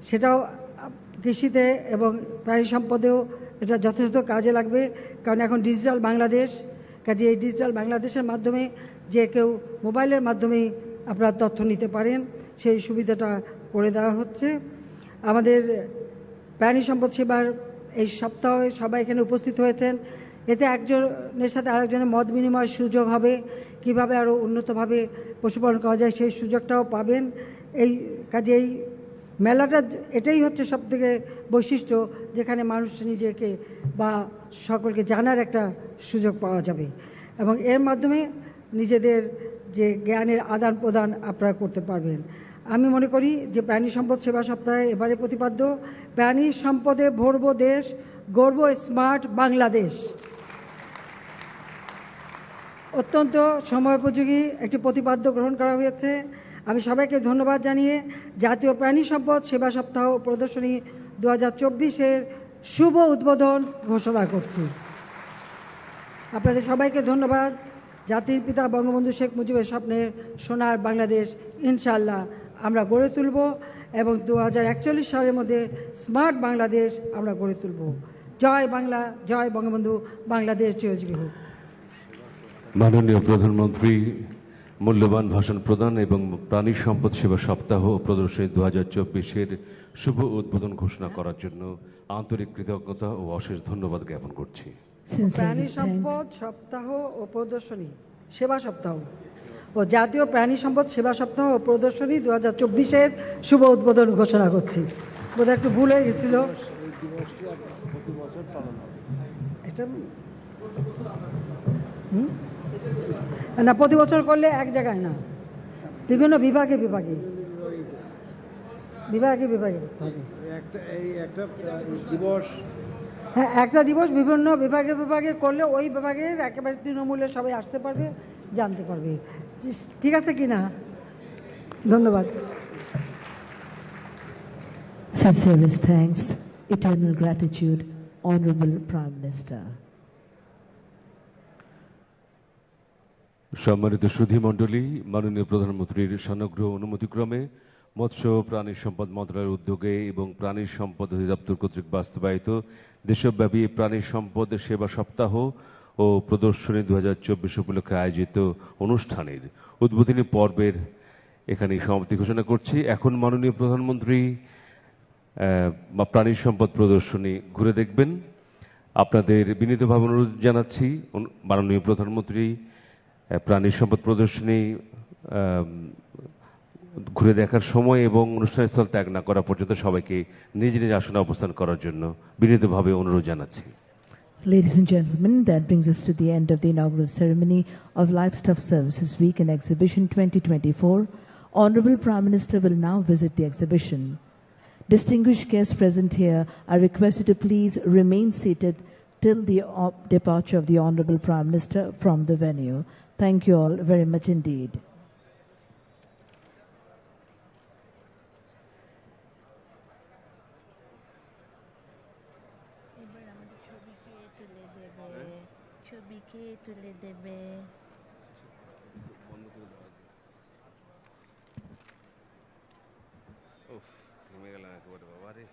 সেটাও কৃষিতে এবং প্রাণী সম্পদেও এটা যথেষ্ট কাজে লাগবে। কারণ এখন ডিজিটাল বাংলাদেশ, কাজে এই ডিজিটাল বাংলাদেশের মাধ্যমে যে কেউ মোবাইলের মাধ্যমেই আপনারা তথ্য নিতে পারেন, সেই সুবিধাটা করে দেওয়া হচ্ছে। আমাদের প্রাণী সম্পদ সেবার এই সপ্তাহে সবাই এখানে উপস্থিত হয়েছেন, এতে একজনের সাথে আরেকজনের মত বিনিময়ের সুযোগ হবে, কিভাবে আরও উন্নতভাবে পশুপালন করা যায় সেই সুযোগটাও পাবেন। এই কাজে এই মেলাটা এটাই হচ্ছে সবথেকে বৈশিষ্ট্য, যেখানে মানুষ নিজেকে বা সকলকে জানার একটা সুযোগ পাওয়া যাবে এবং এর মাধ্যমে নিজেদের যে জ্ঞানের আদান প্রদান আপনারা করতে পারবেন। আমি মনে করি যে প্রাণী সম্পদ সেবা সপ্তাহে এবারে প্রতিপাদ্য প্রাণী সম্পদে ভরবো দেশ, গর্ব স্মার্ট বাংলাদেশ। অত্যন্ত সময়োপযোগী একটি প্রতিপাদ্য গ্রহণ করা হয়েছে। আমি সবাইকে ধন্যবাদ জানিয়ে জাতীয় প্রাণী সম্পদ সেবা সপ্তাহ প্রদর্শনী 2024-এর শুভ উদ্বোধন ঘোষণা করছি। আপনাদের সবাইকে ধন্যবাদ। জাতির পিতা বঙ্গবন্ধু শেখ মুজিবের স্বপ্নের সোনার বাংলাদেশ ইনশাআল্লাহ আমরা গড়ে তুলব এবং 2041 সালের মধ্যে স্মার্ট বাংলাদেশ আমরা গড়ে তুলব। জয় বাংলা, জয় বঙ্গবন্ধু, বাংলাদেশ চিরজীবী হোক। মাননীয় প্রধানমন্ত্রী মূল্যবান ভাষণ প্রদান এবং প্রাণী সম্পদ সেবা সপ্তাহ প্রদর্শনী 2024-এর শুভ উদ্বোধন ঘোষণা করার জন্য আন্তরিক কৃতজ্ঞতা ও অশেষ ধন্যবাদ জ্ঞাপন করছি। প্রাণী সম্পদ সপ্তাহ ও প্রদর্শনী সেবা সপ্তাহ ও জাতীয় প্রাণী সম্পদ সেবা সপ্তাহ ও প্রদর্শনী 2024-এর শুভ উদ্বোধন ঘোষণা করছি। বোধহয় একটু ভুল হয়ে গেছিল। এটা না, প্রতি বছর করলে এক জায়গায় না, বিভিন্ন বিভাগে বিভাগে বিভাগে বিভাগে হ্যাঁ, একটা দিবস বিভিন্ন বিভাগে বিভাগে করলে ওই বিভাগের একেবারে তৃণমূলে সবাই আসতে পারবে, জানতে পারবে। ঠিক আছে কি না? ধন্যবাদ। Sincerest thanks, eternal gratitude, Honorable Prime Minister. সম্মানিত সুধীমণ্ডলী, মাননীয় প্রধানমন্ত্রীর সানুগ্রহ অনুমতিক্রমে মৎস্য প্রাণী সম্পদ মন্ত্রণালয়ের উদ্যোগে এবং প্রাণী সম্পদ অধিদপ্তর কর্তৃক বাস্তবায়িত দেশব্যাপী প্রাণী সম্পদ সেবা সপ্তাহ ও প্রদর্শনী 2024 উপলক্ষে আয়োজিত অনুষ্ঠানের উদ্বোধনী পর্বের এখানে সমাপ্তি ঘোষণা করছি। এখন মাননীয় প্রধানমন্ত্রী প্রাণী সম্পদ প্রদর্শনী ঘুরে দেখবেন। আপনাদের বিনীতভাবে অনুরোধ জানাচ্ছি, মাননীয় প্রধানমন্ত্রী প্রাণী সম্পদ প্রদর্শনী ঘুরে দেখার সময় এবং অনুষ্ঠানস্থল ত্যাগ না করা পর্যন্ত সবাইকে নিজ নিজ আসনে অবস্থান করার জন্য বিনীতভাবে অনুরোধ জানাচ্ছি। Ladies and gentlemen, that brings us to the end of the inaugural ceremony of Livestock Services Week and Exhibition 2024. Honorable Prime Minister will now visit the exhibition. Distinguished guests present here are requested to please remain seated till the departure of the Honorable Prime Minister from the venue. Thank you all very much indeed. ছবিকে তুলে দেবে। উফ, ঘুমিয়ে গেলাম একেবারে বাবা রে।